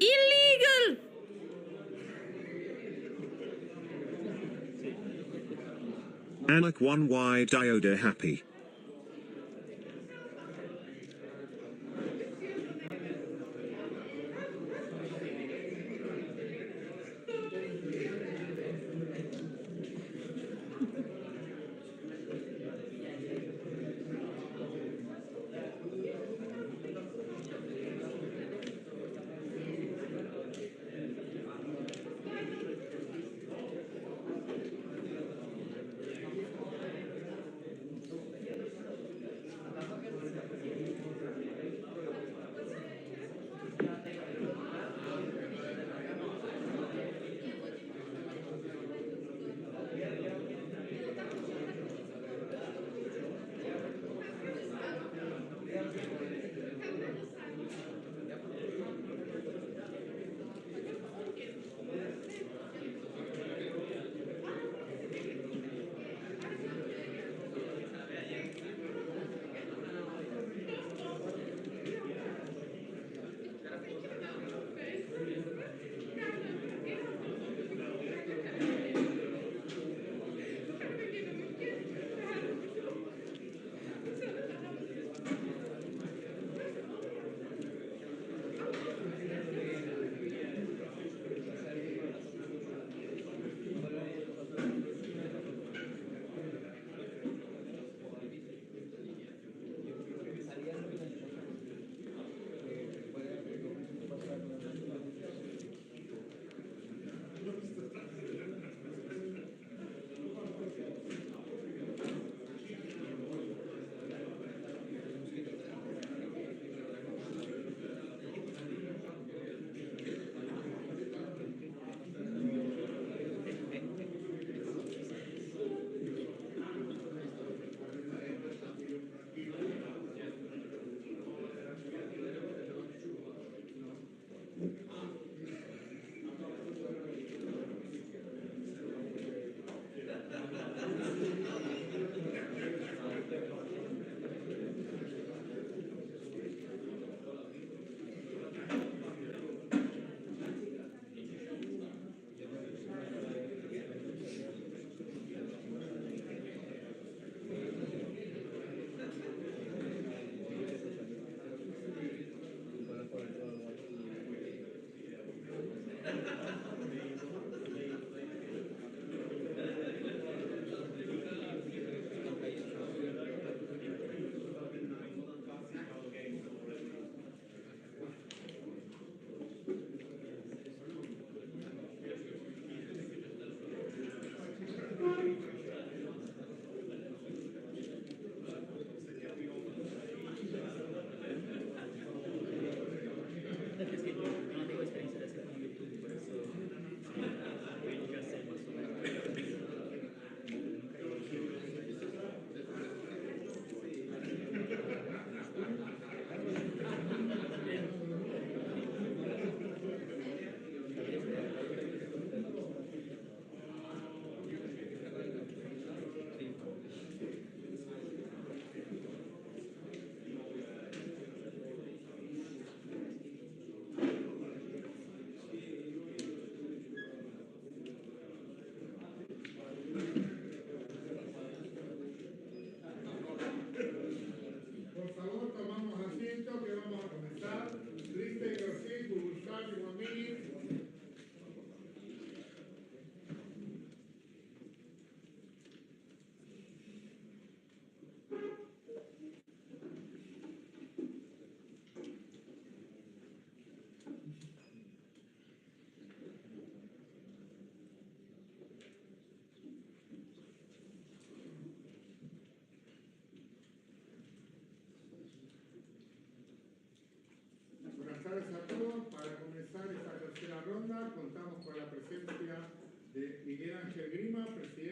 Illegal! Anak 1Y Dioda happy.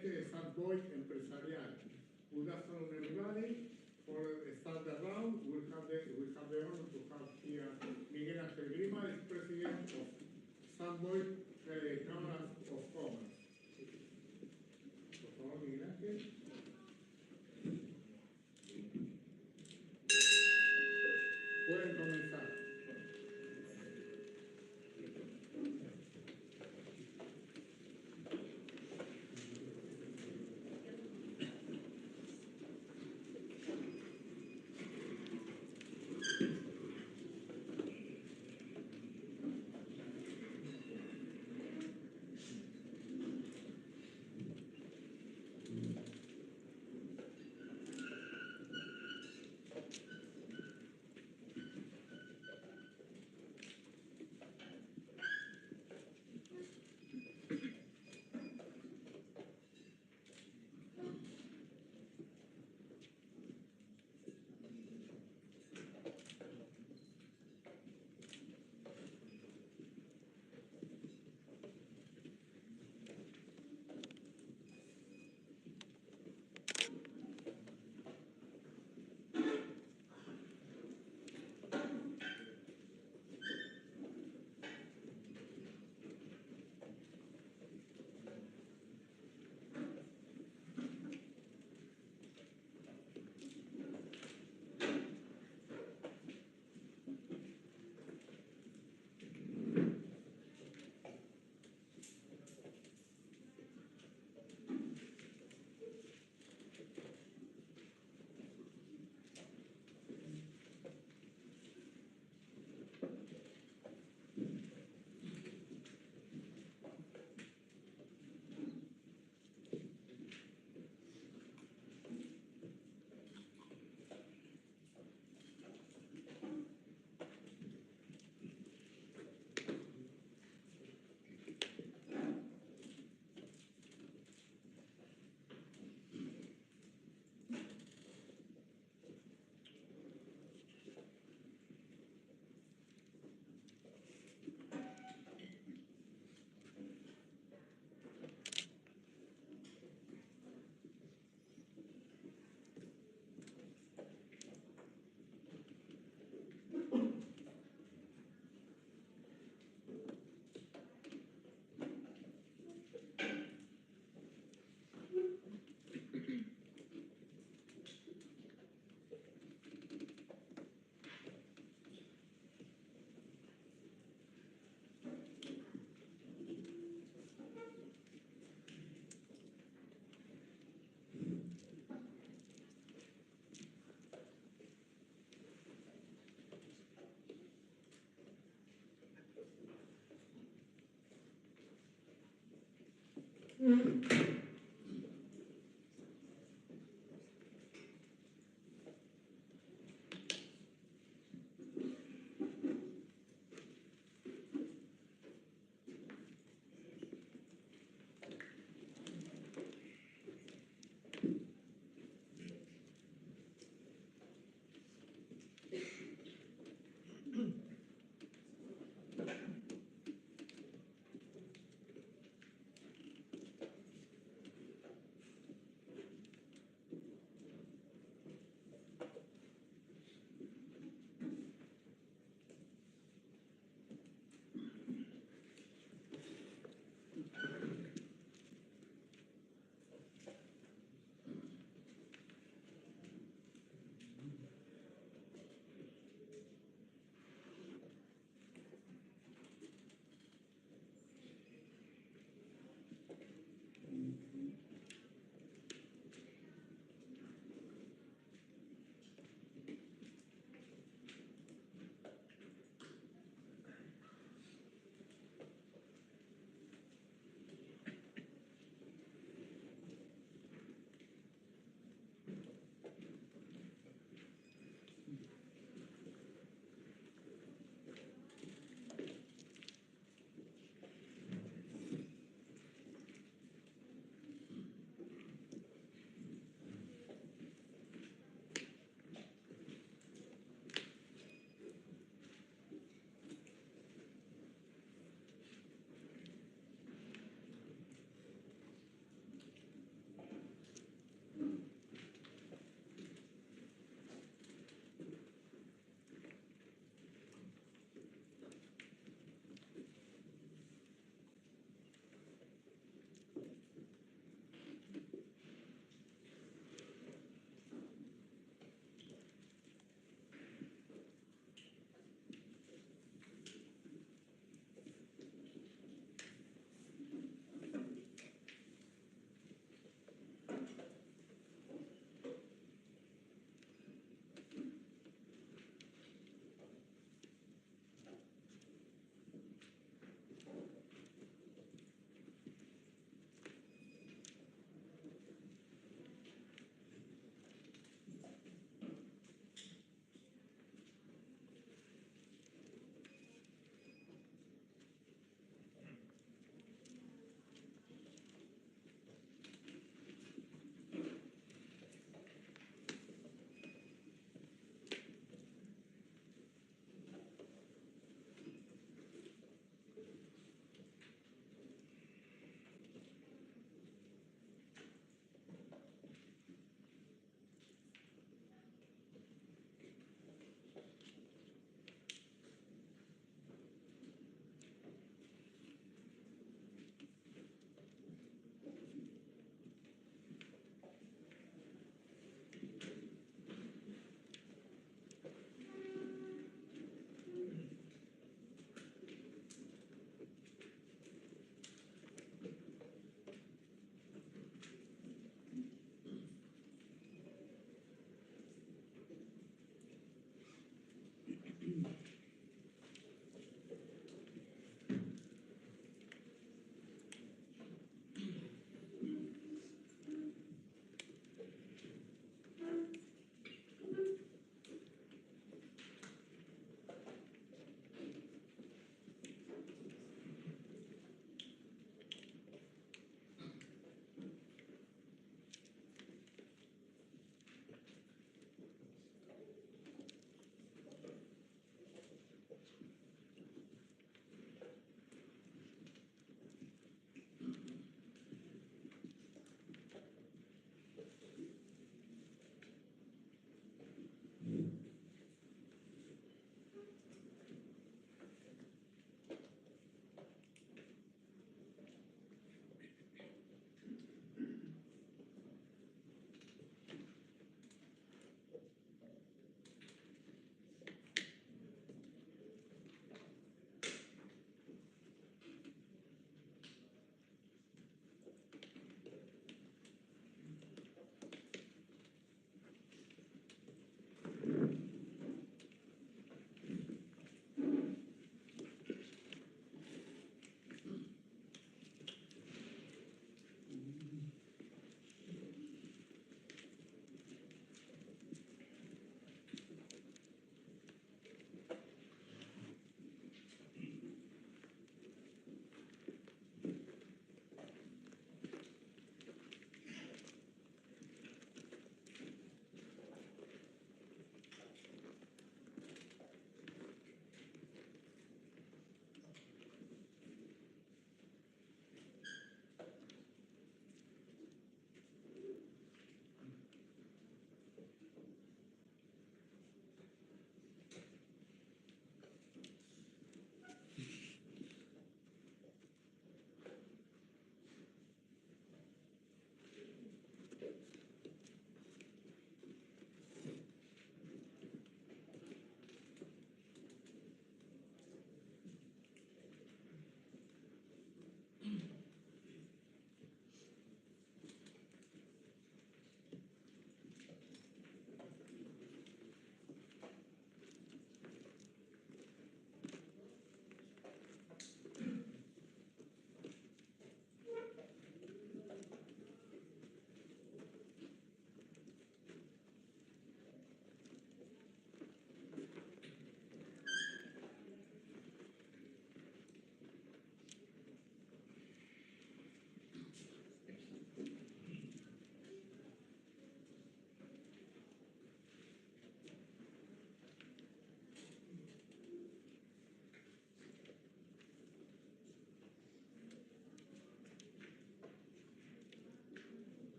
gerente de Sandboy Empresarial. Good afternoon, everybody. For start the round, we have the honor to have here Miguel Ángel Grima, is president of Sandboy Cámara of Commerce. Por favor, Miguel Ángel. Pueden comenzar.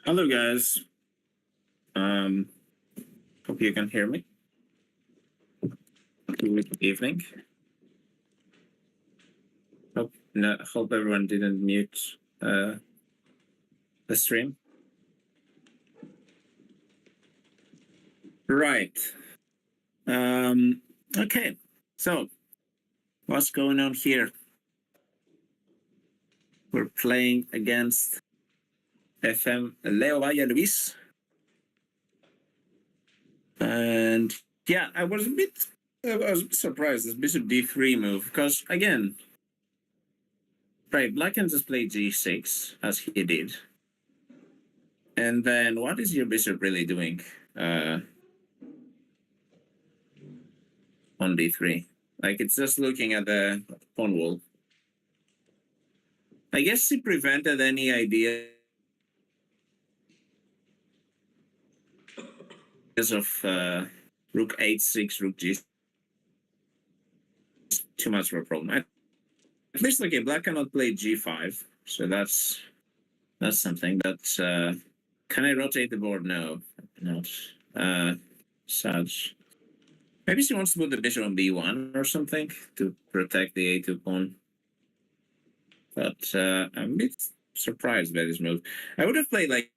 Hello, guys. Hope you can hear me. Good evening. Hope everyone didn't mute the stream. Right. Okay. So, what's going on here? We're playing against FM Leo Valle Luis. And yeah, I was a bit surprised this bishop d3 move because again, right, black can just play g6 as he did. And then what is your bishop really doing on d3? Like it's just looking at the pawn wall. I guess he prevented any idea of rook h6, rook g6. Too much of a problem. At least, okay, black cannot play g5, so that's something. But can I rotate the board? No, not. Such. Maybe she wants to put the bishop on b1 or something to protect the a2 pawn. But I'm a bit surprised by this move. I would have played like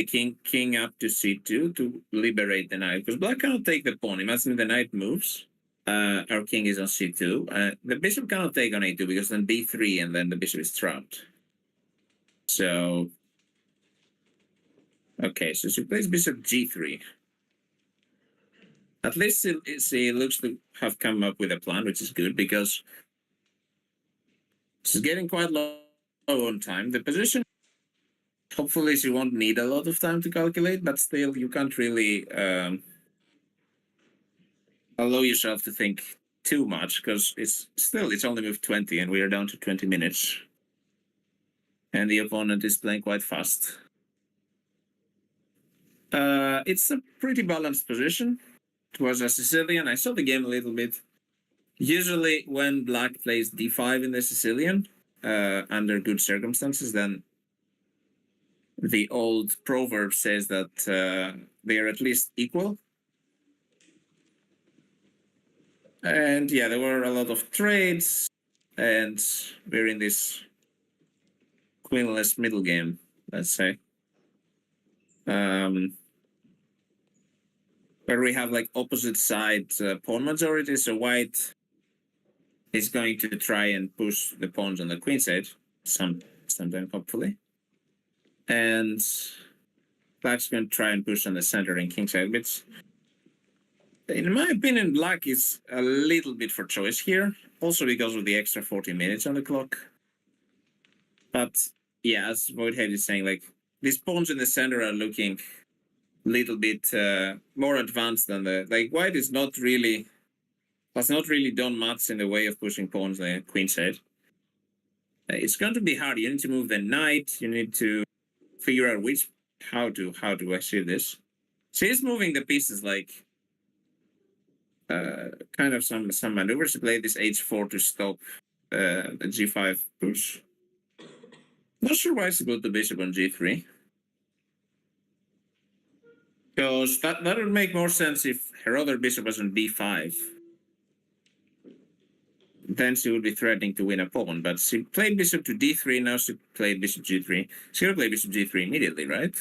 king up to c2 to liberate the knight, because black cannot take the pawn. Imagine the knight moves. Our king is on c2. The bishop cannot take on a2 because then b3 and then the bishop is trapped. So, okay, so she plays bishop g3. At least she looks to have come up with a plan, which is good because she's getting quite low on time. The position, hopefully she won't need a lot of time to calculate, but still you can't really allow yourself to think too much because it's only moved 20 and we are down to 20 minutes. And the opponent is playing quite fast. It's a pretty balanced position. It was a Sicilian. I saw the game a little bit. Usually when black plays d5 in the Sicilian, under good circumstances, then the old proverb says that they are at least equal. And yeah, there were a lot of trades, and we're in this queenless middle game, let's say. Where we have like opposite side pawn majority, so white is going to try and push the pawns on the queen side, sometime hopefully. And black's going to try and push on the center and king side, which in my opinion, black is a little bit for choice here, also because of the extra 40 minutes on the clock. But yeah, as Voidhead is saying, like these pawns in the center are looking a little bit more advanced than like white is not really has not really done much in the way of pushing pawns on the queen side. It's going to be hard. You need to move the knight. You need to figure out how to achieve this. She's moving the pieces like kind of some maneuvers to play this h4 to stop the g5 push. Not sure why she put the bishop on g3. Because that would make more sense if her other bishop was on b5. Then she would be threatening to win a pawn. But she played bishop to d3, now she played bishop g3. She would play bishop g3 immediately, right?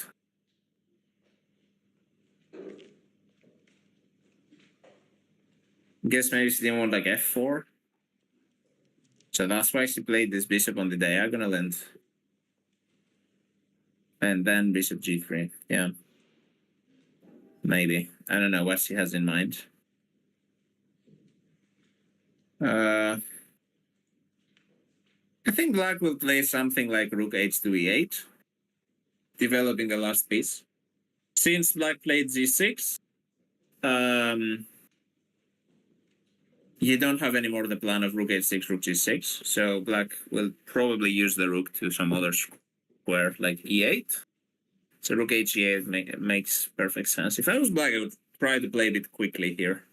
Guess maybe she didn't want like f4. So that's why she played this bishop on the diagonal and then bishop g3. Yeah. Maybe. I don't know what she has in mind. I think black will play something like rook h to e8, developing the last piece. Since black played g6, you don't have anymore the plan of rook h6, rook g6, so black will probably use the rook to some other square like e8. So rook h e8 makes perfect sense. If I was black, I would try to play a bit quickly here.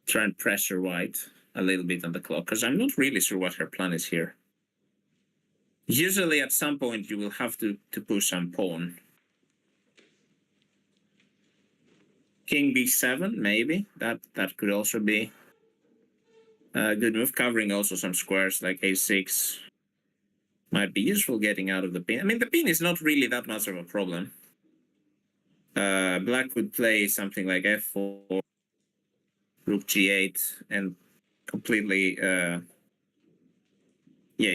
Try and pressure white a little bit on the clock, because I'm not really sure what her plan is here. Usually at some point you will have to push some pawn. King b7, maybe. That could also be a good move, covering also some squares like a6. Might be useful getting out of the pin. I mean, the pin is not really that much of a problem. Black would play something like f4, rook g8, and completely... yeah,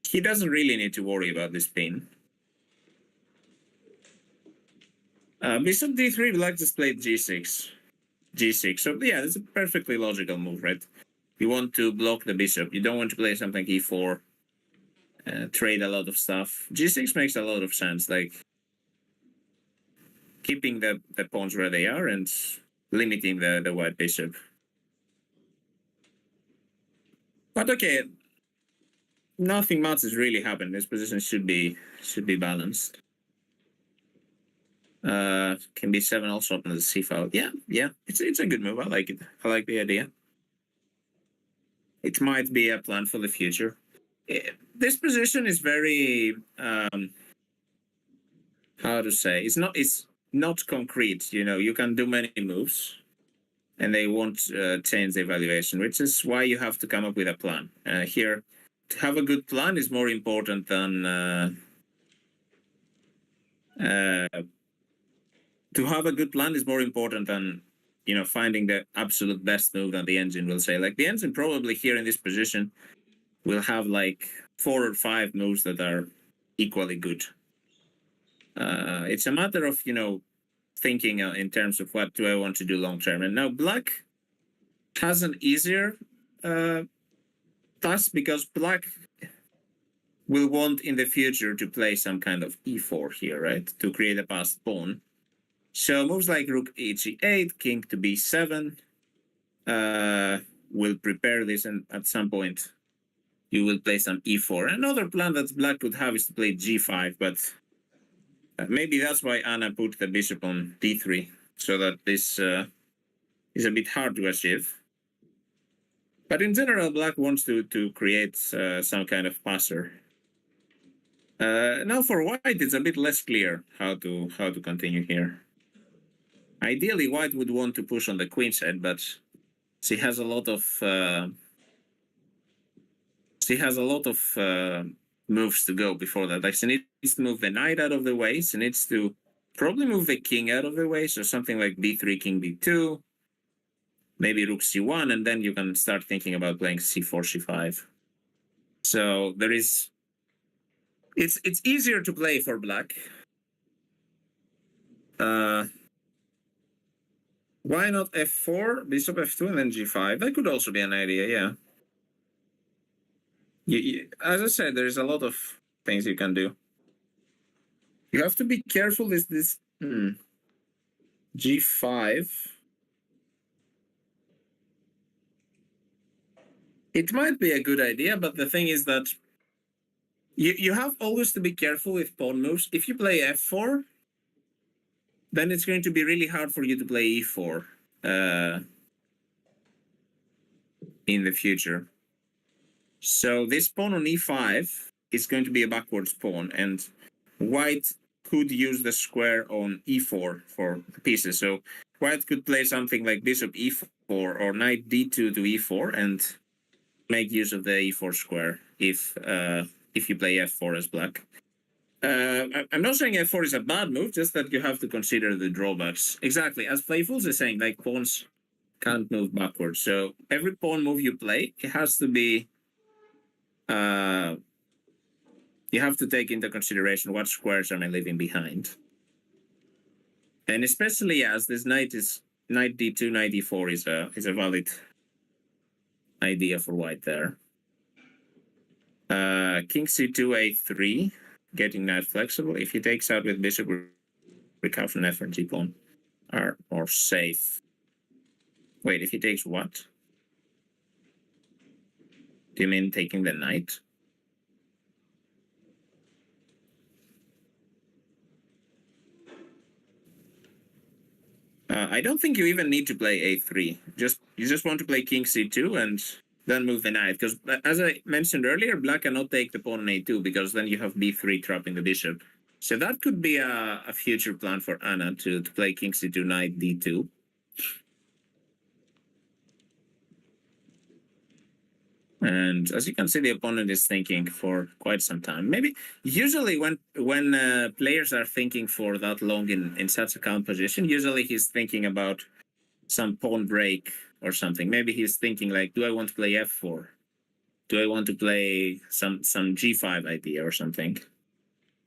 he doesn't really need to worry about this pin. Bishop d3, Black just played g6. g6. So yeah, it's a perfectly logical move, right? You want to block the bishop. You don't want to play something e4, trade a lot of stuff. g6 makes a lot of sense, like keeping the pawns where they are and limiting the white bishop. But okay, nothing much has really happened. This position should be balanced. Can be 7 also up on the c file. Yeah, it's a good move. I like it. I like the idea. It might be a plan for the future. This position is very how to say, it's not concrete. You know, you can do many moves and they won't change the evaluation, which is why you have to come up with a plan. Here, to have a good plan is more important than to have a good plan is more important than, you know, finding the absolute best move that the engine will say. Like the engine probably here in this position will have like 4 or 5 moves that are equally good. It's a matter of, you know, thinking in terms of what do I want to do long term. And now Black has an easier task because Black will want in the future to play some kind of e4 here, right? To create a passed pawn. So moves like rook e8, king to b7 will prepare this, and at some point you will play some e4. Another plan that Black could have is to play g5, but maybe that's why Anna put the bishop on d3, so that this is a bit hard to achieve. But in general, Black wants to create some kind of passer. Now for White, it's a bit less clear how to continue here. Ideally, White would want to push on the queen side, but she has a lot of moves to go before that. Like she needs to move the knight out of the way. She needs to probably move the king out of the way. So something like b3, king b2, maybe rook c1, and then you can start thinking about playing c4, c5. So there is. It's easier to play for Black. Why not f4, bishop f2, and then g5? That could also be an idea, yeah. As I said, there's a lot of things you can do. You have to be careful. Is this g5? It might be a good idea, but the thing is that you have always to be careful with pawn moves. If you play f4, then it's going to be really hard for you to play e4 in the future. So this pawn on e5 is going to be a backwards pawn, and White could use the square on e4 for pieces. So White could play something like bishop e4 or knight d2 to e4 and make use of the e4 square if you play f4 as Black. I'm not saying f4 is a bad move, just that you have to consider the drawbacks. Exactly, as Playfuls is saying, like pawns can't move backwards. So every pawn move you play, it has to be you have to take into consideration what squares am I leaving behind. And especially as this knight d2, knight d4 is a valid idea for White there. King c2, a3, getting knight flexible. If he takes out with bishop, recover from f and g pawn are more safe. Wait, if he takes what? Do you mean taking the knight? I don't think you even need to play a3. You just want to play king c2 and then move the knight. Because as I mentioned earlier, black cannot take the pawn on a2 because then you have b3 trapping the bishop. So that could be a future plan for Anna to play king c2, knight d2. And as you can see, the opponent is thinking for quite some time. Maybe usually when players are thinking for that long in such a calm position, usually he's thinking about some pawn break or something. Maybe he's thinking like, do I want to play f4? Do I want to play some g5 idea or something?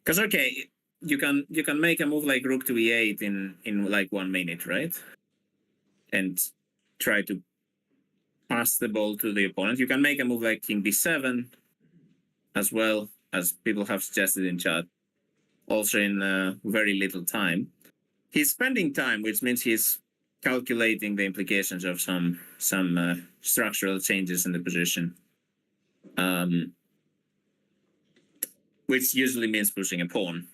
Because okay, you can make a move like rook to e8 in like 1 minute, right? And try to pass the ball to the opponent. You can make a move like king b7 as well, as people have suggested in chat, also in very little time. He's spending time, which means he's calculating the implications of some structural changes in the position, which usually means pushing a pawn.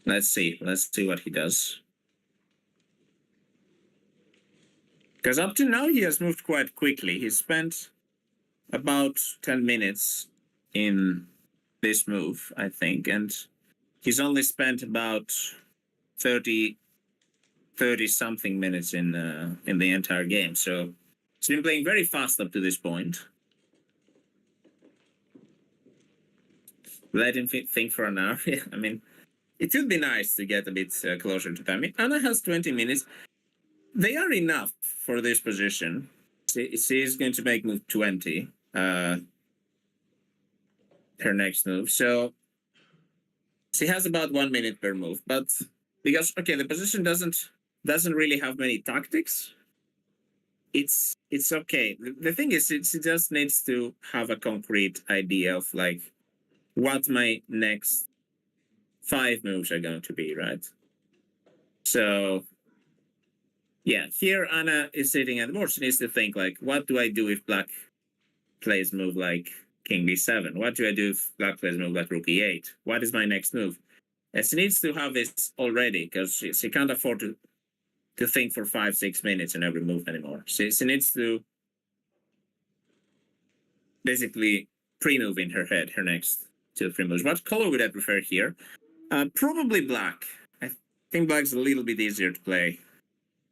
Let's see what he does. Because up to now, he has moved quite quickly. He spent about 10 minutes in this move, I think, and he's only spent about 30 something minutes in the entire game. So he's been playing very fast up to this point. Let him think for an hour. Yeah, I mean, it would be nice to get a bit closer to time. Anna has 20 minutes. They are enough for this position. She's going to make move 20, her next move. So she has about 1 minute per move. But because, okay, the position doesn't really have many tactics, it's okay. The thing is, she just needs to have a concrete idea of like what my next 5 moves are going to be, right? So yeah, here Anna is sitting at the board. She needs to think like, what do I do if black plays move like king b7? What do I do if black plays move like rook e8? What is my next move? And she needs to have this already because she can't afford to think for 5-6 minutes in every move anymore. She needs to basically pre-move in her head her next 2-3 moves. What color would I prefer here? Probably black. I think black's a little bit easier to play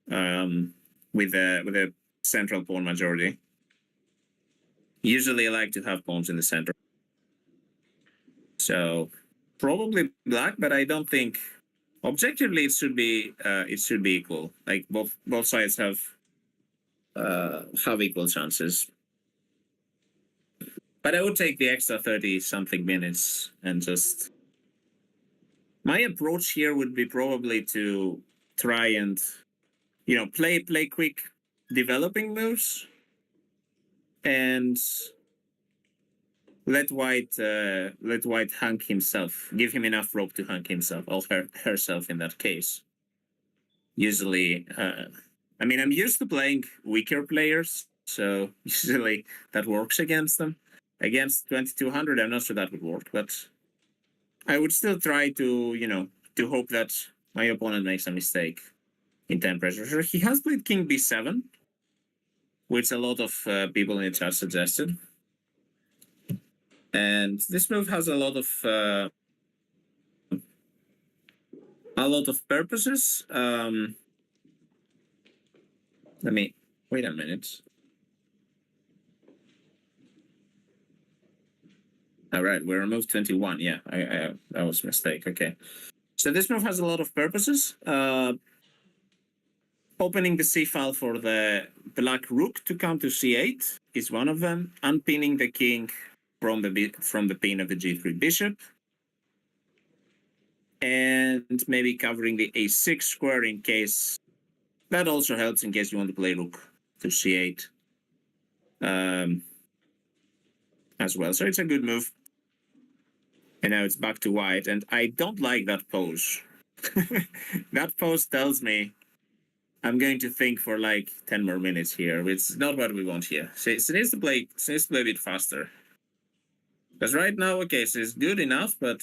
with a central pawn majority. Usually I like to have pawns in the center. So probably black, but I don't think objectively it should be equal. Like both sides have equal chances. But I would take the extra 30 something minutes and just my approach here would be probably to try and play quick developing moves and let white hang himself, give him enough rope to hang himself, or herself in that case. Usually, I mean, I'm used to playing weaker players, so usually that works against them. Against 2200, I'm not sure that would work, but I would still try to, to hope that my opponent makes a mistake in time pressure. So he has played king b7, which a lot of people in the chat suggested. And this move has a lot of purposes. Let me wait a minute. All right, we're on move 21. Yeah, I that was a mistake. Okay, so this move has a lot of purposes. Opening the c file for the black rook to come to c8 is one of them. Unpinning the king from the pin of the g3 bishop, and maybe covering the a6 square in case that also helps in case you want to play rook to c8 as well. So it's a good move. And now it's back to white, and I don't like that pose. That pose tells me I'm going to think for like 10 more minutes here, which is not what we want here. She needs to play a bit faster. Because right now, okay, she's good enough, but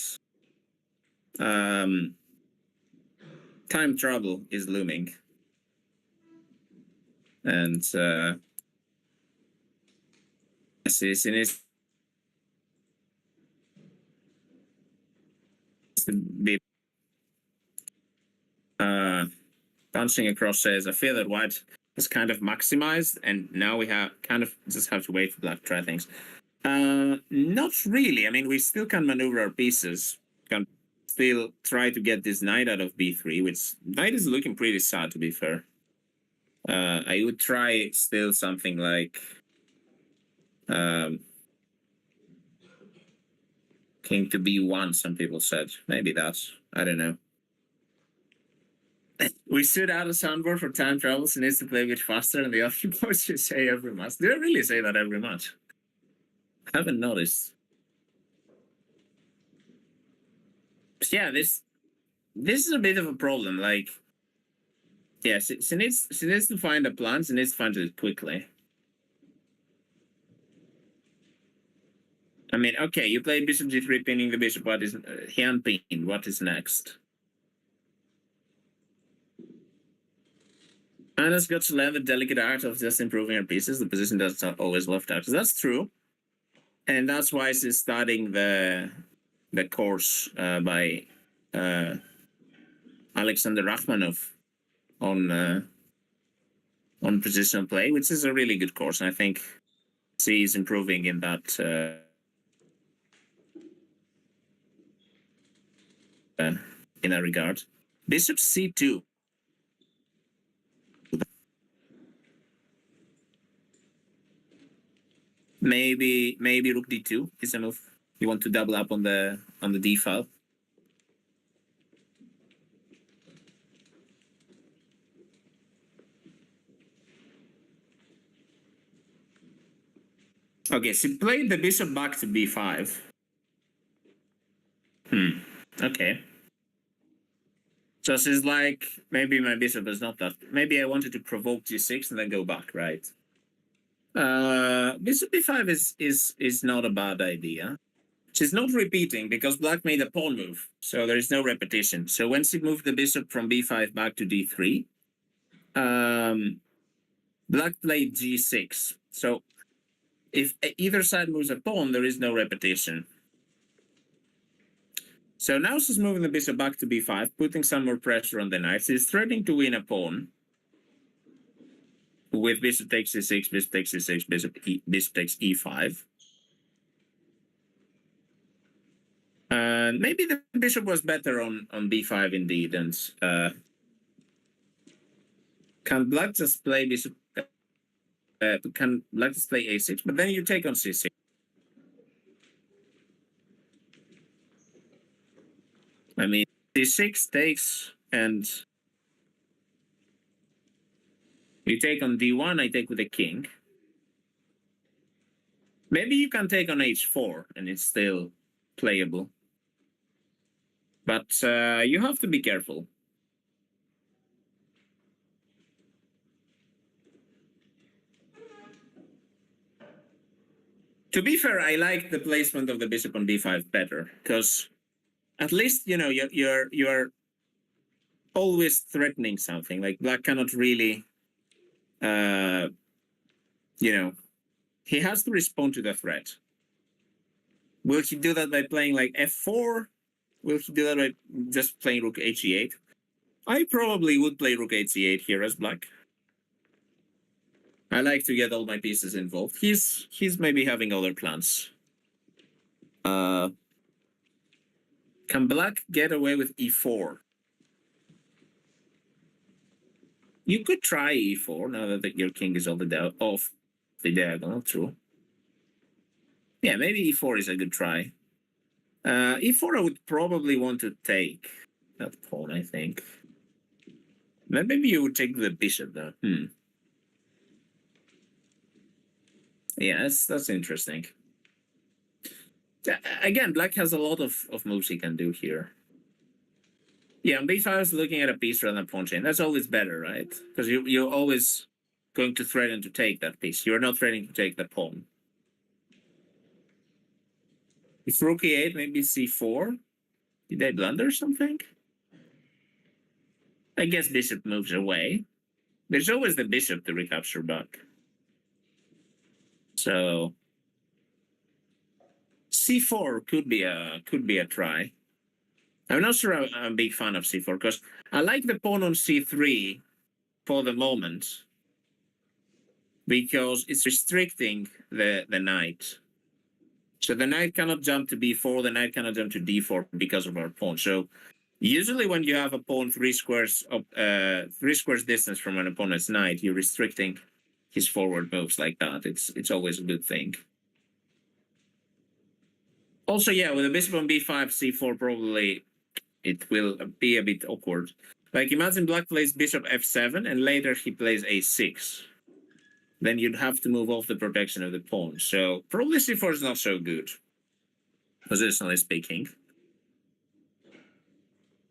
time trouble is looming. And Sicilian is a bit bouncing across says, I feel that white is kind of maximized, and now we have kind of just have to wait for black to try things. Not really. I mean, we still can maneuver our pieces, can still try to get this knight out of b3, which knight is looking pretty sad, to be fair. I would try still something like king to b1, some people said. Maybe that's, I don't know. We stood out a soundboard for time travels and needs to play a bit faster, and the other boys just say every match. Do I really say that every match? I haven't noticed. But yeah, this is a bit of a problem. Like, yeah, she needs to find a plan. She needs to find it quickly. I mean, okay, you play bishop g3, pinning the bishop. What is he unpinned? What is next? Anna's got to learn the delicate art of just improving her pieces. The position that's not always left out. So that's true, and that's why she's studying the course by Alexander Rachmanov on positional play, which is a really good course, and I think she's improving in that in that regard. Bishop c2. Maybe rook d2 is a move. You want to double up on the d file. Okay, she played the bishop back to b5. Okay. So she's like, maybe my bishop is not that. Maybe I wanted to provoke g6 and then go back, right? Bishop b5 is not a bad idea. She's not repeating because black made a pawn move, so there is no repetition. So when she moved the bishop from b5 back to d3, black played g6. So if either side moves a pawn, there is no repetition. So now she's moving the bishop back to b5, putting some more pressure on the knight. She's threatening to win a pawn with bishop takes c6, bishop takes c6, bishop takes e5. And maybe the bishop was better on b5 indeed. And can black just play bishop? Can black just play a6? But then you take on c6. I mean, c6 takes, and you take on d1. I take with the king. Maybe you can take on h4, and it's still playable. But you have to be careful. To be fair, I like the placement of the bishop on d5 better, because at least, you know, you're always threatening something. Like black cannot really, you know, he has to respond to the threat. Will he do that by playing like f4? Will he do that by just playing rook h8? I probably would play rook h8 here as black. I like to get all my pieces involved. He's maybe having other plans. Can black get away with e4? You could try e4 now that your king is off the diagonal. True. Yeah, maybe e4 is a good try. E4 I would probably want to take that pawn, I think. Maybe you would take the bishop though. Yeah, that's interesting. Again, black has a lot of moves he can do here. Yeah, on b5 is looking at a piece rather than pawn chain. That's always better, right? Because you're always going to threaten to take that piece. You're not threatening to take the pawn. If rook e8, maybe c4. Did I blunder something? I guess bishop moves away. There's always the bishop to recapture back. So c4 could be a try. I'm not sure I'm a big fan of c4 because I like the pawn on c3 for the moment because it's restricting the knight. So the knight cannot jump to b4, the knight cannot jump to d4 because of our pawn. So usually when you have a pawn 3 squares distance from an opponent's knight, you're restricting his forward moves like that. It's always a good thing. Also, yeah, with a bishop on b5, c4 probably it will be a bit awkward. Like imagine black plays bishop f7 and later he plays a6. Then you'd have to move off the protection of the pawn. So probably c4 is not so good, positionally speaking.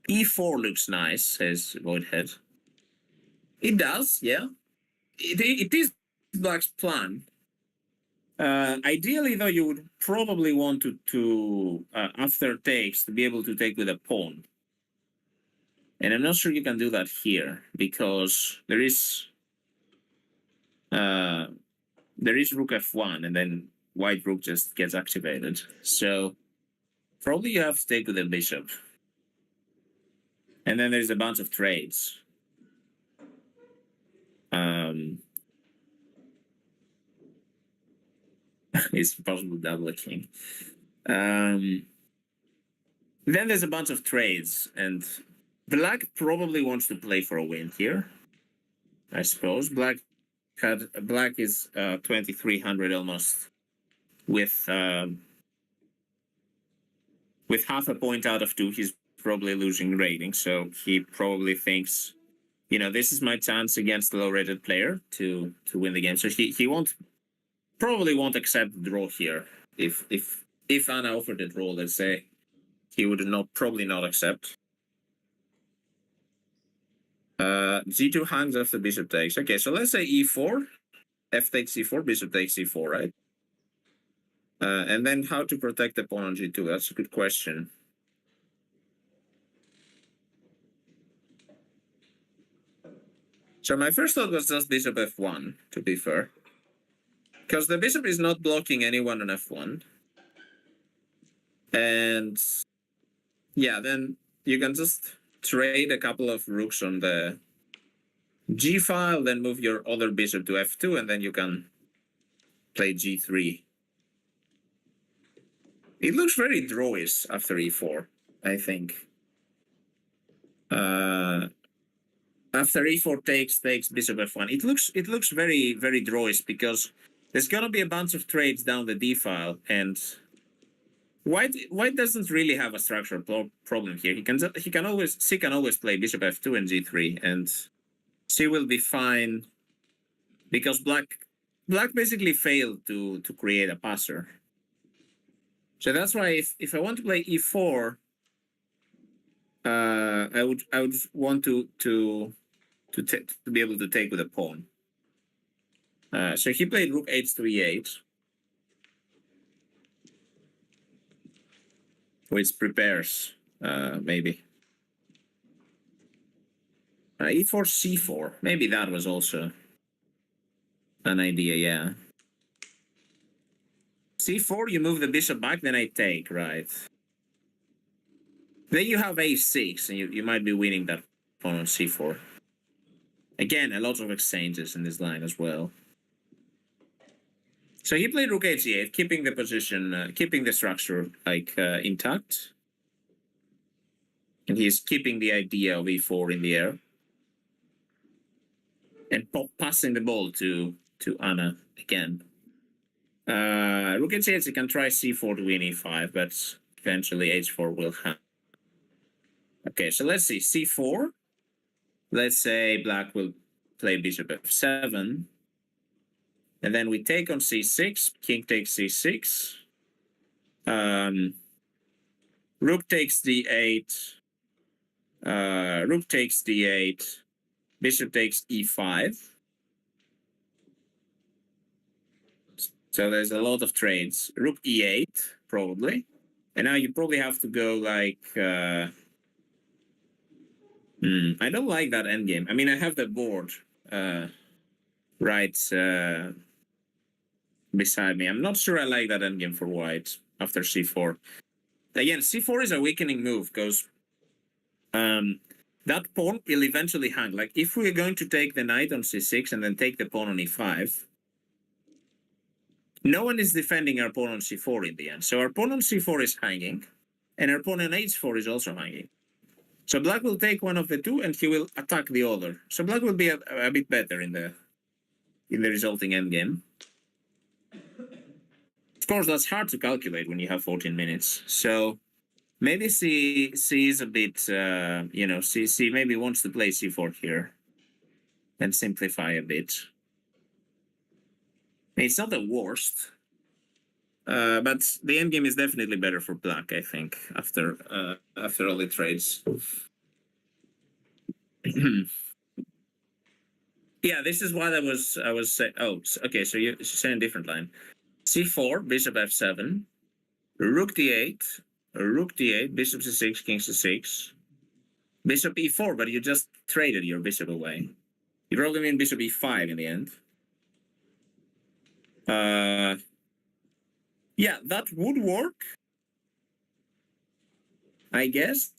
e4 looks nice, says Voidhead. It does, yeah. It is black's plan. Ideally, though, you would probably want to after takes, to be able to take with a pawn. And I'm not sure you can do that here because there is rook f1 and then white rook just gets activated. So probably you have to take with the bishop. And then there's a bunch of trades. It's possible double king. Then there's a bunch of trades, and black probably wants to play for a win here. I suppose black is 2300 almost with half a point out of 2. He's probably losing rating, so he probably thinks, you know, this is my chance against the low-rated player to win the game. So he probably won't accept the draw here. If Anna offered the draw, let's say, he would probably not accept. G2 hangs after bishop takes. Okay, so let's say e4, f takes c4, bishop takes c4, right? And then how to protect the pawn on g2? That's a good question. So my first thought was just bishop f1, to be fair. Because the bishop is not blocking anyone on f1. And yeah, then you can just trade a couple of rooks on the g file, then move your other bishop to f2, and then you can play g3. It looks very drawish after e4, I think. After e4 takes bishop f1, it looks very, very drawish because there's gonna be a bunch of trades down the d file, and white doesn't really have a structural problem here. He can always play bishop f2 and g3, and c will be fine because black basically failed to create a passer. So that's why if I want to play e4, I would want to be able to take with a pawn. So he played rook h to e8, which prepares maybe e4 c4. Maybe that was also an idea. Yeah. c4, you move the bishop back, then I take, right? Then you have a6, and you might be winning that pawn on c4. Again, a lot of exchanges in this line as well. So he played rook h8, keeping the position, keeping the structure like intact. And he's keeping the idea of e4 in the air. And passing the ball to Anna again. Rook h8, you can try c4 to win e5, but eventually h4 will have. Okay, so let's see, c4. Let's say black will play bishop f7. And then we take on c6, king takes c6. Rook takes d8. Rook takes d8. Bishop takes e5. So there's a lot of trades. Rook e8, probably. And now you probably have to go like I don't like that endgame. I mean, I have the board right beside me. I'm not sure I like that endgame for white after c4. Again, c4 is a weakening move because that pawn will eventually hang. Like, if we're going to take the knight on c6 and then take the pawn on e5, no one is defending our pawn on c4 in the end. So our pawn on c4 is hanging, and our pawn on h4 is also hanging. So black will take one of the two, and he will attack the other. So black will be a bit better in the resulting endgame. Of course, that's hard to calculate when you have 14 minutes. So maybe C is a bit, C maybe wants to play c4 here and simplify a bit. It's not the worst, but the endgame is definitely better for black, I think, after all the trades. Yeah, this is what I was saying. Oh, okay, so you're saying a different line. c4, bishop f7, rook d8, rook d8, bishop c6, king c6, bishop e4, but you just traded your bishop away. You probably mean bishop e5 in the end. Yeah, that would work, I guess.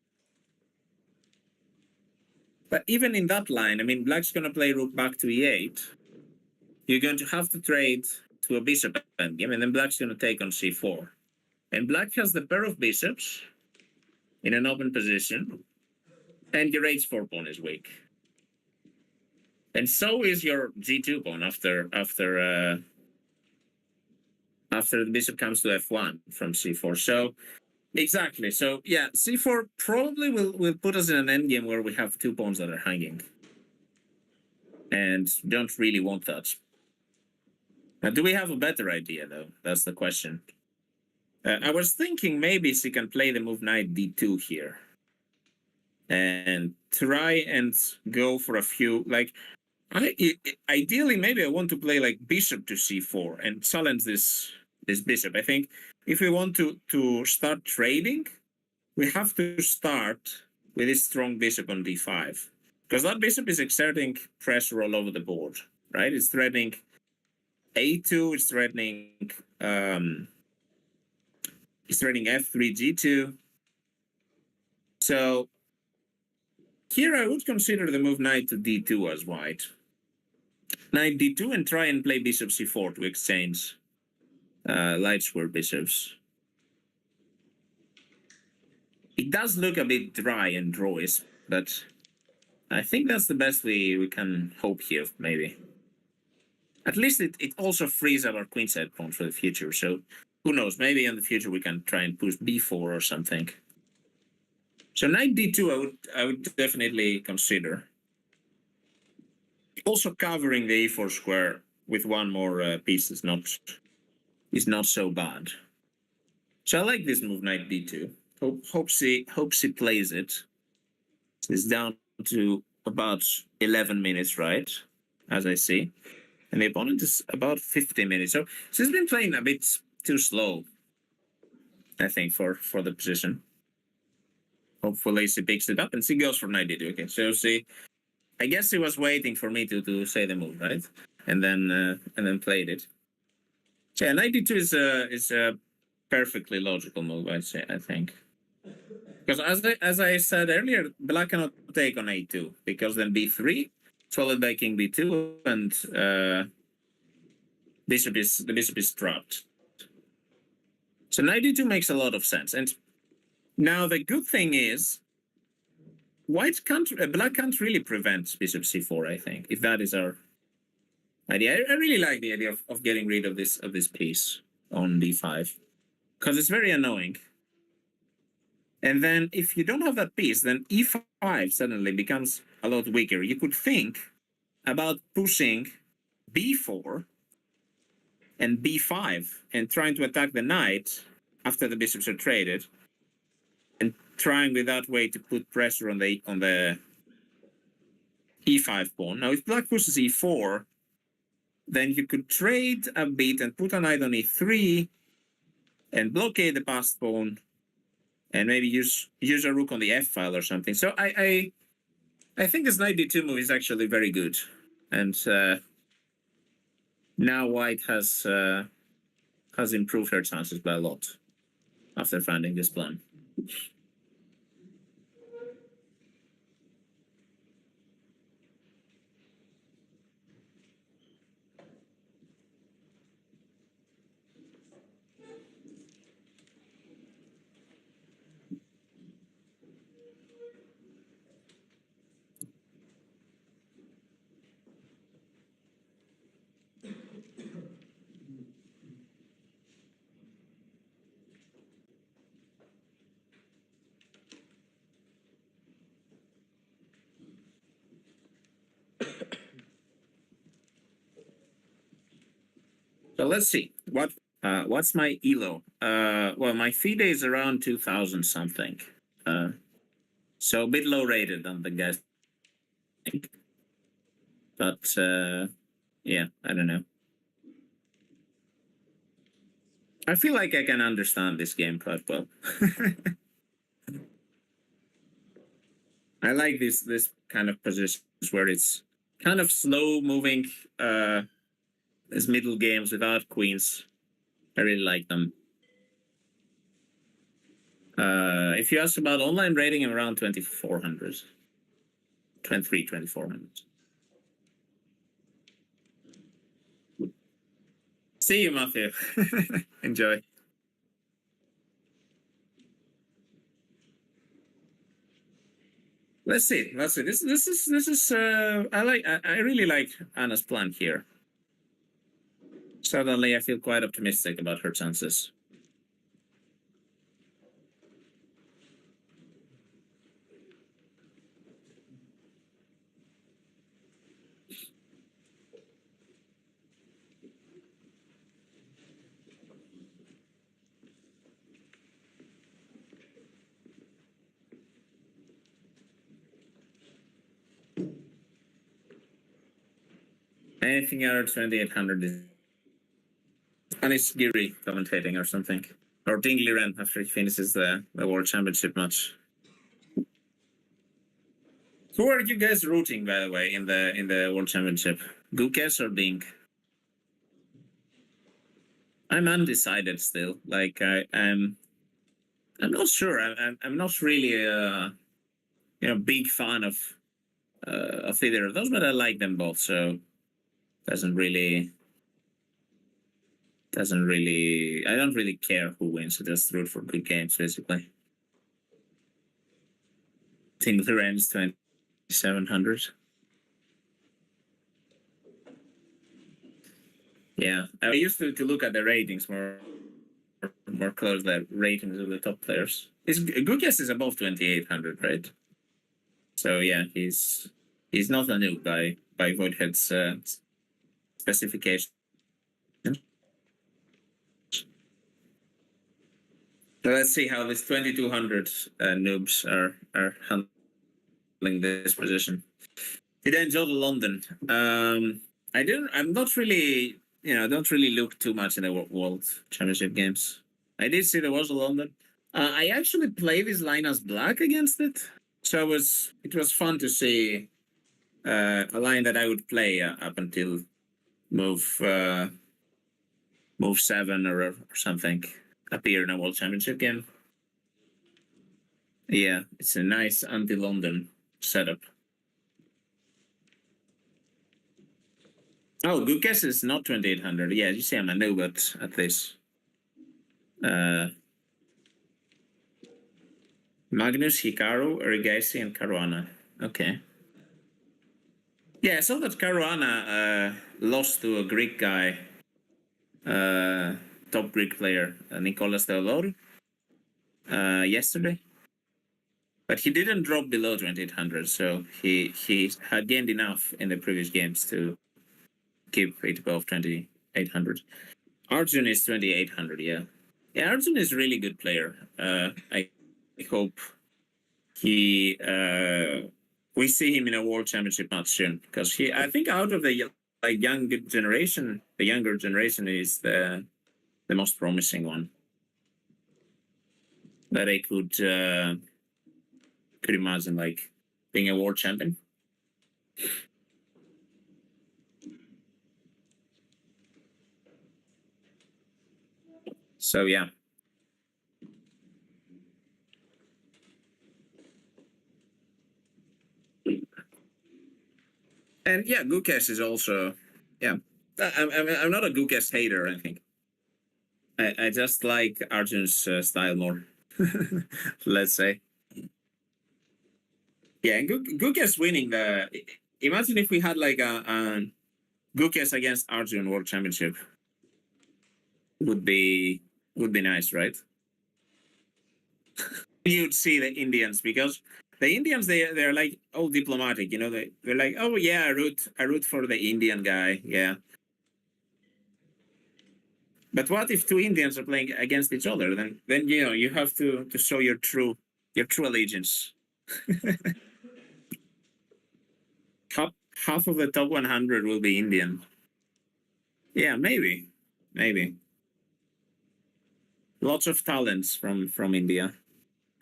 But even in that line, I mean, black's going to play rook back to e8. You're going to have to trade to a bishop endgame, and then black's going to take on c4. And black has the pair of bishops in an open position, and your h4 pawn is weak. And so is your g2 pawn after the bishop comes to f1 from c4. So exactly. So yeah, c4 probably will put us in an endgame where we have two pawns that are hanging, and don't really want that. Now, do we have a better idea though? That's the question. I was thinking maybe she can play the move knight d2 here, and try and go for a few, like, ideally maybe I want to play like bishop to c4 and challenge this bishop. I think if we want to start trading, we have to start with this strong bishop on d5, because that bishop is exerting pressure all over the board, right? It's threatening a2, it's threatening f3, g2. So here I would consider the move knight to d2 as white. Knight d2 and try and play bishop c4 to exchange light square bishops. It does look a bit dry and drawish, but I think that's the best we can hope here, maybe. At least it also frees up our queenside pawn for the future, so who knows, maybe in the future we can try and push b4 or something. So knight d2 I would definitely consider. Also covering the e4 square with one more piece is not so bad. So I like this move, knight d2. Hope she plays it. It's down to about 11 minutes, right? As I see. And the opponent is about 50 minutes. So she's been playing a bit too slow, I think, for the position. Hopefully she picks it up and she goes for knight d2. Okay, so I guess she was waiting for me to say the move, right? And then played it. So yeah, knight d2 is a perfectly logical move, I think. Because as I said earlier, black cannot take on a2, because then b3, followed by king b2, and the bishop is trapped. So knight d2 makes a lot of sense. And now the good thing is, black can't really prevent bishop c4, I think, if that is our idea. I really like the idea of getting rid of this piece on d5, because it's very annoying. And then if you don't have that piece, then e5 suddenly becomes a lot weaker. You could think about pushing b4 and b5 and trying to attack the knight after the bishops are traded, and trying with that way to put pressure on the e5 pawn. Now, if black pushes e4, then you could trade a bit and put a knight on e3 and blockade the passed pawn, and maybe use a rook on the f file or something. So I I think this knight d2 move is actually very good, and now white has improved her chances by a lot after finding this plan. So let's see what's my elo. Well, my FIDE is around 2,000 something. So a bit low rated than the guys think. But yeah, I don't know. I feel like I can understand this game quite well. I like this kind of positions where it's kind of slow moving these middle games without queens. I really like them. If you ask about online rating, I'm around 2,400. 2,400. See you, Matthew. Enjoy. Let's see. Let's see. This is. I really like Anna's plan here. Suddenly, I feel quite optimistic about her chances. Anything under 2,800 is. And it's Giri commentating or something. Or Dingley Ren after he finishes the World Championship match. Who are you guys rooting, by the way, in the World Championship? Gukes or Ding? I'm undecided still. Like I'm not sure. I'm not really a big fan of either of those, but I like them both. So doesn't really. I don't really care who wins. I just root for good games, basically. I think the range is 2,700. Yeah, I used to look at the ratings more close, the ratings of the top players. Gukes is above 2,800, right? So yeah, he's not a noob by Voidhead's specification. So let's see how this 2,200 noobs are handling this position. Did I enjoy the London? I'm not really, don't really look too much in the World Championship games. I did see there was a London. I actually played this line as black against it, so it was fun to see a line that I would play up until move 7 or something appear in a World Championship game. Yeah, it's a nice anti-London setup. Oh, Gukes is not 2,800. Yeah, you see I'm a noob at this. Magnus, Hikaru, Erigaisi, and Caruana. Okay. Yeah, I saw that Caruana lost to a Greek guy, top Greek player, Nicolas Theodorou, yesterday. But he didn't drop below 2,800, so he had gained enough in the previous games to keep it above 2,800. Arjun is 2,800, yeah. Yeah, Arjun is a really good player. I hope we see him in a World Championship match soon, because I think out of the younger generation is the most promising one that I could imagine being a world champion. So yeah. And yeah, Gukes is also, yeah. I'm not a Gukes hater, I think. I just like Arjun's style more, let's say. Yeah, and Gukes winning the. Imagine if we had like a Gukes against Arjun World Championship. Would be nice, right? You'd see the Indians, because the Indians they're like all diplomatic, you know. They're like, oh yeah, I root for the Indian guy, yeah. But what if two Indians are playing against each other? Then you know you have to show your true allegiance. half of the top 100 will be Indian. Yeah, maybe. Lots of talents from India.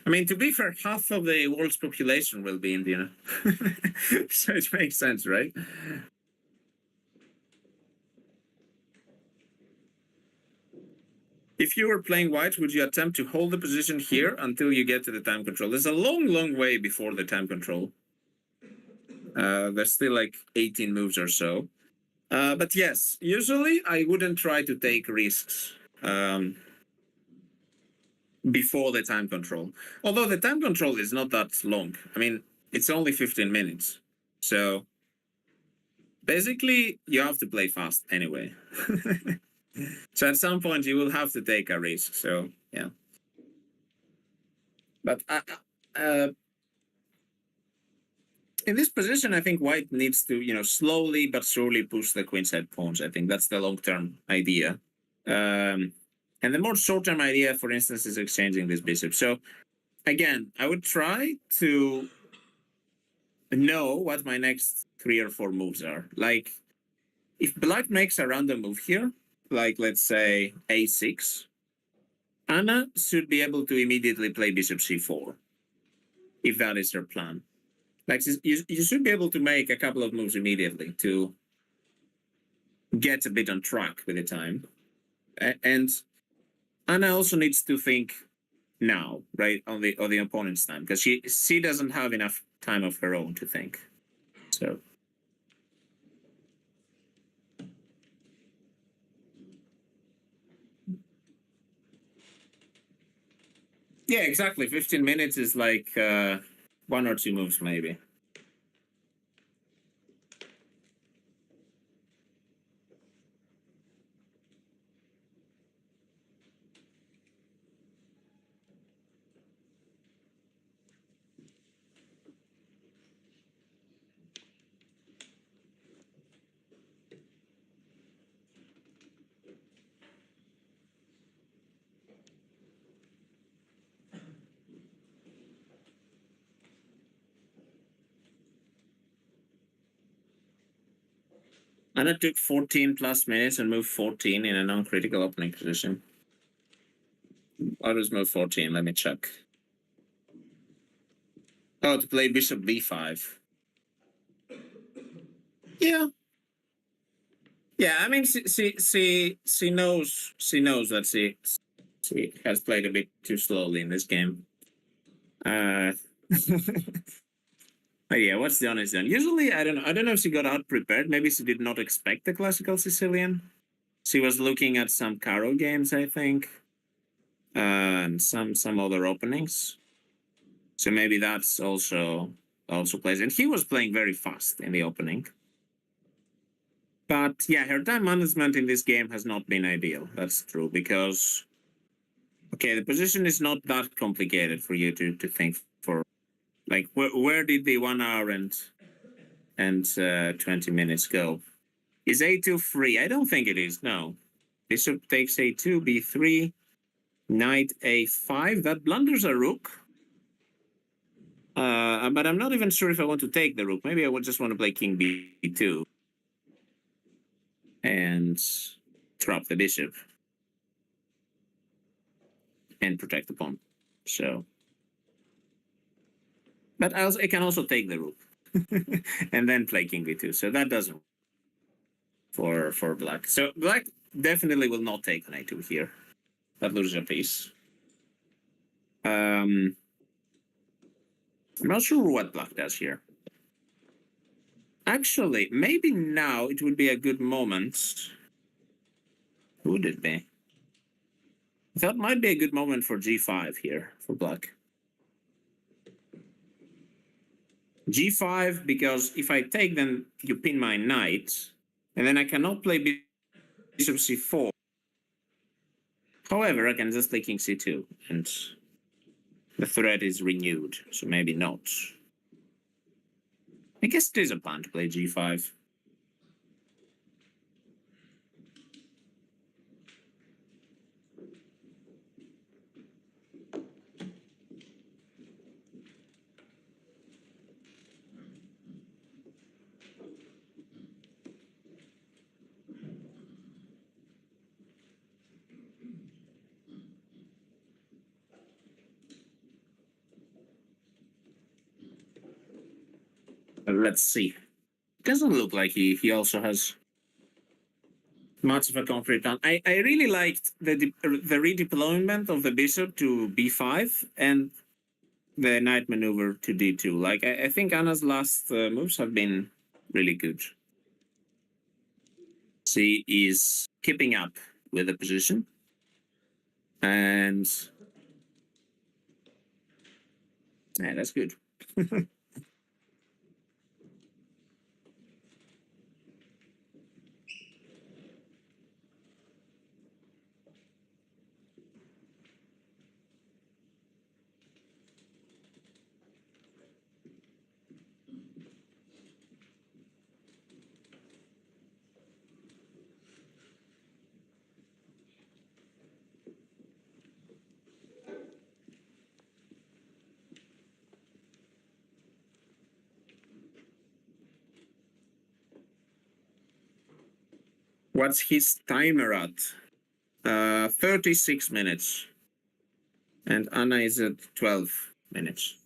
I mean, to be fair, half of the world's population will be Indian. So it makes sense, right? If you were playing white, would you attempt to hold the position here until you get to the time control? There's a long way before the time control. There's still like 18 moves or so. But yes, usually I wouldn't try to take risks before the time control. Although the time control is not that long. I mean, it's only 15 minutes. So basically, you have to play fast anyway. So at some point, you will have to take a risk. So yeah. But in this position, I think white needs to, you know, slowly but surely push the queenside pawns. I think that's the long-term idea. And the more short-term idea, for instance, is exchanging this bishop. So again, I would try to know what my next 3 or 4 moves are. Like, if black makes a random move here, like let's say a6, Anna should be able to immediately play bishop c4, if that is her plan. Like, you should be able to make a couple of moves immediately to get a bit on track with the time. And Anna also needs to think now, right, on the opponent's time, because she doesn't have enough time of her own to think. So yeah, exactly. 15 minutes is like 1 or 2 moves maybe. Anna took 14 plus minutes and moved 14 in a non-critical opening position. What was move 14? Let me check. Oh, to play bishop b5. Yeah. Yeah, I mean, she knows that she has played a bit too slowly in this game. But yeah, what's the honest one? Usually, I don't know if she got out prepared. Maybe she did not expect the classical Sicilian. She was looking at some Caro games, I think, and some other openings. So maybe that's also plays. And he was playing very fast in the opening. But yeah, her time management in this game has not been ideal. That's true, because okay, the position is not that complicated for you to think for. Like, where did the 1 hour and 20 minutes go? Is a2 free? I don't think it is. No. Bishop takes a2, b3, knight a5. That blunders a rook. But I'm not even sure if I want to take the rook. Maybe I would just want to play king b2 and drop the bishop and protect the pawn. So, but I can also take the rook and then play king b2. So that doesn't for black. So black definitely will not take an a2 here. that loses a piece. I'm not sure what black does here. Actually, maybe now it would be a good moment. Would it be? That might be a good moment for g5 here for black. g5, because if I take, then you pin my knight, and then I cannot play bishop c4. However, I can just play king c2, and the threat is renewed, so maybe not. I guess there's a plan to play g5. Let's see. Doesn't look like he also has much of a concrete plan. I really liked the redeployment of the bishop to b5 and the knight maneuver to d2. Like, I think Anna's last moves have been really good. She is keeping up with the position. And yeah, that's good. What's his timer at? 36 minutes. And Anna is at 12 minutes.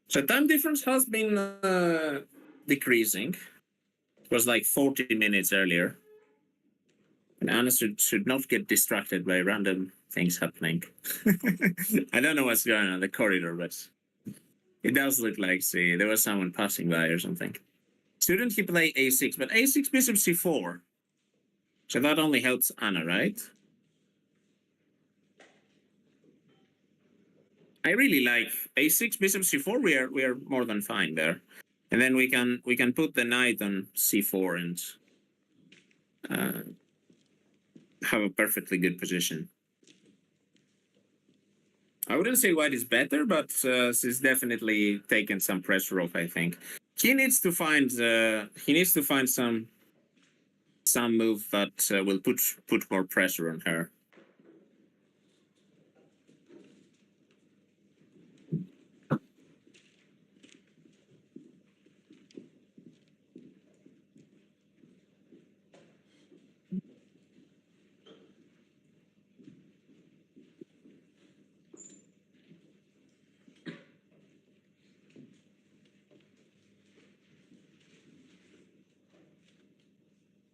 So time difference has been decreasing. It was like 40 minutes earlier. And Anna should not get distracted by random things happening. I don't know what's going on in the corridor, but it does look like, see, there was someone passing by or something. Shouldn't he play a6? But a6 bishop c4. So that only helps Anna, right? I really like a6 bishop c4. We are more than fine there, and then we can put the knight on c4 and have a perfectly good position. I wouldn't say white is better, but she's definitely taken some pressure off. I think he needs to find some move that will put more pressure on her.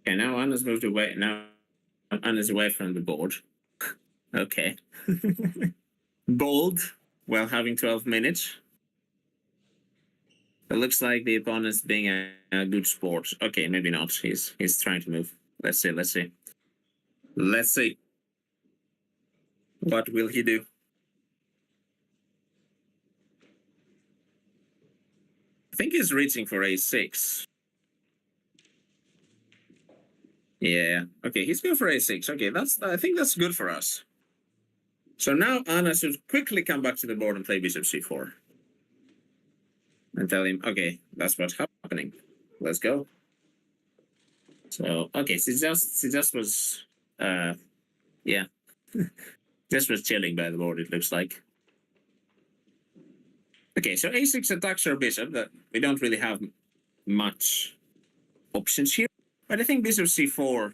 Okay, now Anna's moved away. Now Anna's away from the board. Okay. Bold while having 12 minutes. It looks like the opponent's being a good sport. Okay, maybe not. He's trying to move. Let's see. What will he do? I think he's reaching for a6. Yeah. Okay, he's going for a6. Okay, I think that's good for us. So now Anna should quickly come back to the board and play bishop c4. And tell him, okay, that's what's happening. Let's go. So okay, she just was yeah. Just was chilling by the board, it looks like. Okay, so a6 attacks our bishop. That we don't really have much options here. But I think bishop c4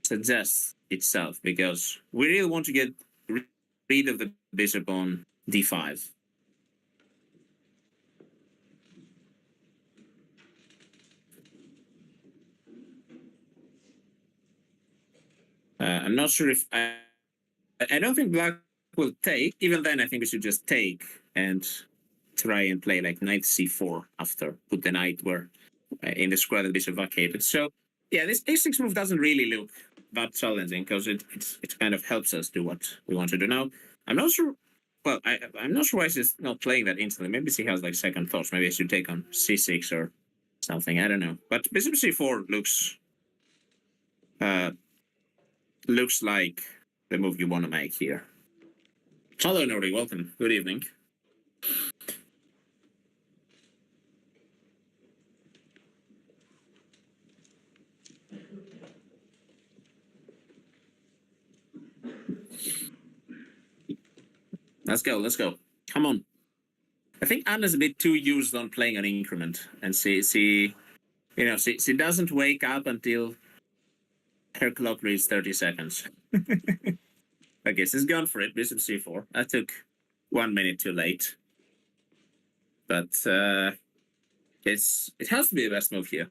suggests itself because we really want to get rid of the bishop on d5. I'm not sure if I don't think black will take. Even then, I think we should just take and try and play like knight c4 after, put the knight where in the square that bishop vacated. So yeah, this a6 move doesn't really look that challenging because it kind of helps us do what we want to do. Now, I'm not sure. Well, I'm not sure why she's not playing that instantly. Maybe she has like second thoughts. Maybe I should take on c6 or something. I don't know. But bishop c4 looks like the move you want to make here. Hello, Nori. Welcome. Good evening. Let's go. Let's go. Come on. I think Anna's a bit too used on playing an increment, and she doesn't wake up until her clock reads 30 seconds. Okay, she's gone for it. Bishop c4. I took 1 minute too late, but it has to be the best move here.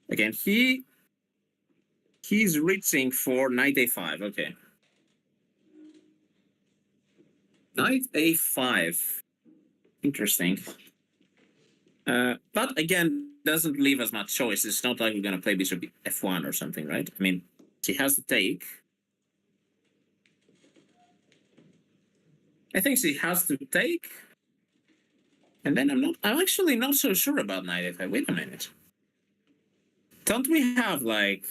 Again, he's reaching for knight a5. Okay, knight a5. Interesting. But again, doesn't leave us much choice. It's not like we're gonna play bishop f1 or something, right? I mean, she has to take. I think she has to take. And then I'm actually not so sure about knight a5. Wait a minute. Don't we have like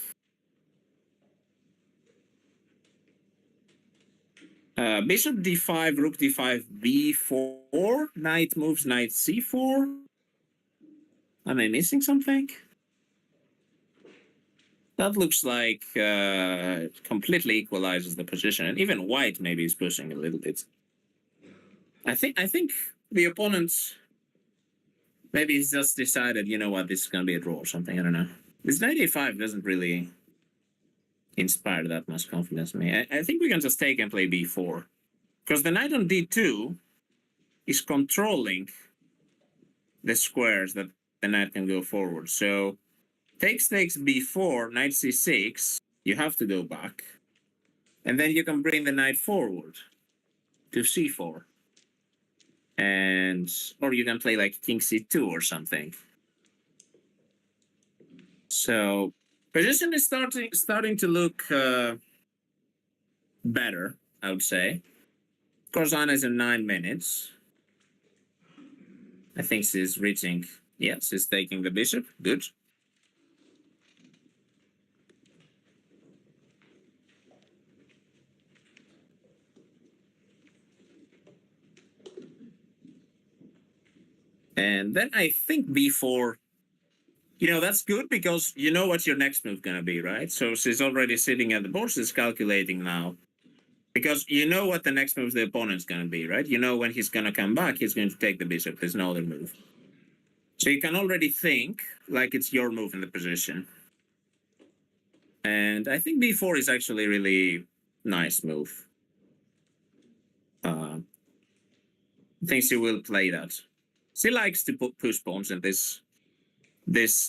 bishop d5, rook d5, b4, knight moves knight c4? Am I missing something? That looks like completely equalizes the position, and even white maybe is pushing a little bit. I think the opponents maybe he's just decided, you know what, this is gonna be a draw or something. I don't know. This knight a5 doesn't really inspire that much confidence in me. I think we can just take and play b4, because the knight on d2 is controlling the squares that the knight can go forward. So takes b4, knight c6, you have to go back. And then you can bring the knight forward to c4. Or you can play like king c2 or something. So position is starting to look better, I would say. Of course, Anna is in 9 minutes. I think she's reaching, yeah, she's taking the bishop. Good. And then I think b4, that's good because you know what your next move gonna be, right? So she's already sitting at the board, she's calculating now. Because you know what the next move the opponent's gonna be, right? You know when he's gonna come back, he's going to take the bishop. There's no other move. So you can already think like it's your move in the position. And I think b4 is actually a really nice move. I think she will play that. She likes to push pawns, and this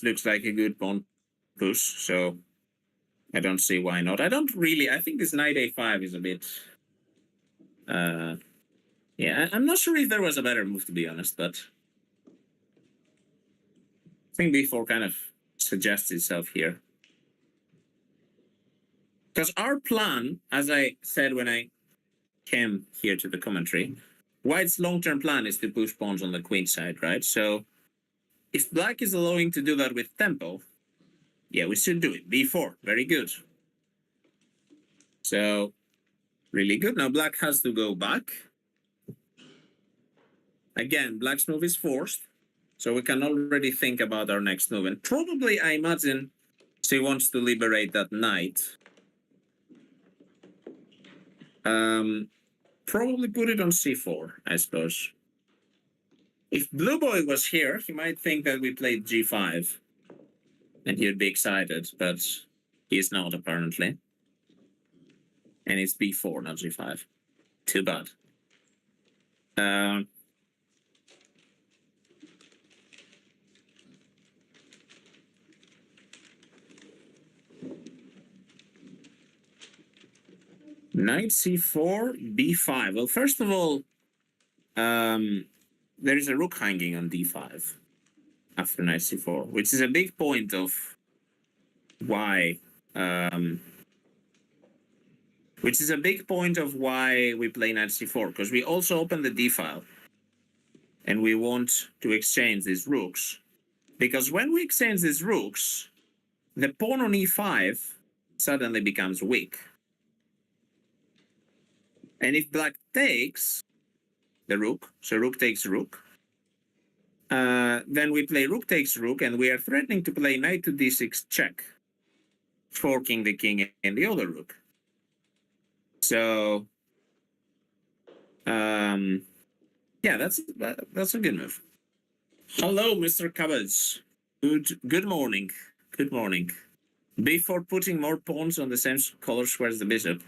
looks like a good pawn push, so I don't see why not. I think this knight a5 is a bit... yeah, I'm not sure if there was a better move, to be honest, but I think b4 kind of suggests itself here. Because our plan, as I said when I came here to the commentary, white's long-term plan is to push pawns on the queen side, right? So if black is allowing to do that with tempo, yeah, we should do it. b4, very good. So, really good. Now black has to go back. Again, black's move is forced, so we can already think about our next move. And probably, I imagine, she wants to liberate that knight. Probably put it on c4, I suppose. If Blue Boy was here, he might think that we played g5. And he'd be excited, but he's not, apparently. And it's b4, not g5. Too bad. Knight c4, b5. Well, first of all, there is a rook hanging on d5 after knight c4, which is a big point of why we play knight c4, because we also open the d file and we want to exchange these rooks, because when we exchange these rooks, the pawn on e5 suddenly becomes weak. And if black takes the rook, so rook takes rook, then we play rook takes rook, and we are threatening to play knight to d6 check, forking the king and the other rook. So, yeah, that's a good move. Hello, Mr. Cabbage. Good morning. Good morning. Before putting more pawns on the same color square as the bishop.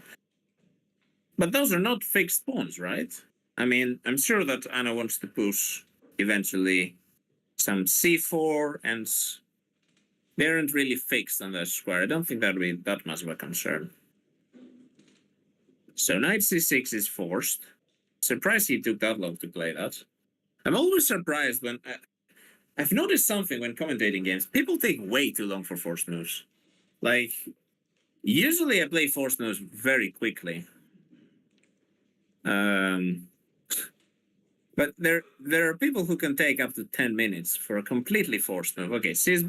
But those are not fixed pawns, right? I mean, I'm sure that Anna wants to push eventually some c4, and they aren't really fixed on that square. I don't think that would be that much of a concern. So knight c6 is forced. Surprised he took that long to play that. I'm always surprised when... I've noticed something when commentating games. People take way too long for forced moves. Like, usually I play forced moves very quickly. But there are people who can take up to 10 minutes for a completely forced move. Okay, she's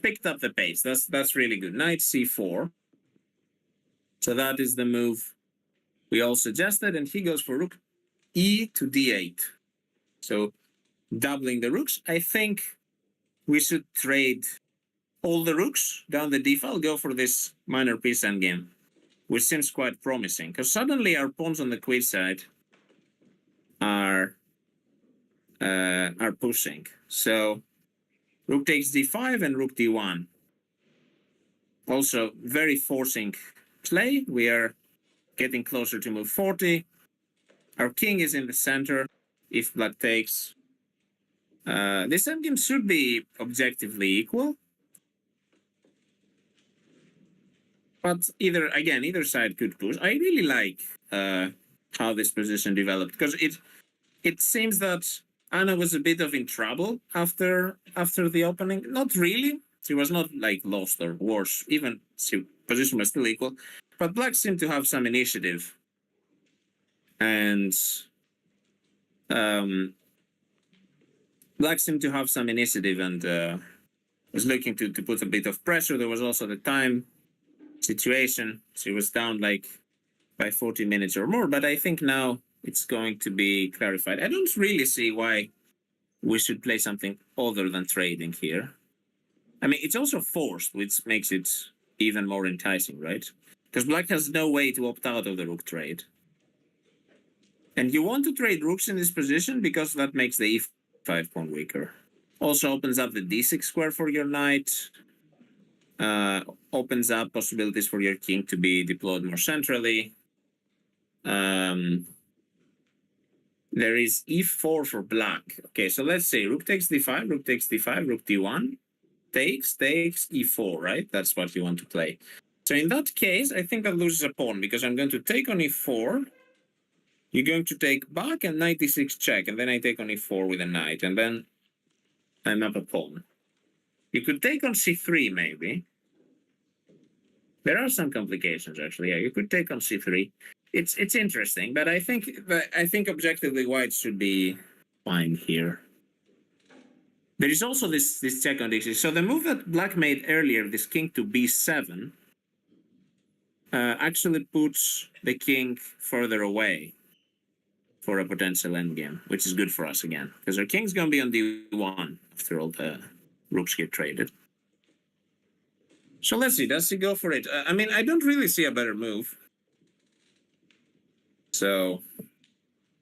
picked up the pace. That's really good. Knight c4. So that is the move we all suggested, and he goes for rook e to d8. So doubling the rooks. I think we should trade all the rooks down the d file, go for this minor piece endgame, which seems quite promising, because suddenly our pawns on the queen side are pushing. So rook takes d5 and rook d1. Also very forcing play. We are getting closer to move 40. Our king is in the center if black takes. This endgame should be objectively equal. But either side could push. I really like how this position developed, because it seems that Anna was a bit in trouble after the opening. Not really. She was not like lost or worse. Even position was still equal. But black seemed to have some initiative. And black seemed to have some initiative and was looking to put a bit of pressure. There was also the time situation. She was down like by 40 minutes or more. But I think now it's going to be clarified. I don't really see why we should play something other than trading here. I mean, it's also forced, which makes it even more enticing, right? Because black has no way to opt out of the rook trade. And you want to trade rooks in this position because that makes the e5 pawn weaker. Also opens up the d6 square for your knight. Opens up possibilities for your king to be deployed more centrally. There is e4 for black. Okay, so let's say rook takes d5, rook takes d5, rook d1. Takes, e4, right? That's what you want to play. So in that case, I think that loses a pawn, because I'm going to take on e4. You're going to take back and knight d6 check, and then I take on e4 with a knight, and then I'm up a pawn. You could take on c3, maybe. There are some complications, actually. Yeah, you could take on c3. It's interesting, but I think objectively white should be fine here. There is also this check on d6. So the move that black made earlier, this king to b7, actually puts the king further away for a potential endgame, which is good for us again, because our king's going to be on d1 after all the rooks get traded. So let's see, does he go for it? I mean, I don't really see a better move. So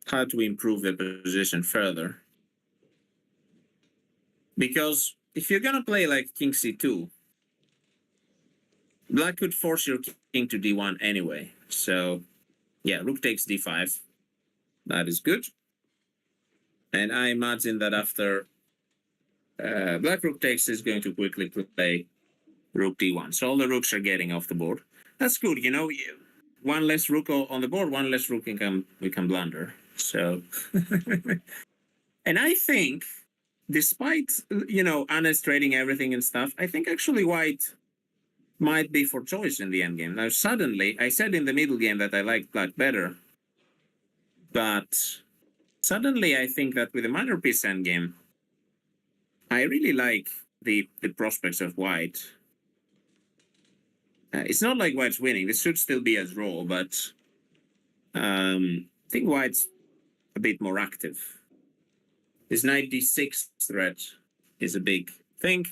how do we improve the position further? Because if you're going to play like king c2, black could force your king to d1 anyway. So yeah, rook takes d5. That is good. And I imagine that after black rook takes is going to quickly play rook d1. So all the rooks are getting off the board. That's good, you know. one less rook on the board, one less rook we can blunder. So, and I think, despite Anna's trading everything and stuff, I think actually white might be for choice in the endgame. Now suddenly, I said in the middle game that I liked black better, but suddenly I think that with the minor piece endgame, I really like the prospects of white. It's not like white's winning. This should still be a draw, but I think white's a bit more active. This knight d6 threat is a big thing.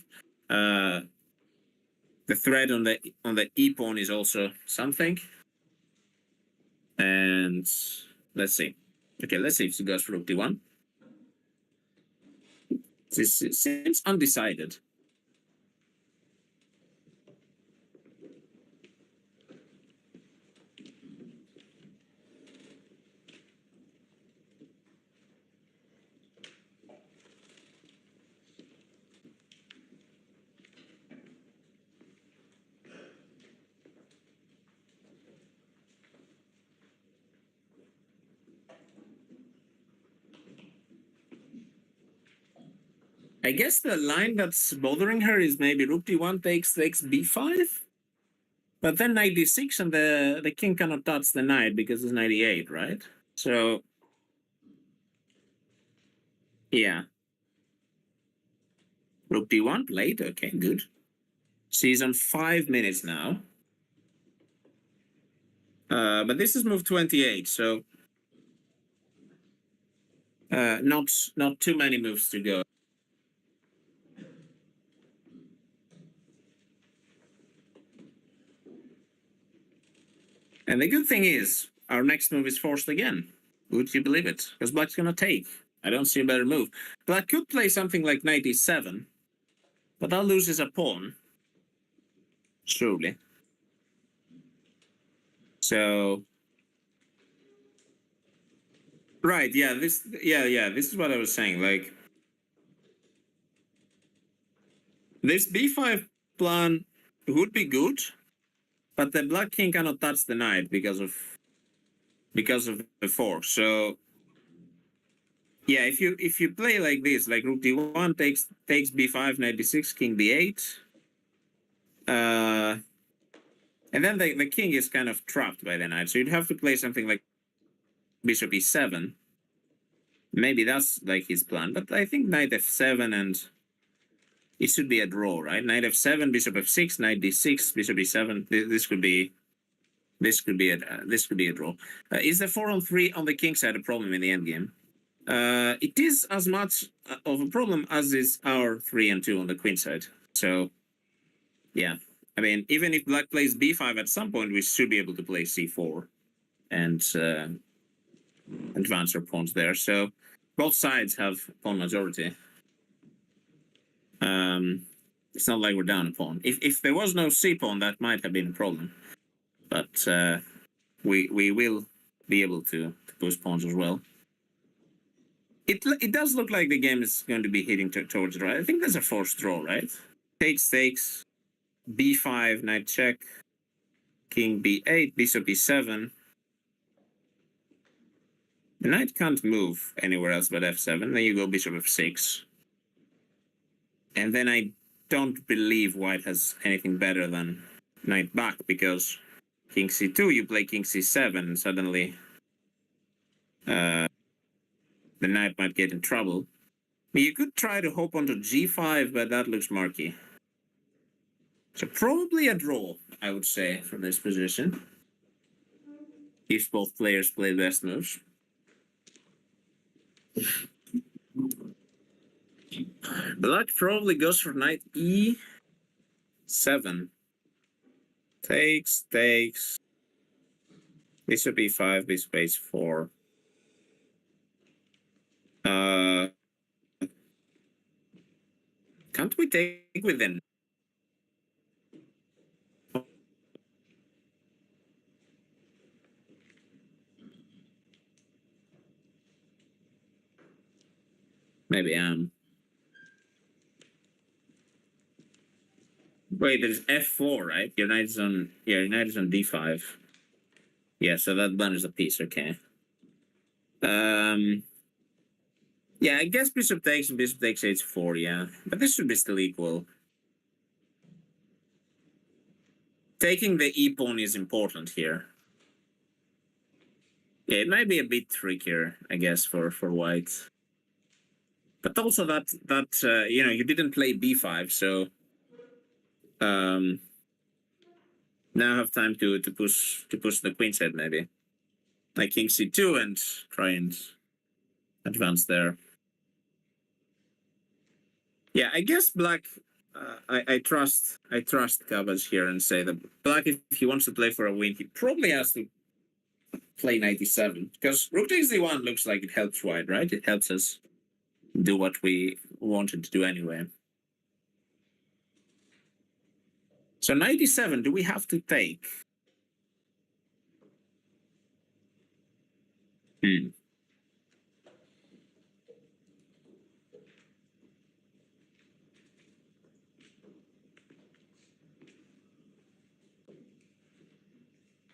The threat on the e pawn is also something. And let's see. Okay, let's see if she goes for rook d1. This seems undecided. I guess the line that's bothering her is maybe rook d1 takes b5, but then knight d6 and the king cannot touch the knight because it's 98, right? So yeah, rook d1 played. Okay, good. She's on 5 minutes now. But this is move 28, so not too many moves to go. And the good thing is, our next move is forced again. Would you believe it? Because black's gonna take. I don't see a better move. Black could play something like knight e7, but that loses a pawn. Surely. So right, yeah, this is what I was saying. Like this b5 plan would be good, but the black king cannot touch the knight because of the fork. So yeah, if you play like this, like rook d1 takes b5, knight d6, king d8, and then the king is kind of trapped by the knight. So you'd have to play something like bishop e7. Maybe that's like his plan, but I think knight f7 and it should be a draw, right? Knight f7, bishop f6, knight d6, bishop e7. This could be a draw. Is the 4-on-3 on the king side a problem in the endgame? It is as much of a problem as is our 3-and-2 on the queen side. So, yeah. I mean, even if black plays b5 at some point, we should be able to play c4 and advance our pawns there. So, both sides have pawn majority. It's not like we're down a pawn. If there was no c pawn, that might have been a problem. But we will be able to push pawns as well. It does look like the game is going to be heading towards the right. I think there's a forced draw, right? Takes, b5, knight check, king b8, bishop e7. The knight can't move anywhere else but f7. Then you go bishop f6. And then I don't believe white has anything better than knight back, because king c2, you play king c7, and suddenly the knight might get in trouble. You could try to hop onto g5, but that looks murky. So probably a draw, I would say, from this position, if both players play best moves. Black probably goes for knight e7. Takes. Bishop e5, bishop h4. Can't we take with them? Maybe wait, there's f4, right? Your knight is on d5. Yeah, so that blunders a piece. Okay. Yeah, I guess bishop takes and bishop takes h4. Yeah, but this should be still equal. Taking the e pawn is important here. Yeah, it might be a bit trickier, I guess, for white. But also that you didn't play b5, so now I have time to push the queen's head maybe, like king c2 and try and advance there. Yeah, I guess black. I trust Cabbage here and say that black, if he wants to play for a win, he probably has to play knight e7 because rook takes d1 looks like it helps white, right? It helps us do what we wanted to do anyway. So knight e7, do we have to take?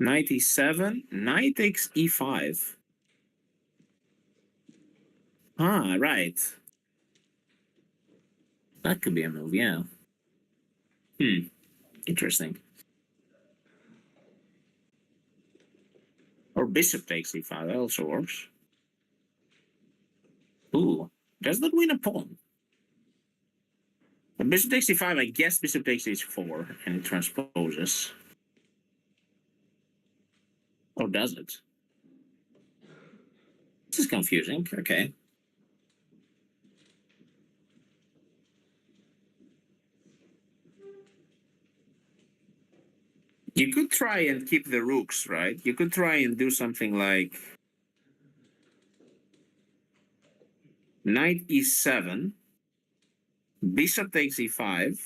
Knight e7, knight takes e5. Ah, right. That could be a move, yeah. Interesting. Or bishop takes e5, that also works. Ooh, does that win a pawn? But bishop takes e5, I guess bishop takes h4, and it transposes. Or does it? This is confusing, okay. You could try and keep the rooks, right? You could try and do something like knight e7, bishop takes e5,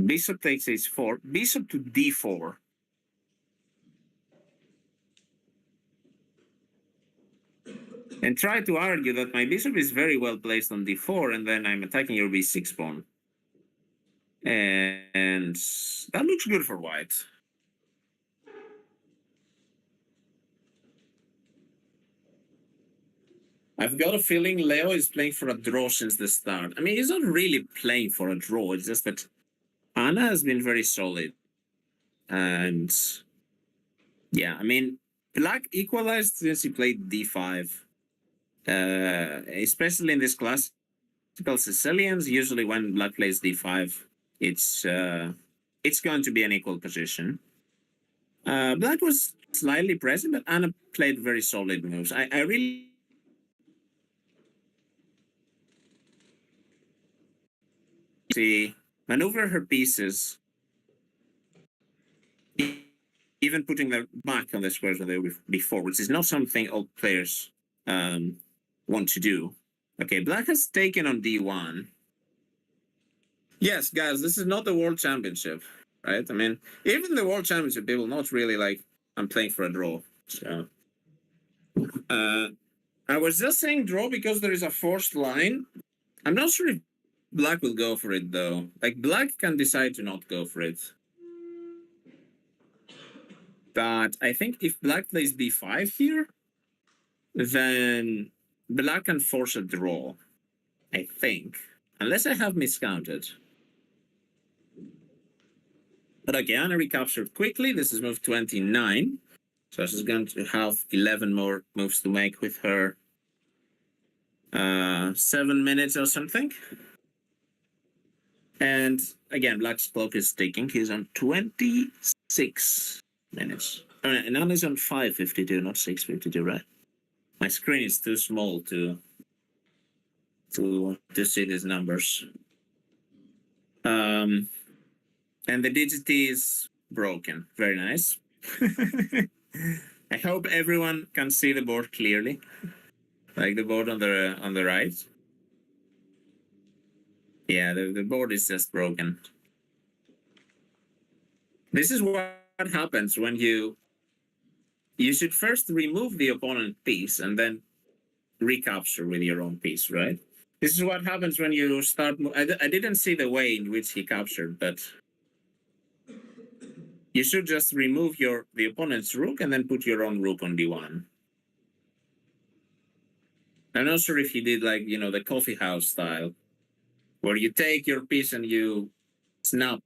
bishop takes h4, bishop to d4. And try to argue that my bishop is very well placed on d4, and then I'm attacking your b6 pawn. And that looks good for white. I've got a feeling Leo is playing for a draw since the start. I mean, he's not really playing for a draw. It's just that Anna has been very solid. And yeah, I mean, black equalized since he played d5. Especially in this classical Sicilians, usually when black plays d5, it's going to be an equal position. Black was slightly present, but Anna played very solid moves. I really see maneuver her pieces, even putting them back on the squares where they were before, which is not something all players want to do. Okay, black has taken on d1. Yes, guys, this is not the World Championship, right? I mean, even the World Championship, they will not really like, I'm playing for a draw. So, I was just saying draw because there is a forced line. I'm not sure if black will go for it, though. Like, black can decide to not go for it. But I think if black plays d5 here, then black can force a draw, I think. Unless I have miscounted. But okay, Anna recaptured quickly. This is move 29. So she's going to have 11 more moves to make with her 7 minutes or something. And again, black's clock is ticking. He's on 26 minutes. Oh, and Anna's on 5:52, not 6:52, right? My screen is too small to see these numbers. And the digit is broken. Very nice. I hope everyone can see the board clearly, like the board on the right. Yeah, the board is just broken. This is what happens when you should first remove the opponent piece and then recapture with your own piece, right? This is what happens when you start. I didn't see the way in which he captured, but you should just remove the opponent's rook and then put your own rook on d1. I'm not sure if he did like, the coffee house style, where you take your piece and you snap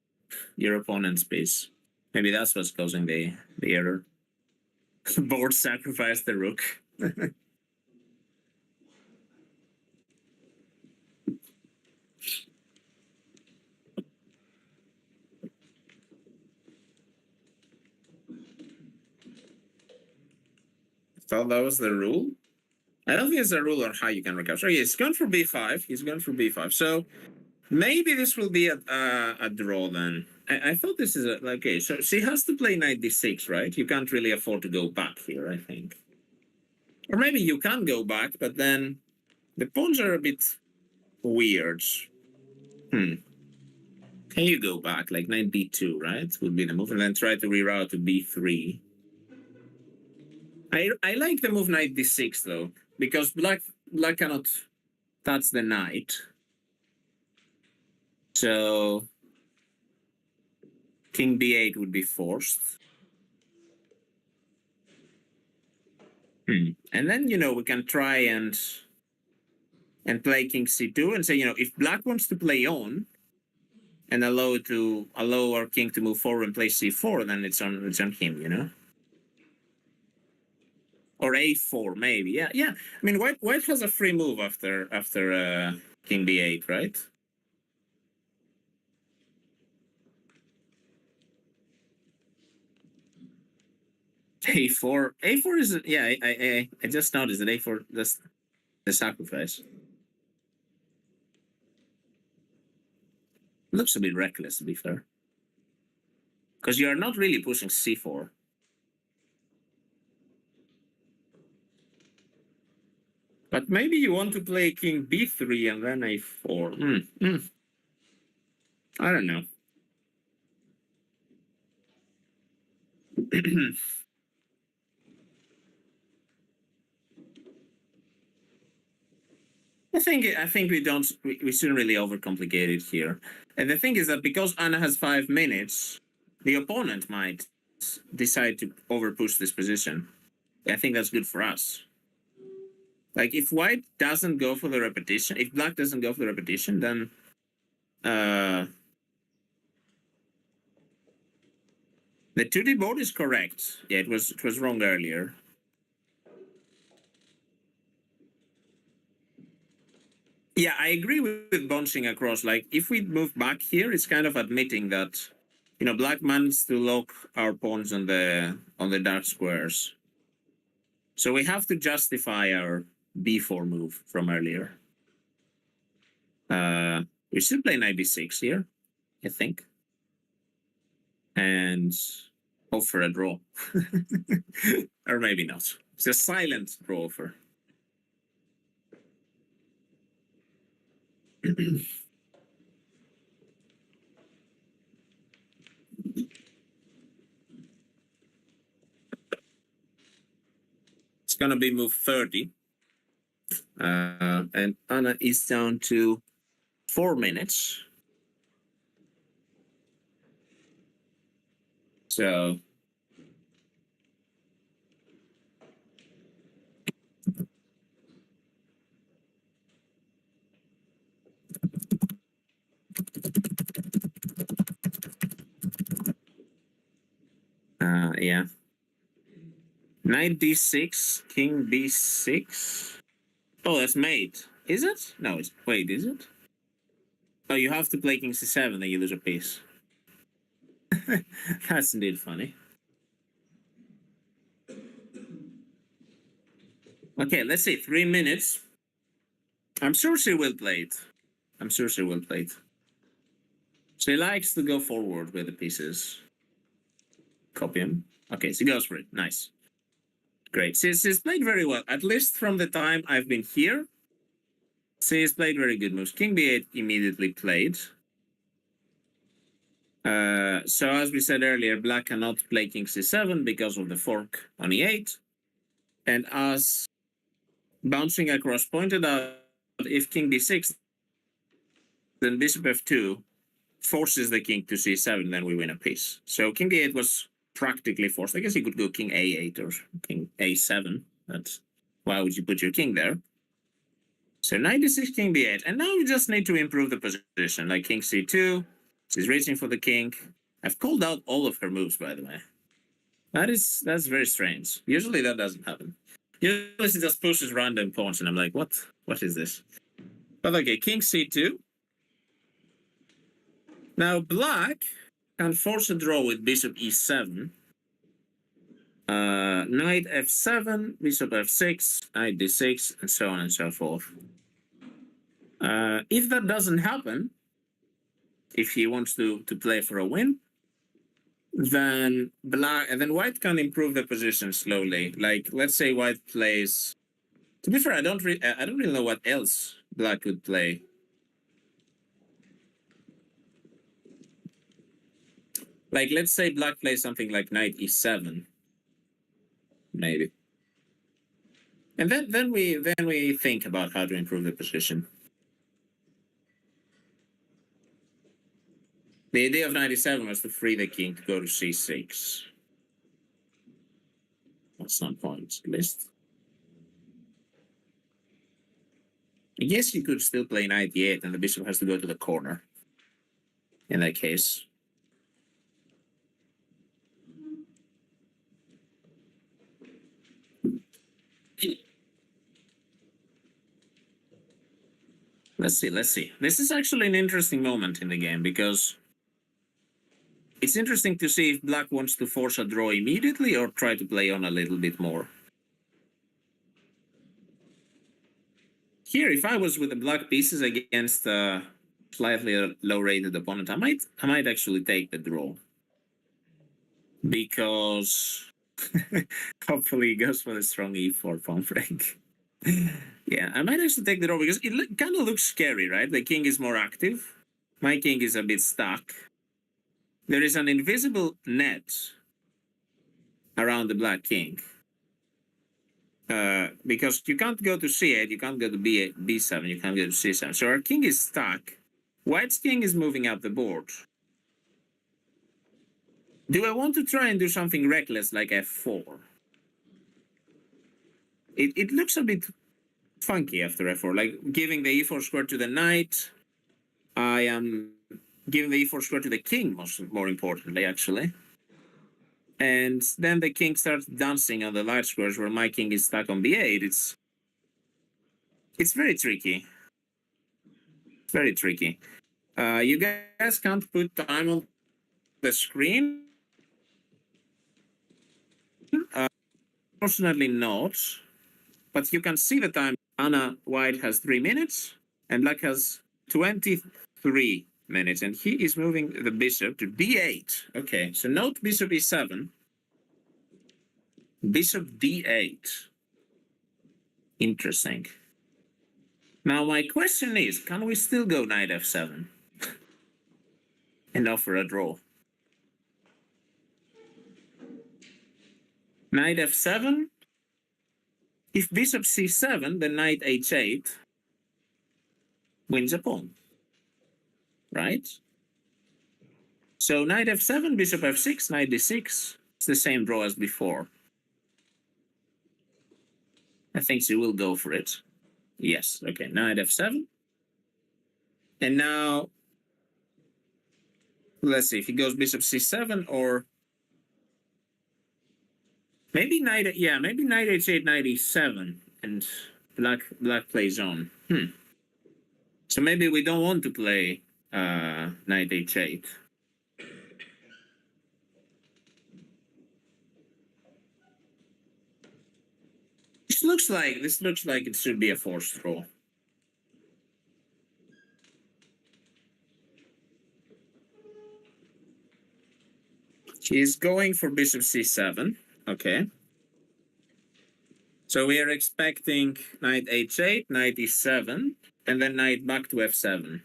your opponent's piece. Maybe that's what's causing the error. Board sacrificed the rook. Thought that was the rule. I don't think it's a rule on how you can recapture. Yeah, he's gone for b5. He's gone for b5. So maybe this will be a draw then. I thought this is okay. So she has to play knight d6, right? You can't really afford to go back here, I think. Or maybe you can go back, but then the pawns are a bit weird. Can you go back? Like knight b2, right? Would be the move, and then try to reroute to b3. I like the move knight d6 though, because black cannot touch the knight. So king b8 would be forced. And then we can try and play king c2 and say, if black wants to play on and allow our king to move forward and play c4, then it's on him, Or a4 maybe. Yeah. I mean, white has a free move after king b8, right? a4 is I just noticed that a4 that's the sacrifice. Looks a bit reckless, to be fair, because you are not really pushing c4. But maybe you want to play king b3 and then a4. I don't know. I think we shouldn't really overcomplicate it here. And the thing is that because Anna has 5 minutes, the opponent might decide to overpush this position. I think that's good for us. Like if white doesn't go for the repetition, if black doesn't go for the repetition, then the 2D board is correct. Yeah, it was wrong earlier. Yeah, I agree with bouncing across. Like if we move back here, it's kind of admitting that black managed to lock our pawns on the dark squares. So we have to justify our b4 move from earlier. We should play knight b6 here, I think. And hope for a draw. Or maybe not. It's a silent draw offer. It's gonna be move 30. And Anna is down to 4 minutes. So yeah. Knight d6, king b6. Oh, that's mate. Is it? No, wait, is it? Oh, you have to play king c7, then you lose a piece. That's indeed funny. Okay, let's see, 3 minutes. I'm sure she will play it. She likes to go forward with the pieces. Copy him. Okay, she goes for it. Nice. Great. She's played very well, at least from the time I've been here. She's played very good moves. King b8 immediately played. So as we said earlier, black cannot play king c7 because of the fork on e8. And as bouncing across pointed out, if king b6, then bishop f2 forces the king to c7, then we win a piece. So king d8 was practically forced. I guess you could go king a8 or king a7. But why would you put your king there? So knight d6, king d8. And now we just need to improve the position, like king c2. She's reaching for the king. I've called out all of her moves, by the way. That's very strange. Usually that doesn't happen. Usually she just pushes random pawns, and I'm like, what? What is this? But okay, king c2. Now black can force a draw with bishop e7. Knight f7, bishop f6, knight d6, and so on and so forth. If that doesn't happen, if he wants to play for a win, then white can improve the position slowly. Like, let's say white plays. To be fair, I don't really know what else black could play. Like, let's say black plays something like knight e7, maybe. And then we think about how to improve the position. The idea of knight e7 was to free the king to go to c6. At some point, at least. I guess you could still play knight e8, and the bishop has to go to the corner. In that case. Let's see. This is actually an interesting moment in the game, because it's interesting to see if black wants to force a draw immediately or try to play on a little bit more. Here, if I was with the black pieces against a slightly low-rated opponent, I might actually take the draw. Because hopefully he goes for the strong e4 pawn break. Yeah, I might actually take the draw because it kind of looks scary, right? The king is more active. My king is a bit stuck. There is an invisible net around the black king. Because you can't go to c8, you can't go to b7, you can't go to c7. So our king is stuck. White's king is moving up the board. Do I want to try and do something reckless like f4? It looks a bit funky after f4, like giving the e4 square to the knight. I am giving the e4 square to the king, more importantly, actually. And then the king starts dancing on the light squares where my king is stuck on b8. It's very tricky. Very tricky. You guys can't put time on the screen. Unfortunately not. But you can see the time. Anna White has 3 minutes, and black has 23 minutes, and he is moving the bishop to d8. Okay, so note bishop e7, bishop d8. Interesting. Now my question is, can we still go knight f7 and offer a draw? Knight f7. If bishop c7, then knight h8 wins a pawn, right? So knight f7, bishop f6, knight d6. It's the same draw as before. I think she will go for it. Yes, okay, knight f7. And now, let's see if he goes bishop c7 or maybe knight h8, knight e7, and black plays on. So maybe we don't want to play knight h8. This looks like it should be a forced draw. He's going for bishop c7. Okay. So we are expecting knight h8, knight e7, and then knight back to f7.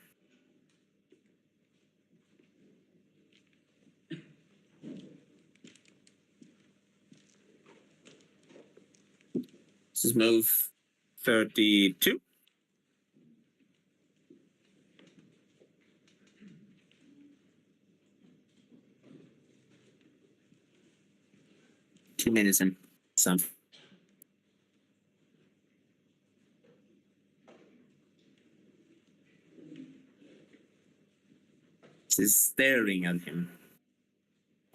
This is move 32. 2 minutes and something. She's staring at him.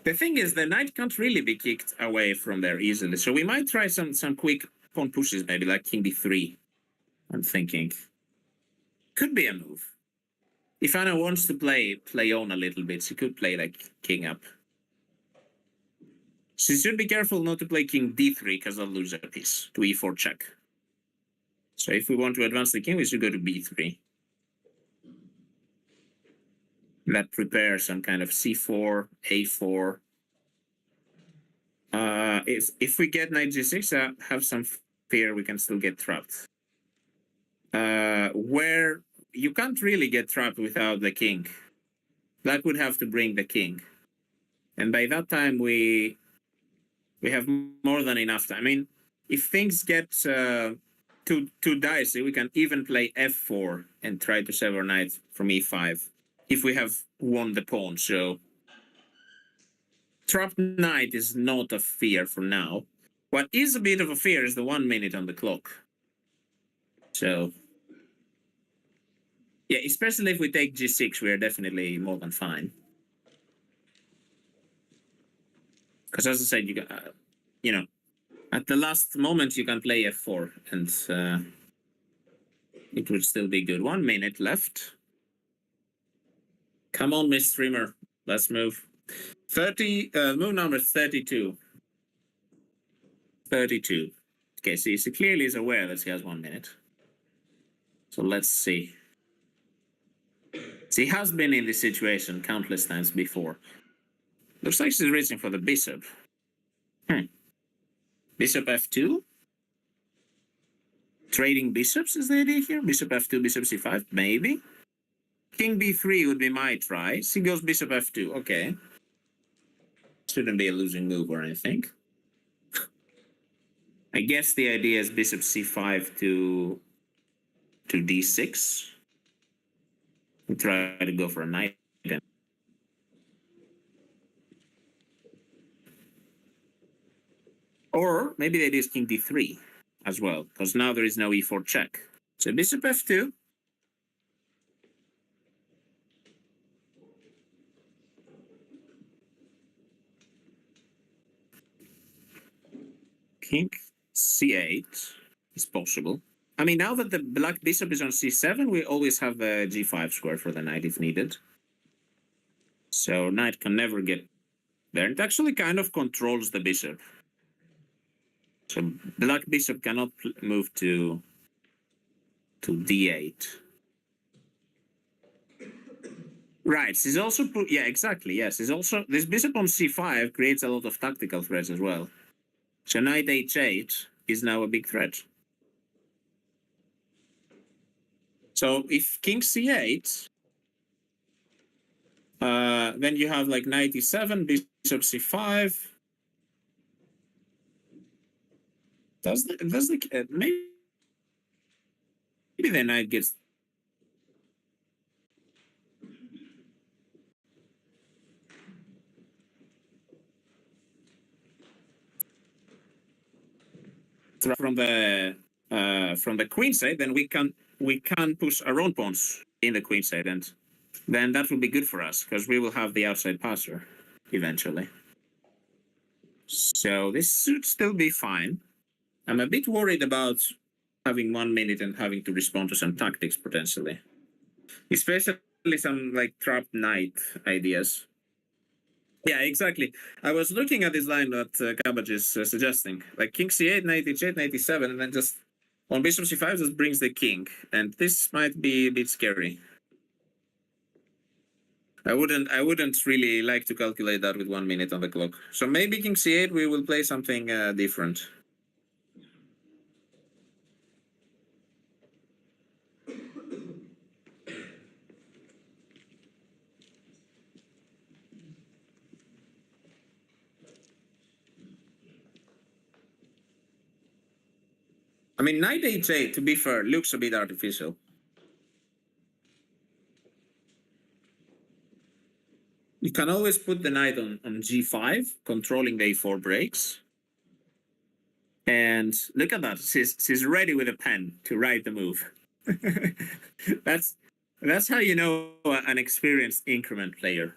The thing is, the knight can't really be kicked away from there easily, so we might try some quick pawn pushes, maybe like king d3. I'm thinking could be a move. If Anna wants to play on a little bit, she could play like king up. She should be careful not to play king d3 because I'll lose a piece to e4 check. So if we want to advance the king, we should go to b3. That prepares some kind of c4, a4. If we get knight g6, I have some fear we can still get trapped. Where you can't really get trapped without the king. Black would have to bring the king. And by that time, we have more than enough time. I mean, if things get too dicey, we can even play f4 and try to sever knight from e5 if we have won the pawn. So trapped knight is not a fear for now. What is a bit of a fear is the 1 minute on the clock. So yeah, especially if we take g6, we are definitely more than fine. Because as I said, you know, at the last moment you can play f4 and it would still be good. 1 minute left. Come on, Miss Streamer, let's move. Move number 32. 32. Okay, so she clearly is aware that she has 1 minute. So let's see. She has been in this situation countless times before. Looks like she's reaching for the bishop. Bishop f2? Trading bishops is the idea here? Bishop f2, bishop c5? Maybe? King b3 would be my try. She goes bishop f2. Okay. Shouldn't be a losing move or anything. I guess the idea is bishop c5 to d6. We try to go for a knight. Or maybe the idea is king d3 as well, because now there is no e4 check. So bishop f2. King c8 is possible. I mean, now that the black bishop is on c7, we always have the g5 square for the knight if needed. So knight can never get there. It actually kind of controls the bishop. So black bishop cannot move to d8. Right, she's also, yeah, exactly, yes. She's also, this bishop on c5 creates a lot of tactical threats as well. So knight h8 is now a big threat. So if king c8, then you have like knight e7, bishop c5. Maybe the knight gets from the queen side, then we can push our own pawns in the queen side, and then that will be good for us because we will have the outside passer eventually. So this should still be fine. I'm a bit worried about having 1 minute and having to respond to some tactics potentially, especially some like trapped knight ideas. Yeah, exactly. I was looking at this line that Cabbage is suggesting, like king c8, knight h8, knight e7, and then just on bishop c5 just brings the king, and this might be a bit scary. I wouldn't really like to calculate that with 1 minute on the clock. So maybe king c8 we will play something different. I mean, knight h8, to be fair, looks a bit artificial. You can always put the knight on g5, controlling the a4 breaks. And look at that. She's ready with a pen to write the move. That's how you know an experienced increment player.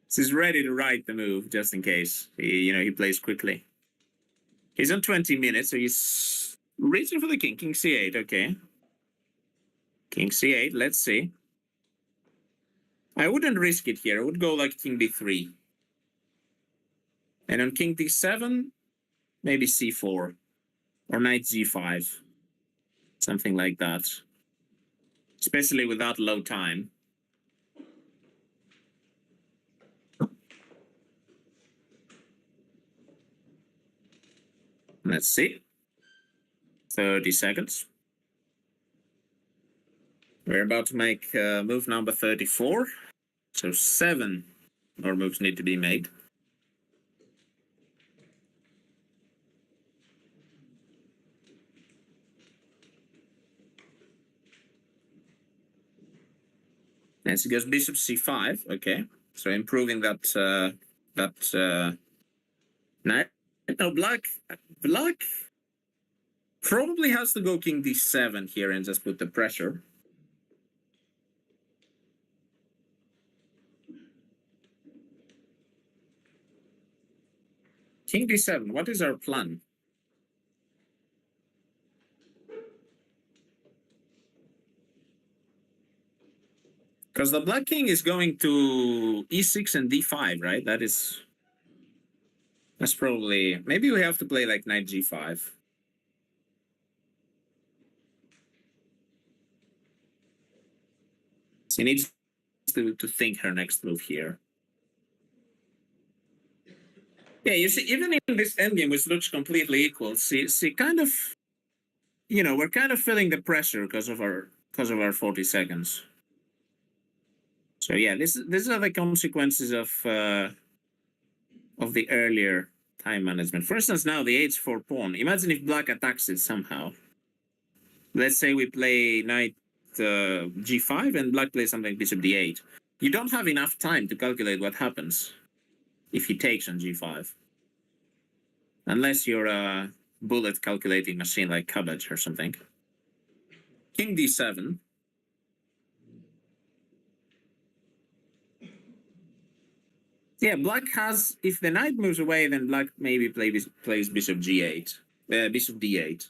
She's ready to write the move just in case he plays quickly. He's on 20 minutes, so he's reaching for the king. King c8, okay. King c8, let's see. I wouldn't risk it here. I would go like king d3. And on king d7, maybe c4. Or knight g5. Something like that. Especially with that low time. Let's see. 30 seconds. We're about to make move number 34. So 7 more moves need to be made. And she goes bishop c5. Okay, so improving that knight. No, black probably has to go king d7 here and just put the pressure. King d7, what is our plan? Because the black king is going to e6 and d5, right? That's probably... Maybe we have to play like knight g5. She needs to think her next move here. Yeah, you see, even in this endgame, which looks completely equal, she kind of... we're kind of feeling the pressure because of our 40 seconds. So yeah, these are the consequences of the earlier time management. For instance, now the h4 pawn. Imagine if black attacks it somehow. Let's say we play knight g5 and black plays something bishop d8. You don't have enough time to calculate what happens if he takes on g5. Unless you're a bullet calculating machine like Cabbage or something. King d7. Yeah, black has... If the knight moves away, then black maybe plays bishop g8. Bishop d8.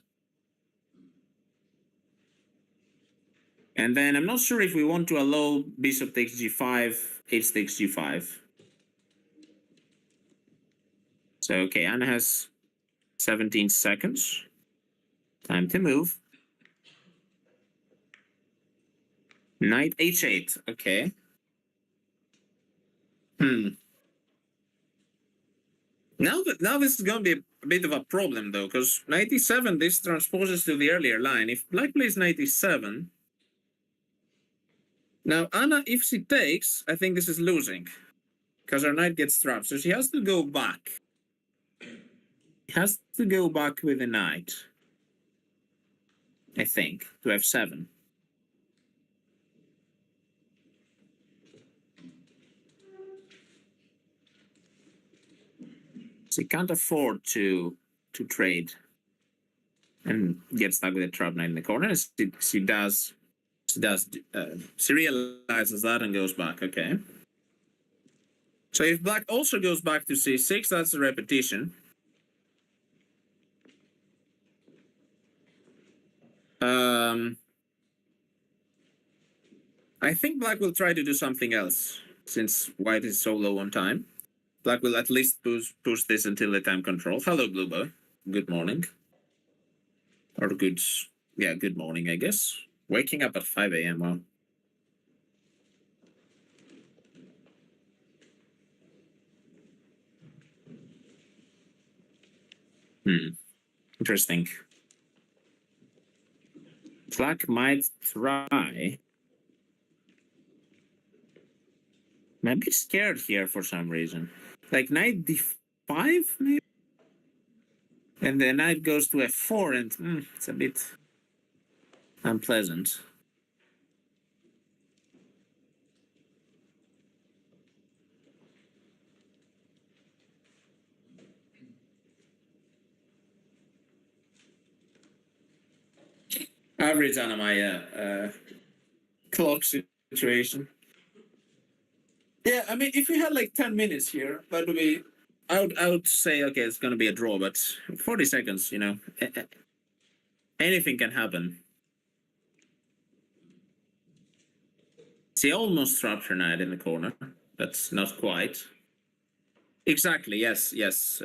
And then I'm not sure if we want to allow bishop takes g5, h takes g5. So, okay, Anna has 17 seconds. Time to move. Knight h8, okay. Now this is going to be a bit of a problem, though, because knight e7, this transposes to the earlier line. If black plays knight e7... Now, Anna, if she takes, I think this is losing. Because her knight gets trapped, so she has to go back. Has to go back with the knight. I think, to f7. She can't afford to trade and get stuck with a trap knight in the corner. She realizes that and goes back. Okay. So if black also goes back to c6, that's a repetition. I think black will try to do something else since white is so low on time. Black will at least push this until the time control. Hello, Bluebird. Good morning. Or good morning, I guess. Waking up at 5 a.m. Wow. Interesting. Black might try. Maybe scared here for some reason. Like knight d5, maybe? And the knight goes to f4, and it's a bit unpleasant. average Anna-Maja clock situation. Yeah, I mean, if we had like 10 minutes here, that would be. I would say okay, it's gonna be a draw, but 40 seconds, anything can happen. She almost trapped her knight in the corner. That's not quite. Exactly. Yes. Yes.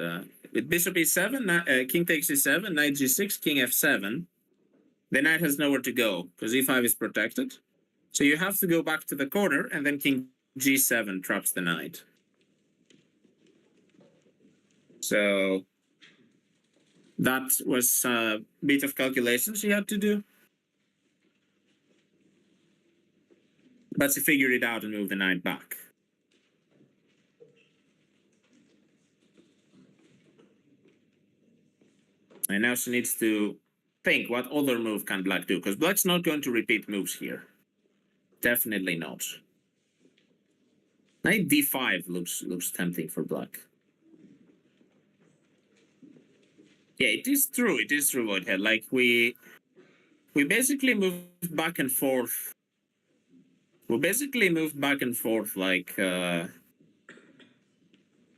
With bishop e7, king takes e7, knight g6, king f7. The knight has nowhere to go because e5 is protected. So you have to go back to the corner, and then king g7 traps the knight. So that was a bit of calculations she had to do. But she figured it out and moved the knight back. And now she needs to think what other move can black do, because black's not going to repeat moves here. Definitely not. Knight d5 looks tempting for black. Yeah, it is true. It is true, Whitehead. Like we basically moved back and forth. We basically moved back and forth like 2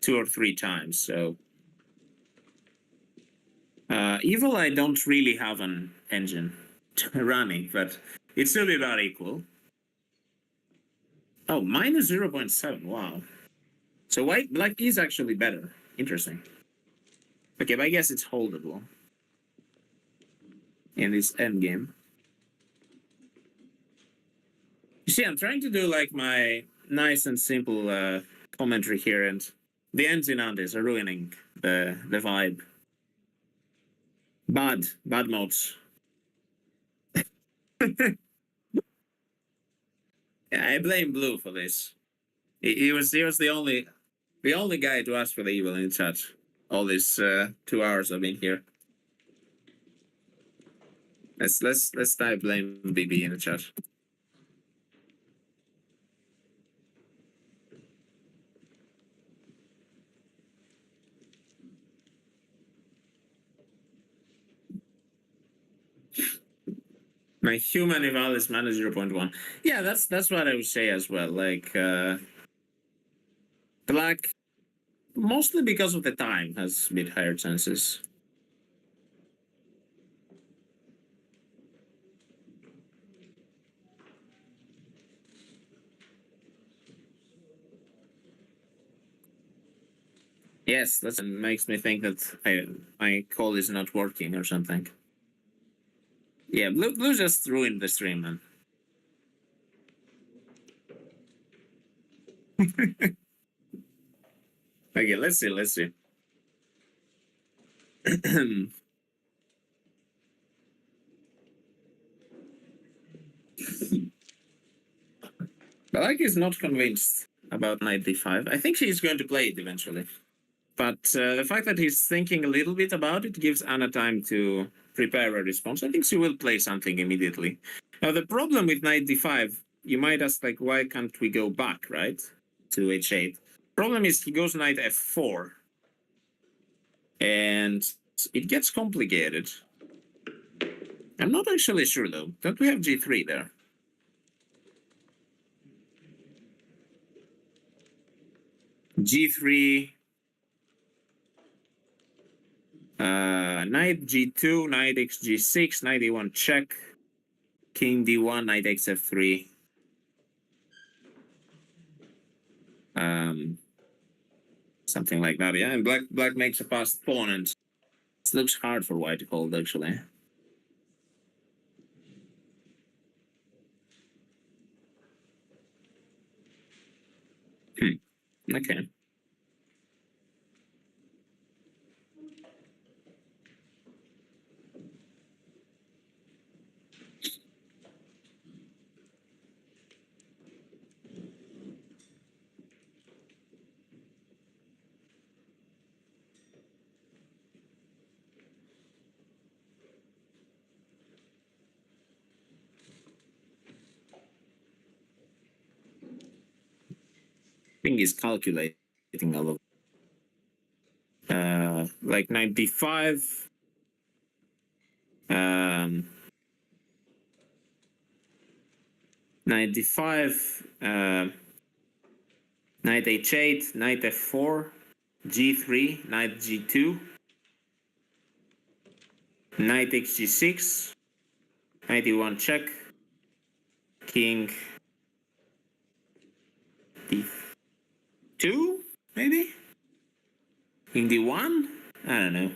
or 3 times. So evil, I don't really have an engine running, but it still be about equal. Oh, minus 0.7. Wow. So black is actually better. Interesting. Okay, but I guess it's holdable in this endgame. You see, I'm trying to do like my nice and simple commentary here, and the ends in Andes are ruining the vibe. Bad modes. Yeah, I blame Blue for this. He was the only guy to ask for the evil in chat. All these 2 hours I've been here. Let's type blame BB in the chat. My human eval is minus 0.1. Yeah, that's what I would say as well. Like black, mostly because of the time, has a bit higher chances. Yes, that makes me think that my call is not working or something. Yeah, blue just ruined the stream, man. Okay, let's see. Balak is not convinced about knight d5. I think she's going to play it eventually. But the fact that he's thinking a little bit about it gives Anna time to prepare a response. I think she will play something immediately. Now, the problem with knight d5, you might ask, like, why can't we go back, right, to h8? Problem is he goes knight f4. And it gets complicated. I'm not actually sure, though. Don't we have g3 there? g3... knight g2, knight x g6, knight e1 check, king d1, knight x f3. Something like that, yeah. And black makes a passed pawn, and it looks hard for white to hold, actually. Okay. I think he's calculating a lot. Like knight d5. knight d5, knight h8, knight f4, g3, knight g2, knight xg6, knight e1 check, king d2, maybe? King d1? I don't know.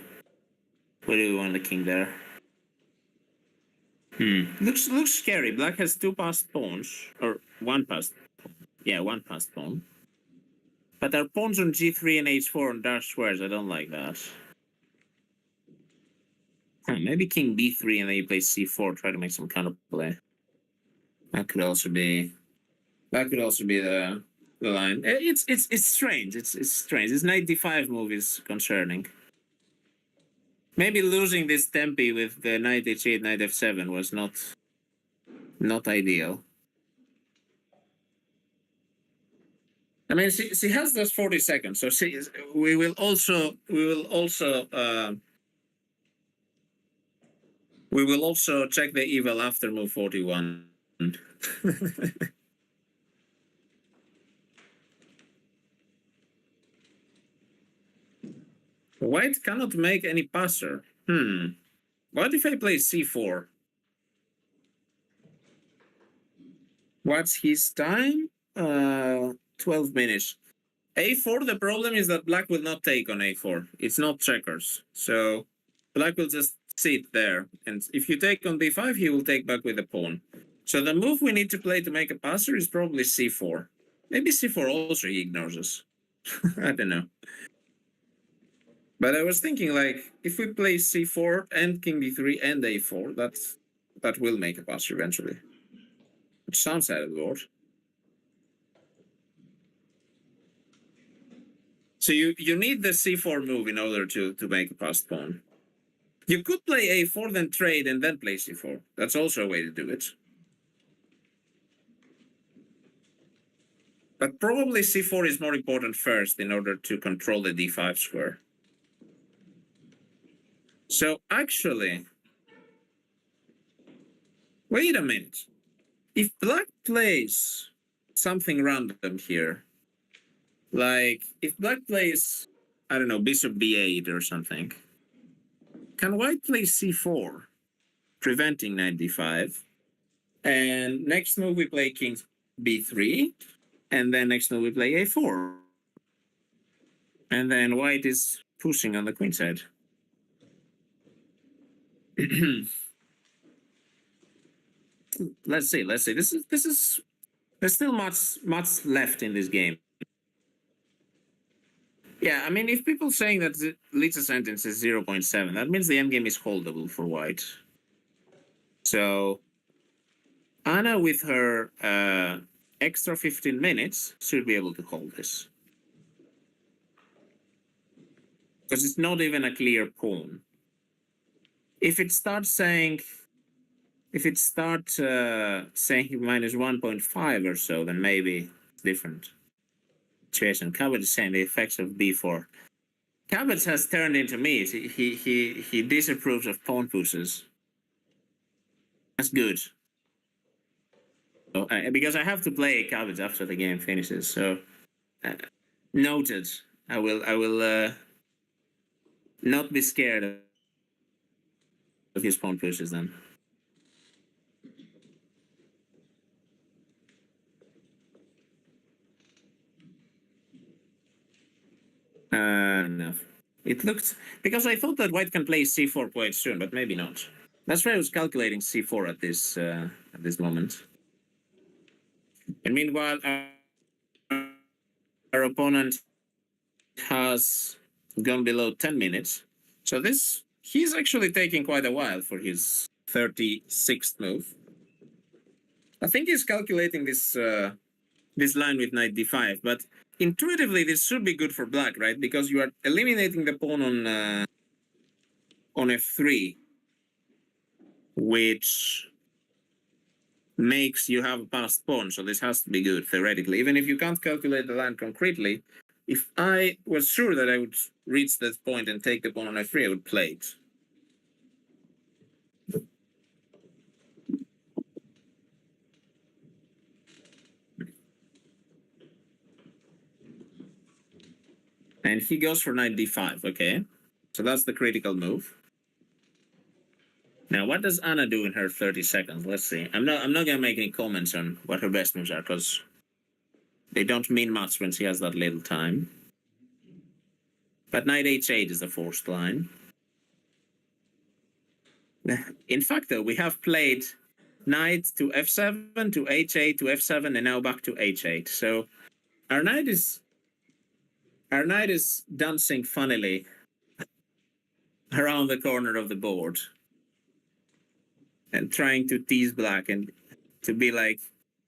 Where do we want the king there? Looks scary. Black has two passed pawns, or one passed. Yeah, one passed pawn. But our pawns on g3 and h4 on dark squares. I don't like that. Maybe king b3 and then you play c4. Try to make some kind of play. That could also be. That could also be the line. It's strange. It's strange. This knight d5 move is concerning. Maybe losing this tempi with the knight h8, knight f7 was not ideal. I mean, she has those 40 seconds, so we will also check the eval after move 41. White cannot make any passer. What if I play c4? What's his time? 12 minutes. a4, the problem is that black will not take on a4. It's not checkers. So black will just sit there. And if you take on b5, he will take back with the pawn. So the move we need to play to make a passer is probably c4. Maybe c4 also he ignores us. I don't know. But I was thinking, like, if we play c4 and king d3 and a4, that will make a passer eventually. Which sounds out of the board. So you need the c4 move in order to make a passed pawn. You could play a4, then trade, and then play c4. That's also a way to do it. But probably c4 is more important first in order to control the d5 square. So actually, wait a minute. If black plays something random here, like if black plays, I don't know, bishop b8 or something, can white play c4, preventing knight d5? And next move we play king b3, and then next move we play a4. And then white is pushing on the queen side. Let's see. There's still much left in this game. Yeah, I mean, if people saying that the Lita sentence is 0.7, that means the endgame is holdable for white. So Anna, with her extra 15 minutes, should be able to hold this. Because it's not even a clear pawn. If it starts saying minus 1.5 or so, then maybe it's different. Situation. Cabot is saying the effects of b4. Cabot has turned into me. He disapproves of pawn pushes. That's good. So, because I have to play Cabot after the game finishes. So noted. I will not be scared of his pawn pushes then. No. It looked, because I thought that white can play c4 quite soon, but maybe not. That's why I was calculating c4 at this moment. And meanwhile, our opponent has gone below 10 minutes. So he's actually taking quite a while for his 36th move. I think he's calculating this line with knight d5, but intuitively this should be good for black, right? Because you are eliminating the pawn on f3, which makes you have a passed pawn. So this has to be good theoretically, even if you can't calculate the line concretely. If I was sure that I would reach that point and take the pawn on f3, I would play it. And he goes for knight d5. Okay, so that's the critical move. Now, what does Anna do in her 30 seconds? Let's see. I'm not gonna make any comments on what her best moves are because they don't mean much when she has that little time. But knight h8 is the forced line. In fact, though, we have played knight to f7 to h8 to f7 and now back to h8. So our knight is dancing funnily around the corner of the board and trying to tease black and to be like,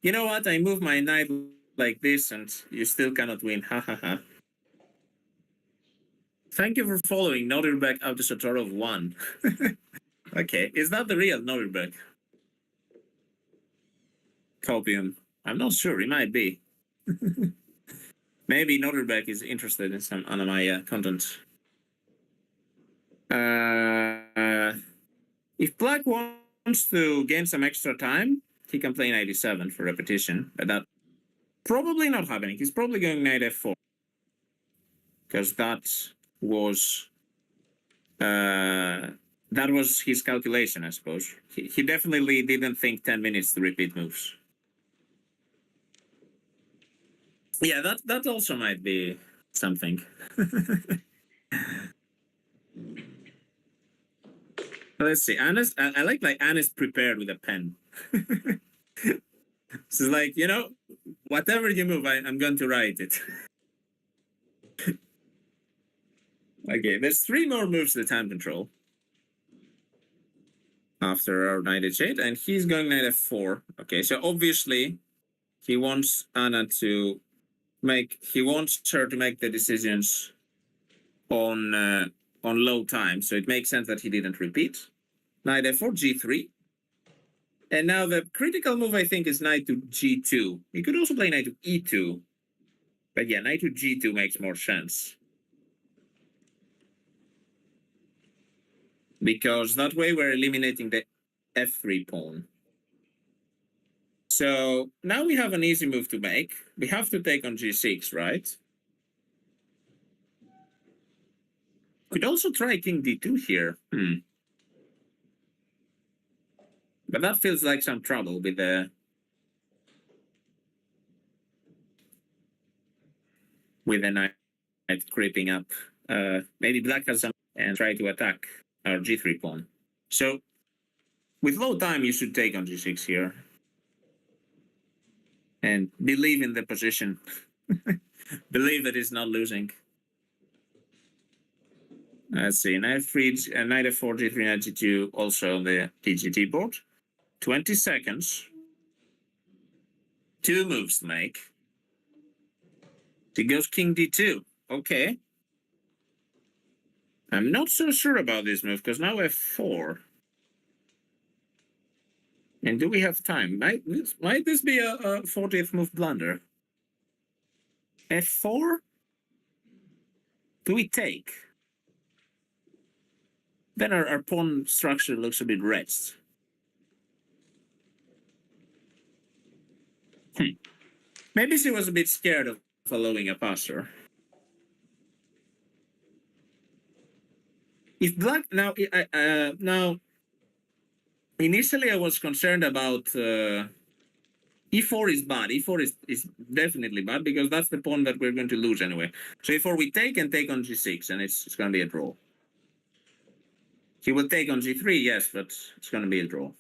you know what, I move my knight like this and you still cannot win, ha ha ha. Thank you for following Norbert out to Sotoro 1. Okay, is that the real Norbert? Copium. I'm not sure, he might be. Maybe Norbert is interested in some Anna-Maja content. If black wants to gain some extra time, he can play knight e7 for repetition, but that probably not happening. He's probably going knight f4 because that was his calculation, I suppose. He definitely didn't think 10 minutes to repeat moves. Yeah, that also might be something. Let's see. I like Anna's prepared with a pen. She's like, you know, whatever you move, I'm going to write it. Okay, there's 3 more moves to the time control. After our knight h8, and he's going knight f4. Okay, so obviously he wants Anna to he wants her to make the decisions on low time. So it makes sense that he didn't repeat. Knight f4, g3. And now the critical move, I think, is knight to g2. He could also play knight to e2. But yeah, knight to g2 makes more sense. Because that way we're eliminating the f3 pawn. So now we have an easy move to make. We have to take on g6, right? Could also try king d2 here. But that feels like some trouble with the knight creeping up. Maybe black has some and try to attack our g3 pawn. So with low time, you should take on g6 here. And believe in the position. Believe that it's not losing. Let's see, knight f4, g3, knight g2, also on the DGT board. 20 seconds. 2 moves to make. He goes king d2. Okay. I'm not so sure about this move, because now f4. And do we have time? Might this be a 40th move blunder? f4? Do we take? Then our pawn structure looks a bit wretched. Maybe she was a bit scared of following a passer. If black now, initially I was concerned about e4 is bad. E4 is definitely bad because that's the pawn that we're going to lose anyway. So e4 we take and take on g6, and it's going to be a draw. He will take on g3, yes, but it's going to be a draw.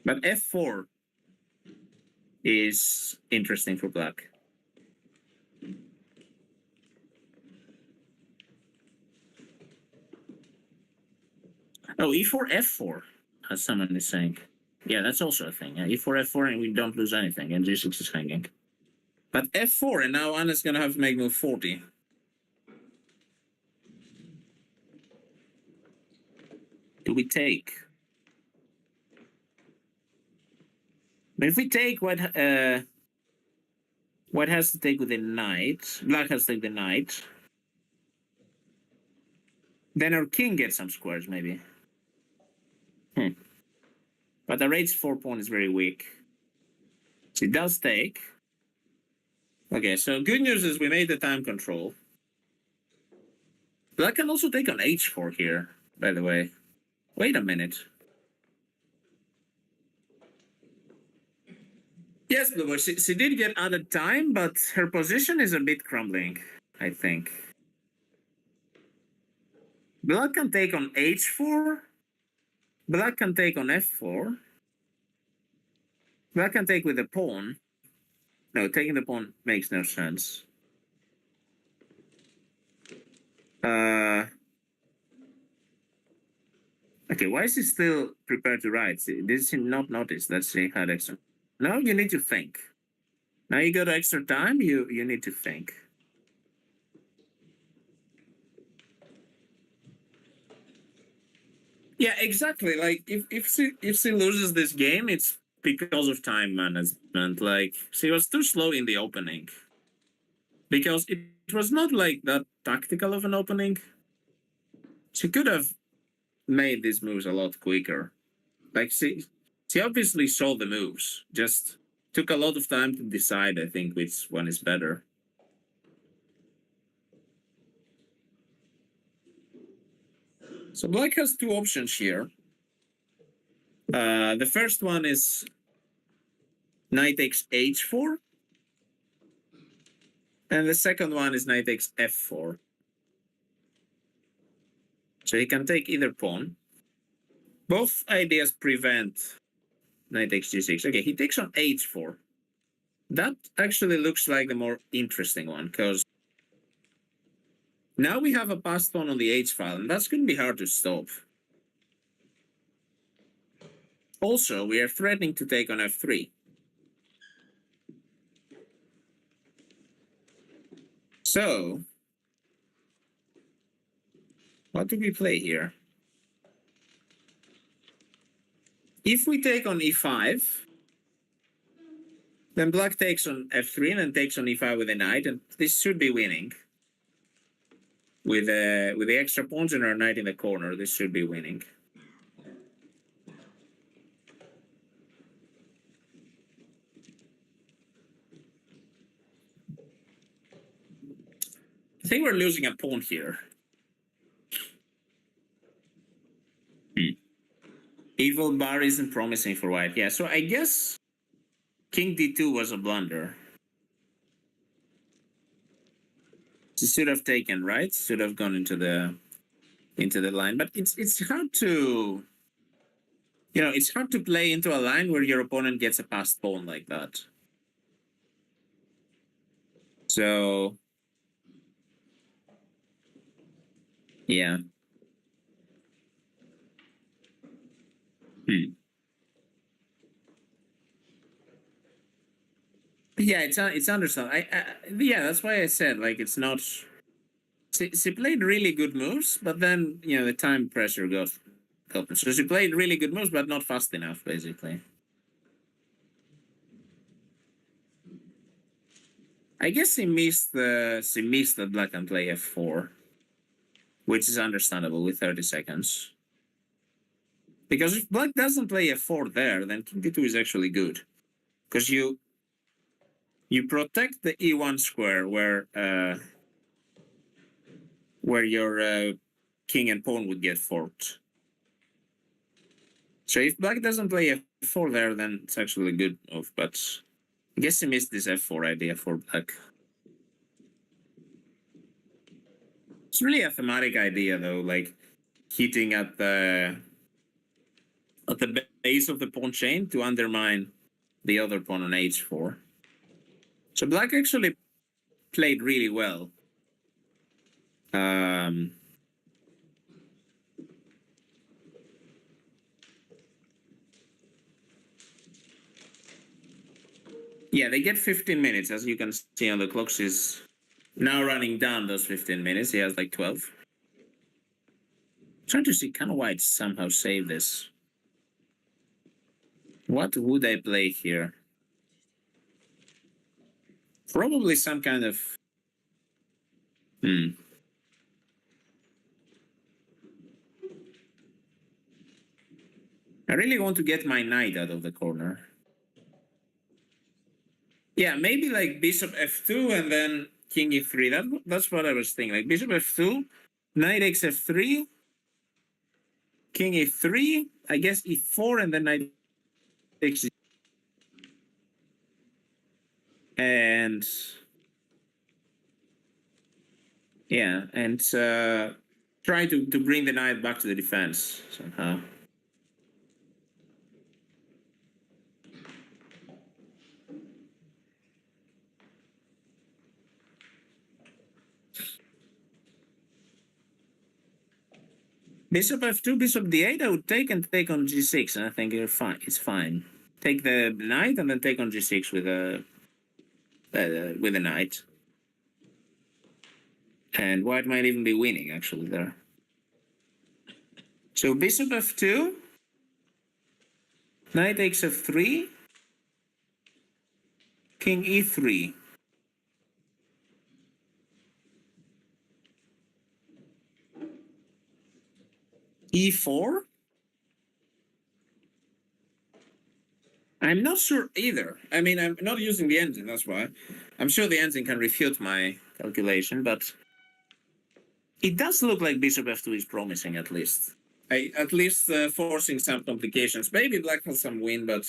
But f4 is interesting for black. Oh, e4, f4, as someone is saying. Yeah, that's also a thing. Yeah, e4, f4, and we don't lose anything, and g6 is hanging. But f4, and now Anna's going to have to make move 40. Do we take? But if we take, what has to take with the knight? Black has to take the knight. Then our king gets some squares, maybe. But the h4 pawn is very weak. It does take. Okay, so good news is we made the time control. Black can also take on h4 here, by the way. Wait a minute. Yes, Blue, she did get added time, but her position is a bit crumbling, I think. Black can take on h4. Black can take on f4. Black can take with the pawn. No, taking the pawn makes no sense. Okay, why is he still prepared to write? Did he not notice that she had extra? No, you need to think. Now you got extra time, you need to think. Yeah, exactly. Like if she loses this game, it's because of time management. Like she was too slow in the opening. Because it was not like that tactical of an opening. She could have made these moves a lot quicker. Like she obviously saw the moves, just took a lot of time to decide, I think, which one is better. So Black has two options here. The first one is knight takes h4. And the second one is knight takes f4. So he can take either pawn. Both ideas prevent knight takes g6. Okay, he takes on h4. That actually looks like the more interesting one, because now we have a passed pawn on the h file, and that's going to be hard to stop. Also, we are threatening to take on f3. So, what do we play here? If we take on e5, then Black takes on f3 and then takes on e5 with a knight, and this should be winning. With the extra pawns and our knight in the corner, this should be winning. I think we're losing a pawn here. Evil bar isn't promising for white. Yeah, so I guess king d2 was a blunder. She should have taken, right? Should have gone into the line. But it's hard to, it's hard to play into a line where your opponent gets a passed pawn like that. So yeah. Yeah, it's understandable. Yeah, that's why I said like it's not. She played really good moves, but then the time pressure got. So she played really good moves, but not fast enough, basically. I guess she missed that Black can play f4, which is understandable with 30 seconds. Because if Black doesn't play f4 there, then king d2 is actually good, because you protect the e1 square where your king and pawn would get forked. So if Black doesn't play f4 there, then it's actually a good move. But I guess he missed this f4 idea for Black. It's really a thematic idea, though, like hitting at the base of the pawn chain to undermine the other pawn on h4. So Black actually played really well. Yeah, they get 15 minutes, as you can see on the clock. She's now running down those 15 minutes. He has like 12. Trying to see, can white somehow save this? What would I play here? Probably some kind of... I really want to get my knight out of the corner. Yeah, maybe like bishop f2 and then king e3. That's what I was thinking. Like bishop f2, knight takes f3, king e3, I guess e4, and then knight takes and yeah, and try to bring the knight back to the defense somehow. Bishop f2, bishop d8, I would take and take on g6, and I think you're fine. It's fine. Take the knight and then take on g6 with a knight. And white might even be winning actually there. So bishop f2, knight takes f3, king e3. e4? I'm not sure either. I mean, I'm not using the engine, that's why. I'm sure the engine can refute my calculation, but it does look like bishop f2 is promising at least. At least forcing some complications. Maybe black has some win, but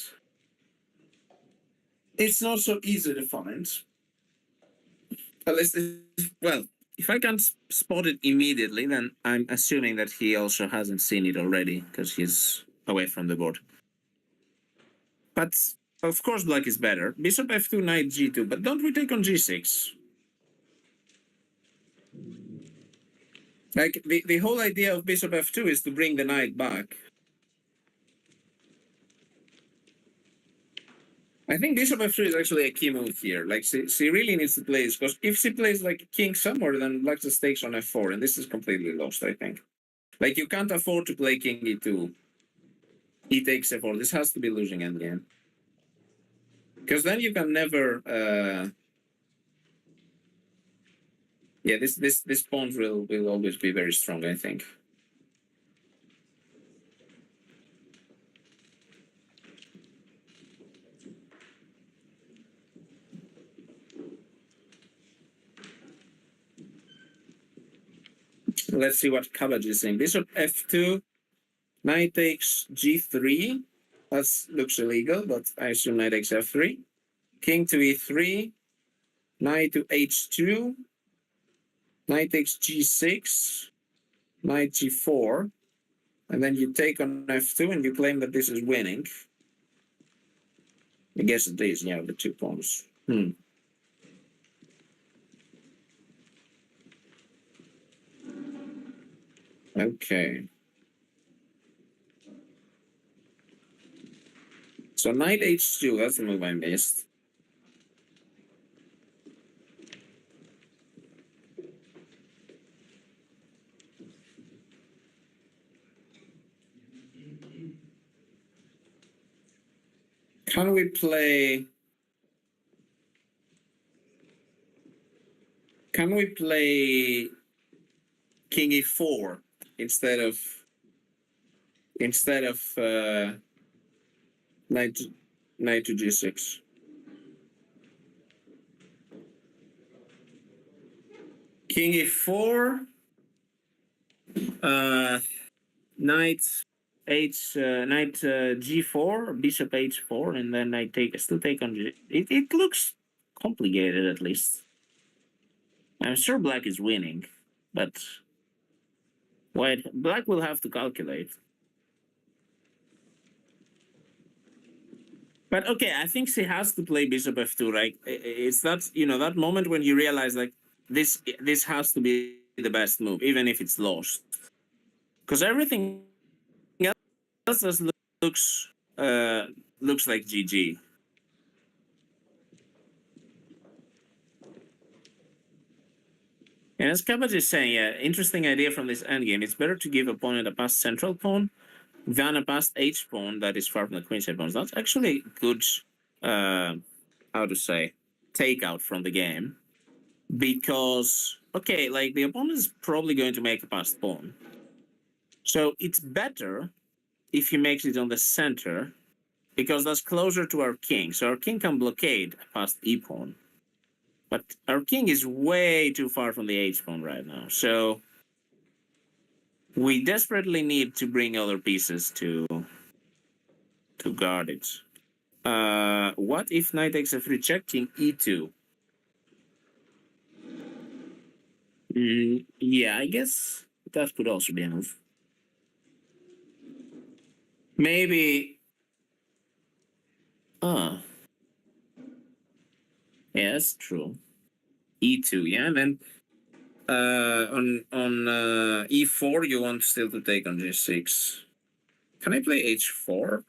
it's not so easy to find. At least, well, if I can't spot it immediately, then I'm assuming that he also hasn't seen it already because he's away from the board. But of course, black is better. Bishop f2, knight g2, but don't we take on g6? Like the whole idea of bishop f2 is to bring the knight back. I think bishop f3 is actually a key move here. Like she really needs to play this because if she plays like king somewhere, then black just takes on f4, and this is completely lost. I think. Like you can't afford to play king e2. He takes f4. This has to be losing endgame. Because then you can never. Yeah, this pawn will always be very strong. I think. Let's see what Cabbage is saying. Bishop f2, knight takes g3. That looks illegal, but I assume knight takes f3. King to e3, knight to h2, knight takes g6, knight g4, and then you take on f2 and you claim that this is winning. I guess it is, yeah, the 2 pawns. Okay. So knight h2, that's the move I missed. Can we play king e4 instead of knight to g6? King e4, knight g4, bishop h4, and then I still take on g. It looks complicated at least. I'm sure black is winning, but black will have to calculate. But okay, I think she has to play bishop f2, right? It's that that moment when you realize like this has to be the best move, even if it's lost, because everything else just looks like GG. And as Cabbage is saying, yeah, interesting idea from this endgame. It's better to give opponent a passed central pawn than a passed h pawn that is far from the queenside pawns. That's actually good, how to say, takeout from the game. Because, okay, like the opponent is probably going to make a passed pawn. So it's better if he makes it on the center because that's closer to our king. So our king can blockade past e pawn. But our king is way too far from the h pawn right now. So we desperately need to bring other pieces to guard it. What if knight takes f3 check, king e2? Yeah, I guess that could also be a move. Maybe. Ah. Yeah, that's true. E2, yeah, and then on E4 you want still to take on G6. Can I play H4?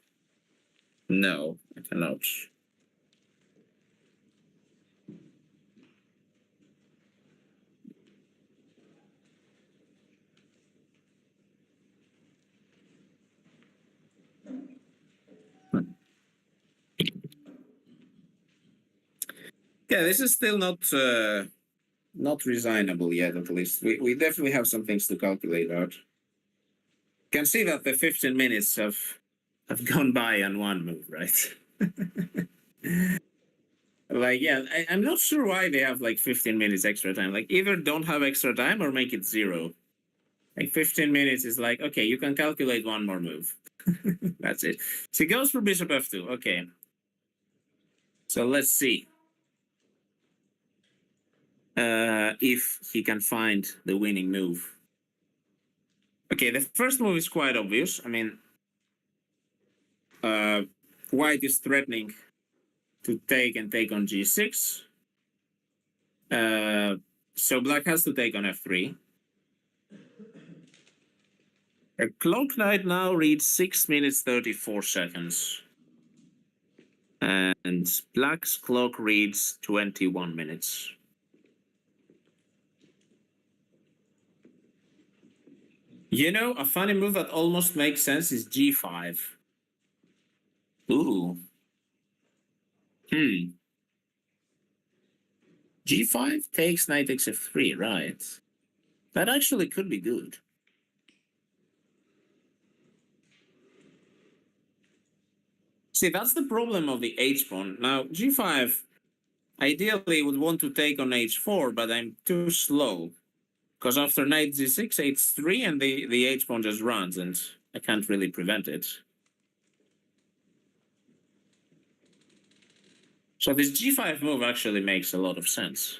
No, I cannot. Yeah, this is still not resignable yet. At least we definitely have some things to calculate out. Can see that the 15 minutes have gone by on one move, right? Like, yeah, I'm not sure why they have like 15 minutes extra time. Like, either don't have extra time or make it 0. Like 15 minutes is like, okay, you can calculate one more move. That's it. So he goes for bishop f2. Okay. So let's see if he can find the winning move. Okay, the first move is quite obvious. I mean, white is threatening to take on g6. So black has to take on f3. A clock knight now reads 6 minutes 34 seconds. And black's clock reads 21 minutes. You know, a funny move that almost makes sense is g5. Ooh. G5 takes knight takes f3, right? That actually could be good. See, that's the problem of the h pawn. Now, g5 ideally would want to take on h4, but I'm too slow. Because after knight g6, h3, and the h pawn just runs, and I can't really prevent it. So this g5 move actually makes a lot of sense.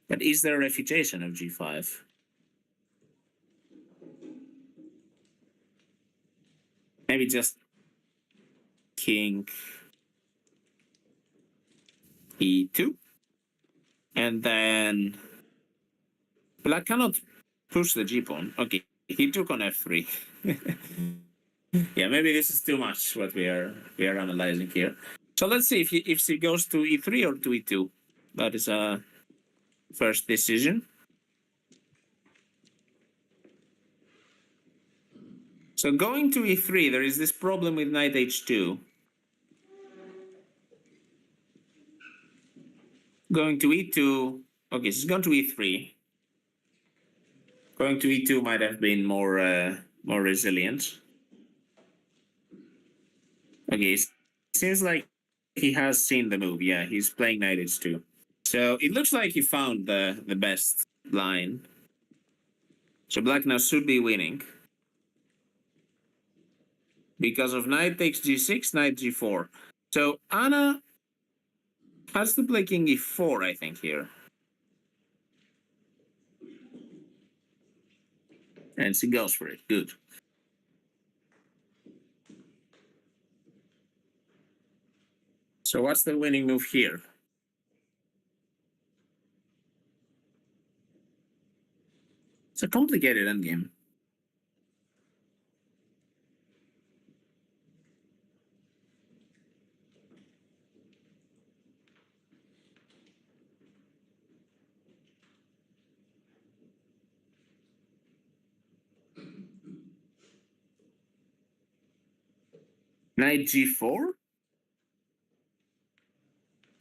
But is there a refutation of g5? Maybe just king e2. And then black cannot push the g-pawn. Okay, he took on f3. Yeah, maybe this is too much what we are analyzing here. So let's see if she goes to e3 or to e2. That is a first decision. So going to e3, there is this problem with knight h2. Going to e2, okay, she's gone to e3. Going to e2 might have been more resilient. Okay, seems like he has seen the move. Yeah, he's playing knight h2. So it looks like he found the best line. So black now should be winning. Because of knight takes g6, knight g4. So Anna has to play king e4, I think, here. And she goes for it. Good. So what's the winning move here? It's a complicated endgame. Knight g4.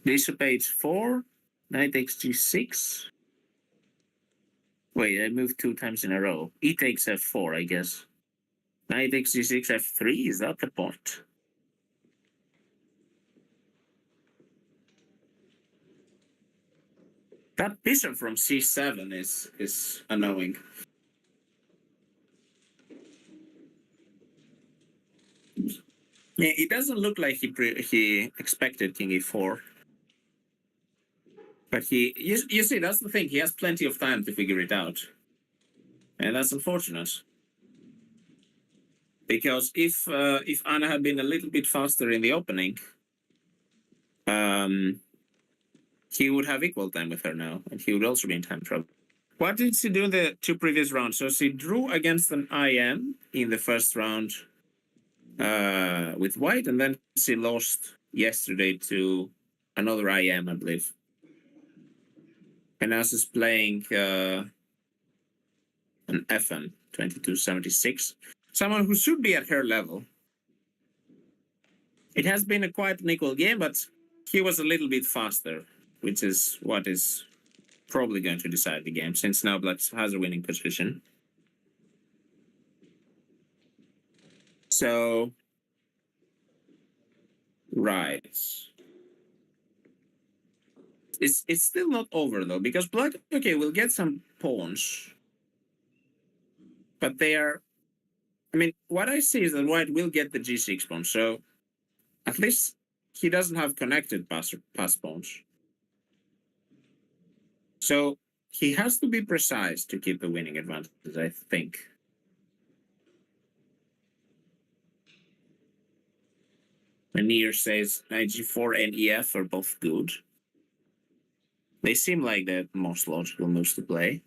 Bishop h4. Knight takes g6. Wait, I moved 2 times in a row. E takes f4, I guess. Knight takes g6, f3. Is that the pot? That bishop from c7 is annoying. Yeah, it doesn't look like he expected king e4. But you see, that's the thing. He has plenty of time to figure it out. And that's unfortunate. Because if Anna had been a little bit faster in the opening, he would have equal time with her now, and he would also be in time trouble. What did she do in the 2 previous rounds? So she drew against an IM in the first round with white, and then she lost yesterday to another IM, I believe. And now she's playing an FN 2276. Someone who should be at her level. It has been a quite an equal game, but he was a little bit faster, which is what is probably going to decide the game, since now Black has a winning position. So, right. It's still not over, though, because Black, okay, will get some pawns. But they are... I mean, what I see is that White will get the g6 pawn, so at least he doesn't have connected pass pawns. So he has to be precise to keep the winning advantage, I think. Manir says knight g4 and ef are both good. They seem like the most logical moves to play.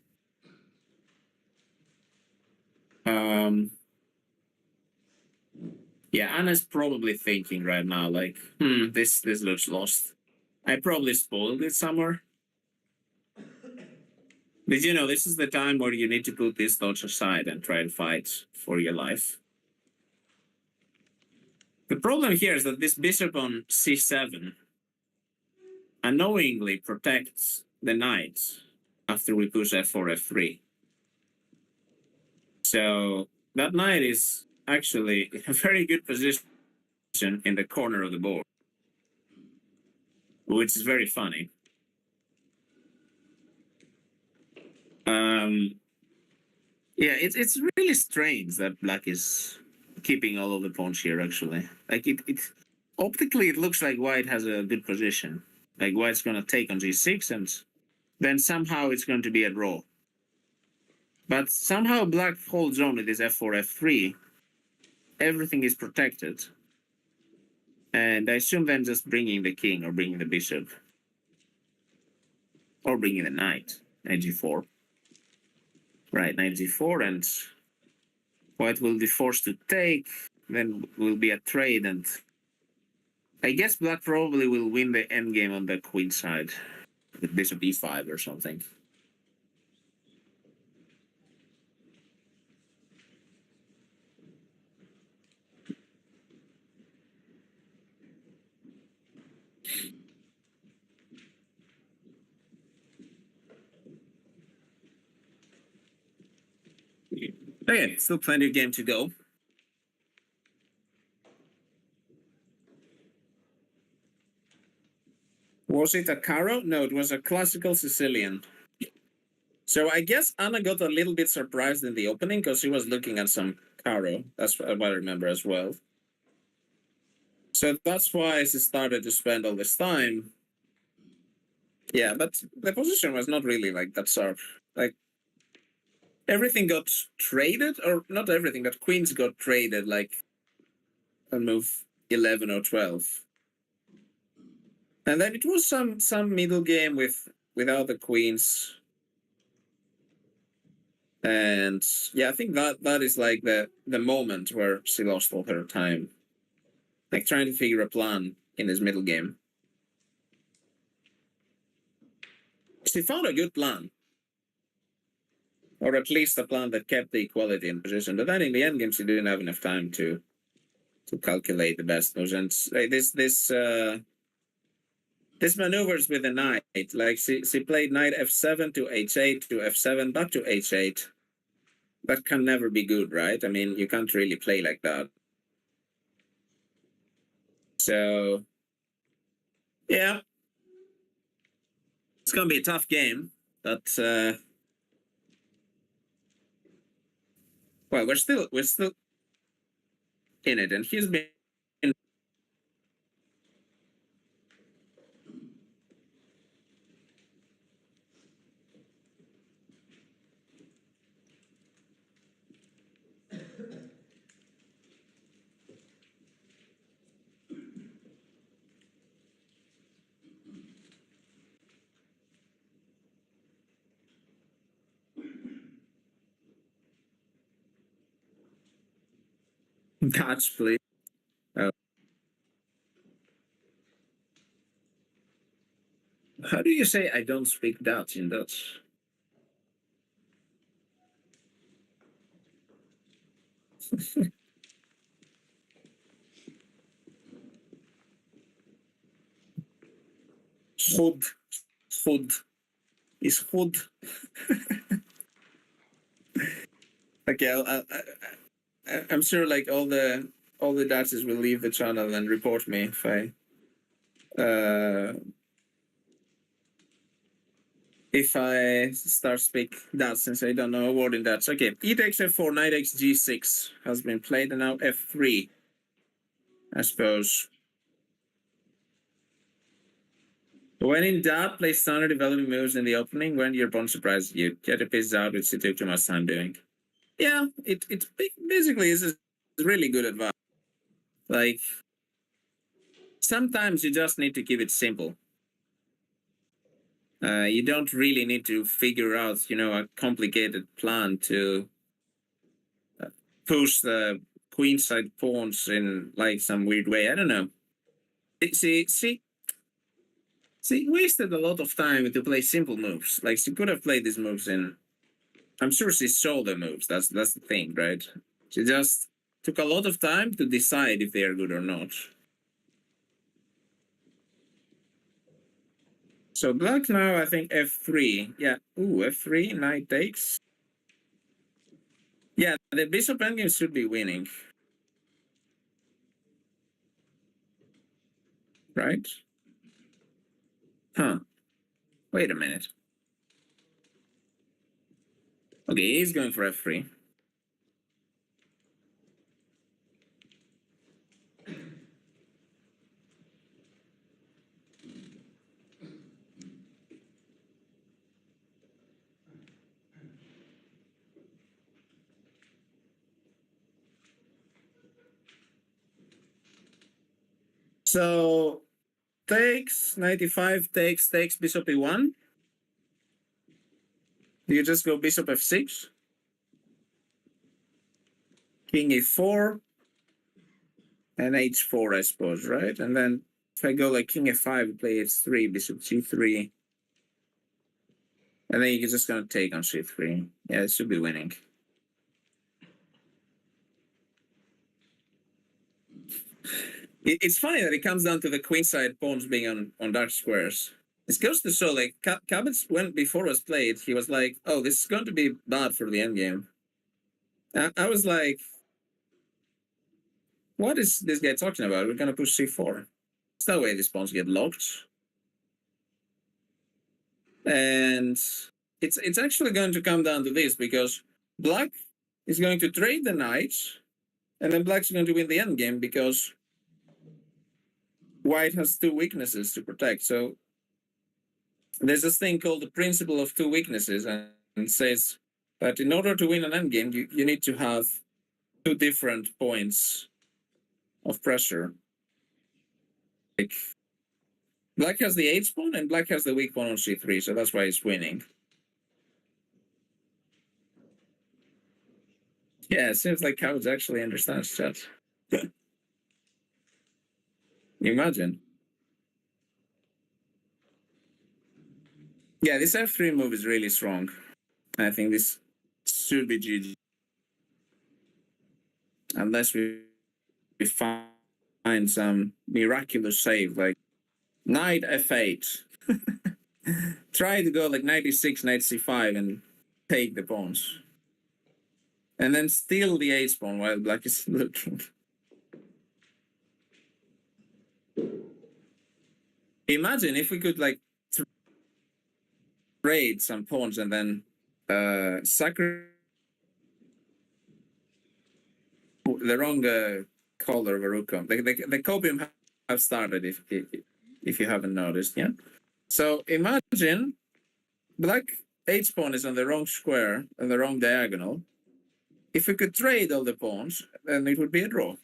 Yeah, Anna's probably thinking right now, like, this looks lost. I probably spoiled it somewhere. But you know, this is the time where you need to put these thoughts aside and try to fight for your life. The problem here is that this bishop on c7 unknowingly protects the knight after we push f4, f3. So that knight is actually in a very good position in the corner of the board, which is very funny. Yeah, it's really strange that Black is keeping all of the pawns here, actually. Like, it optically, it looks like White has a good position. Like, White's going to take on g6, and then somehow it's going to be a draw. But somehow Black holds on with his f4, f3. Everything is protected. And I assume then just bringing the king or bringing the bishop. Or bringing the knight, knight g4. Right, knight g4, and White will be forced to take, then will be a trade, and I guess Black probably will win the endgame on the queen side, with bishop e5 or something. Okay, still plenty of game to go. Was it a Caro? No, it was a classical Sicilian. So I guess Anna got a little bit surprised in the opening because she was looking at some Caro. That's what I remember as well. So that's why she started to spend all this time. Yeah, but the position was not really like that sharp. Like, everything got traded, or not everything, but queens got traded like on move 11 or 12. And then it was some middle game without the queens. And yeah, I think that is like the moment where she lost all her time. Like, trying to figure a plan in this middle game. She found a good plan. Or at least a plan that kept the equality in position. But then in the endgame, she didn't have enough time to calculate the best moves. And this maneuvers with the knight. Like, she played knight f7 to h8 to f7 back to h8. That can never be good, right? I mean, you can't really play like that. So, yeah. gonna be a tough game, but well, we're still in it, and he's been Dutch, please. How do you say I don't speak Dutch in Dutch? Goed. Goed. Is goed. Okay, I'm sure like all the Dutchies will leave the channel and report me if I start speak Dutch, since I don't know a word in Dutch. Okay, e takes f4, knight takes g6 has been played, and now f3, I suppose. When in doubt, play standard developing moves in the opening. When your opponent surprises you, get a piece out, which you took too much time doing. Yeah, it basically is really good advice. Like, sometimes you just need to keep it simple. You don't really need to figure out, a complicated plan to push the queenside pawns in like some weird way. I don't know. See, wasted a lot of time to play simple moves. Like, she could have played these moves in. I'm sure she saw the moves. That's the thing, right? She just took a lot of time to decide if they are good or not. So black now, I think f3. Yeah. Ooh, f3, knight takes. Yeah, the bishop endgame should be winning. Right? Huh. Wait a minute. Okay, he's going for f3. So takes, 95 takes bishop e1. Do you just go bishop f6? King e4 and h4, I suppose, right? And then if I go like king f5, play h3, bishop g3. And then you're just going to take on c3. Yeah, it should be winning. It's funny that it comes down to the queenside pawns being on dark squares. It goes to show, like, Cabot, when before it was played, he was like, oh, this is going to be bad for the endgame. I was like, what is this guy talking about? We're going to push c4. It's no way these pawns get locked. And it's actually going to come down to this, because black is going to trade the knight, and then black's going to win the endgame because white has two weaknesses to protect. So there's this thing called the principle of two weaknesses, and it says that in order to win an endgame, you need to have two different points of pressure. Like, black has the h pawn and black has the weak pawn on c3, so that's why it's winning. Yeah, it seems like Couch actually understands chess. Imagine. Yeah, this f3 move is really strong. I think this should be GG. Unless we find some miraculous save, like knight f8. Try to go like knight e6, knight c5, and take the pawns. And then steal the h pawn while black is looking. Imagine if we could like trade some pawns and then sacrifice the wrong color Veruca. The copium have started if you haven't noticed, yeah. So imagine black H pawn is on the wrong square and the wrong diagonal. If we could trade all the pawns, then it would be a draw.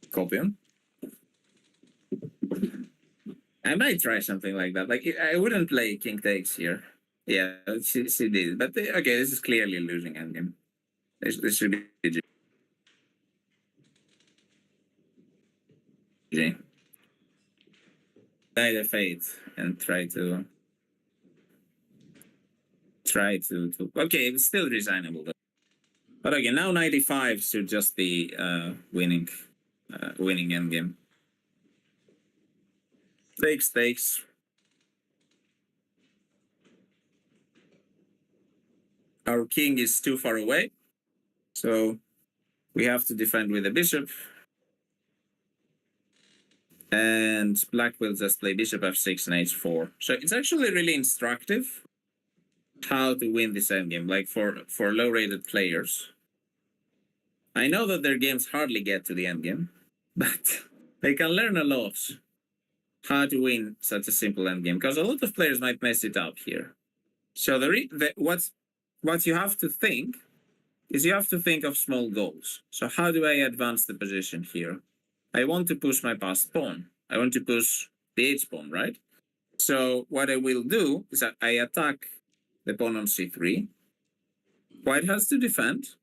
Copium. I might try something like that. Like I wouldn't play king takes here. Yeah, she did. But okay, this is clearly a losing endgame. This should be G. Die the fate and try to okay, it's still resignable though. But okay, now 95 should just be winning endgame. Takes. Our king is too far away, so we have to defend with the bishop. And black will just play bishop f6 and h4. So it's actually really instructive how to win this endgame, like for low-rated players. I know that their games hardly get to the endgame, but they can learn a lot how to win such a simple endgame, because a lot of players might mess it up here. So what you have to think is you have to think of small goals. So how do I advance the position here? I want to push my passed pawn. I want to push the h pawn, right? So what I will do is that I attack the pawn on c3. White has to defend.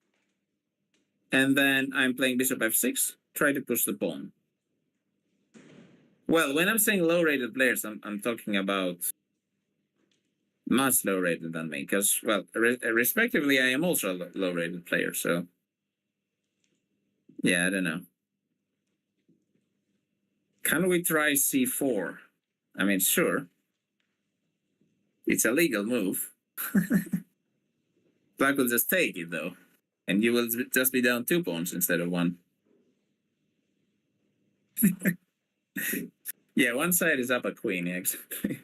And then I'm playing bishop f6, try to push the pawn. Well, when I'm saying low-rated players, I'm talking about much low-rated than me, because, well, respectively, I am also a low-rated player, so yeah, I don't know. Can we try c4? I mean, sure. It's a legal move. Black will just take it, though. And you will just be down 2 pawns instead of 1. Yeah, one side is up a queen, yeah, exactly.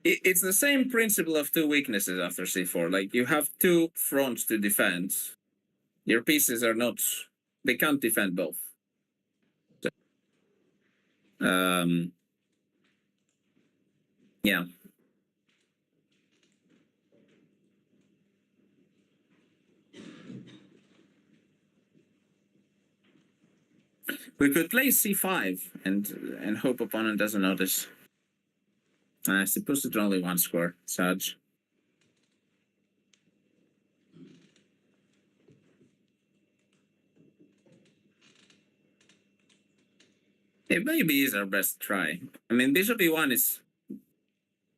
It's the same principle of 2 weaknesses after c4. Like, you have 2 fronts to defend. Your pieces are not... They can't defend both. So, yeah. We could play c5 and hope opponent doesn't notice. I suppose it's only 1 square. Sarge. It maybe is our best try. I mean, bishop e1 is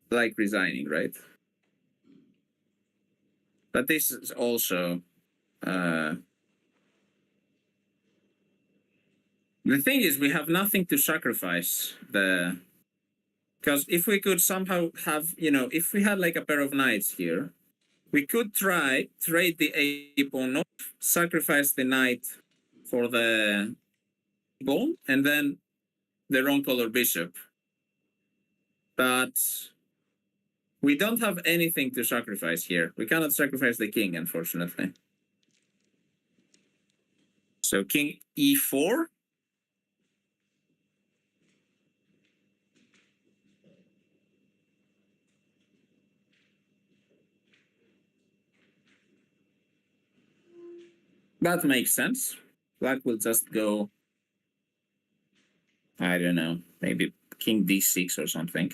like resigning, right? But this is also... the thing is, we have nothing to sacrifice the... Because if we could somehow have, if we had like a pair of knights here, we could trade the a pawn, not sacrifice the knight for the pawn, and then the wrong color bishop. But we don't have anything to sacrifice here. We cannot sacrifice the king, unfortunately. So king e4. That makes sense. Black will just go, I don't know, maybe king d6 or something.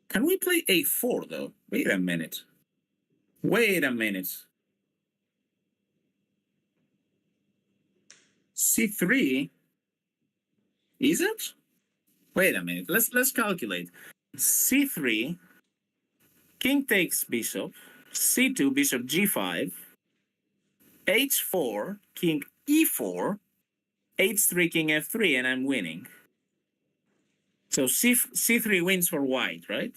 Can we play a4 though? Wait a minute. c3? Is it? Wait a minute. Let's calculate. c3, king takes bishop, c2, bishop g5, h4, king e4, h3, king f3, and I'm winning. So c3 wins for white, right?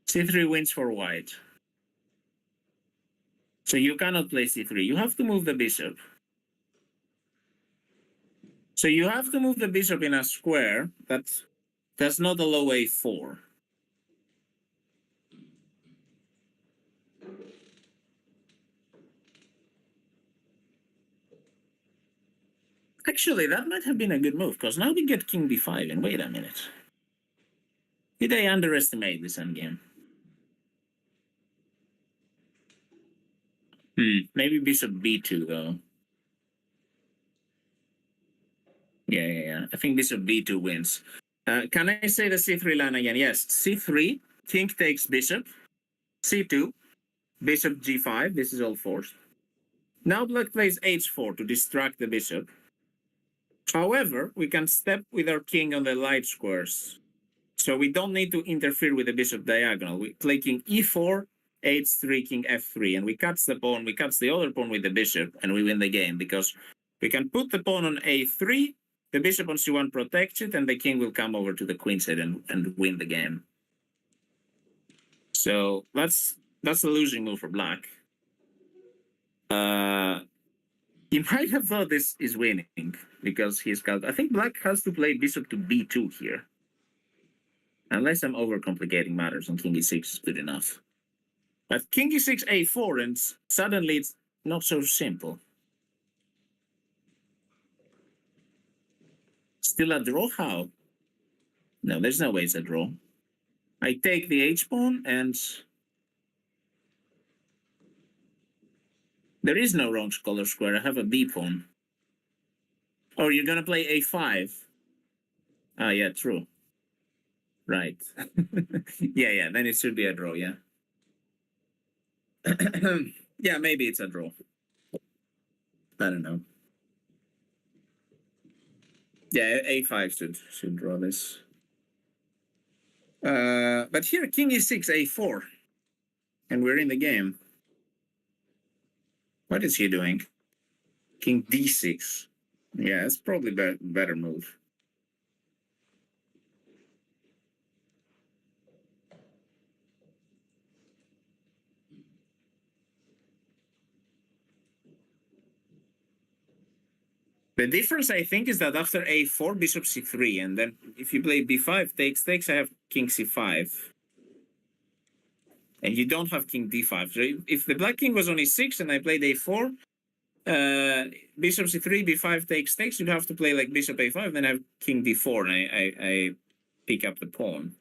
c3 wins for white. So you cannot play c3. You have to move the bishop. So you have to move the bishop in a square that That's not a low a4. Actually, that might have been a good move, because now we get king d5, and wait a minute. Did I underestimate this endgame? Maybe bishop b2, though. Yeah. I think bishop b2 wins. Can I say the c3 line again? Yes, c3, king takes bishop, c2, bishop g5, this is all forced. Now black plays h4 to distract the bishop. However, we can step with our king on the light squares. So we don't need to interfere with the bishop diagonal. We play king e4, h3, king f3, and we cut the pawn, we cut the other pawn with the bishop, and we win the game, because we can put the pawn on a3, the bishop on c1 protects it, and the king will come over to the queen side and win the game. So that's a losing move for black. He might have thought this is winning, because he's got... I think black has to play bishop to b2 here. Unless I'm overcomplicating matters and king e6 is good enough. But king e6, a4, and suddenly it's not so simple. Still a draw? How? No, there's no way it's a draw. I take the h-pawn, and there is no wrong color square. I have a b-pawn. Oh, you're gonna play a5. Ah, yeah, true. Right. yeah, then it should be a draw, yeah. Yeah, maybe it's a draw. I don't know. Yeah, a5 should draw this. But here, king e6, a4. And we're in the game. What is he doing? King d6. Yeah, it's probably better move. The difference, I think, is that after a4, bishop c3, and then if you play b5, takes, I have king c5. And you don't have king d5. So if the black king was on e6 and I played a4, bishop c3, b5 takes, you'd have to play like bishop a5, then I have king d4, and I pick up the pawn.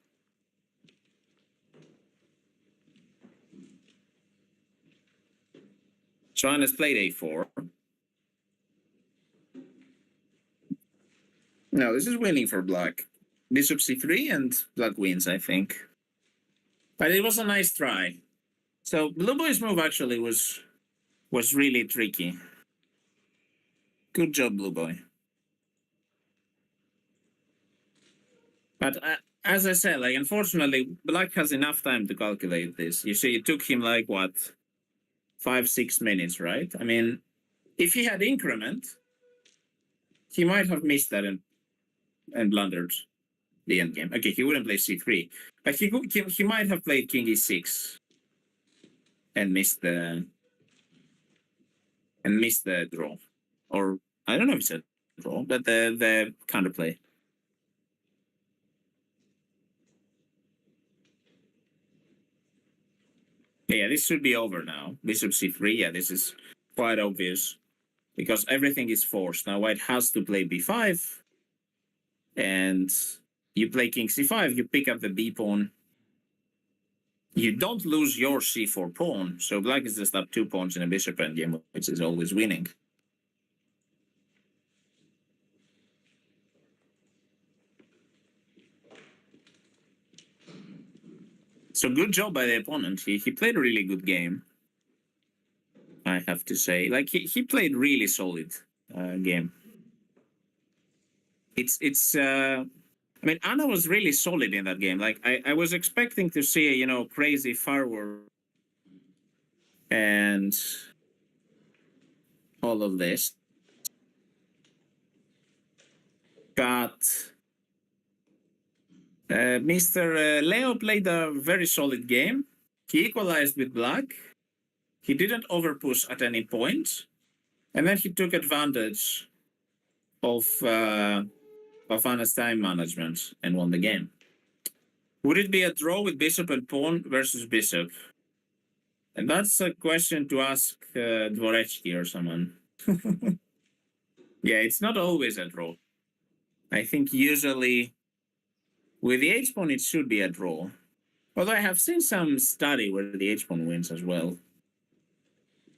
So Anna's played a4. No, this is winning for black. Bishop c3 and black wins, I think. But it was a nice try. So Blue Boy's move actually was really tricky. Good job, Blue Boy. But as I said, like, unfortunately, black has enough time to calculate this. You see, it took him like, what, 5-6 minutes, right? I mean, if he had increment, he might have missed that and blundered the endgame. Okay, he wouldn't play c3, but he might have played king e6 and missed the draw, or I don't know if it's a draw, but the counterplay. Yeah, this should be over now. Bishop c3. Yeah, this is quite obvious because everything is forced now. White has to play b5, and you play king c5. You pick up the b pawn. You don't lose your c4 pawn, so black is just up 2 pawns in a bishop endgame, which is always winning. So good job by the opponent. He played a really good game, I have to say. Like, he played really solid game. I mean, Anna was really solid in that game. Like, I was expecting to see, crazy firework and all of this. But Mr. Leo played a very solid game. He equalized with black. He didn't overpush at any point. And then he took advantage of of Anna's time management and won the game. Would it be a draw with bishop and pawn versus bishop? And that's a question to ask Dvoretsky or someone. Yeah, it's not always a draw. I think usually with the h-pawn it should be a draw. Although I have seen some study where the h-pawn wins as well.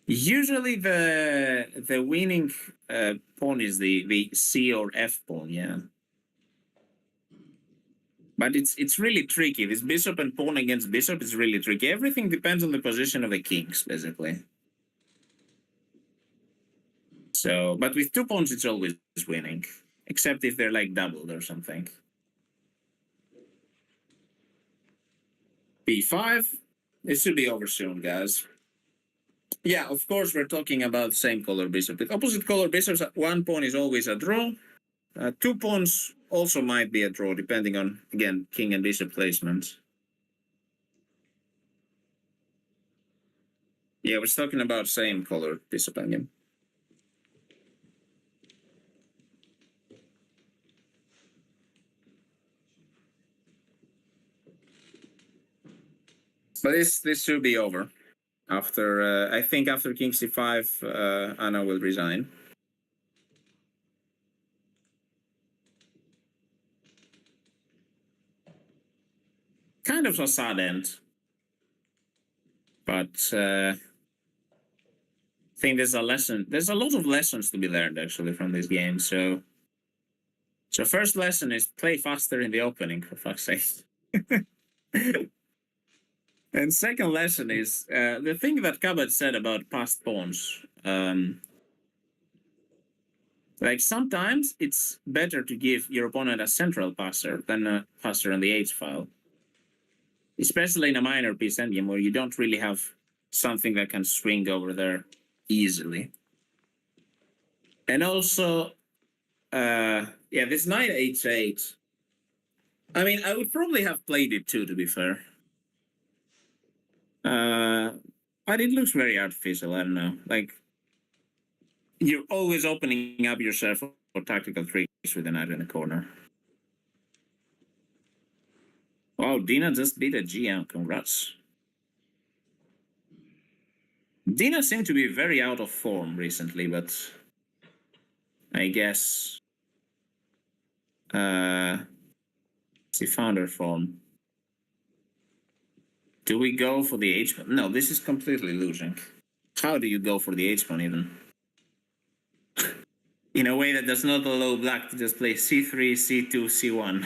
Usually the winning pawn is the c or f pawn, yeah. But it's really tricky. This bishop and pawn against bishop is really tricky. Everything depends on the position of the kings, basically. So, but with two pawns, it's always winning, except if they're like doubled or something. b5. It should be over soon, guys. Yeah, of course, we're talking about same color bishop. With opposite color bishops, one pawn is always a draw. Two pawns also might be a draw, depending on, again, king and bishop placements. Yeah, we're talking about same color bishop again. But this should be over. After I think after king c5, Anna will resign. Kind of a sad end, but I think there's a lesson. There's a lot of lessons to be learned actually from this game. So first lesson is play faster in the opening, for fuck's sake. And second lesson is the thing that Kabad said about passed pawns. Like sometimes it's better to give your opponent a central passer than a passer on the h file. Especially in a minor piece endgame where you don't really have something that can swing over there easily. And also, yeah, this knight h8. I mean, I would probably have played it too, to be fair. But it looks very artificial, I don't know. Like, you're always opening up yourself for tactical tricks with a knight in the corner. Wow, Dina just beat a GM. Congrats. Dina seemed to be very out of form recently, but I guess she found her form. Do we go for the h-pawn? No, this is completely losing. How do you go for the h-pawn even? In a way that does not allow black to just play c3, c2, c1.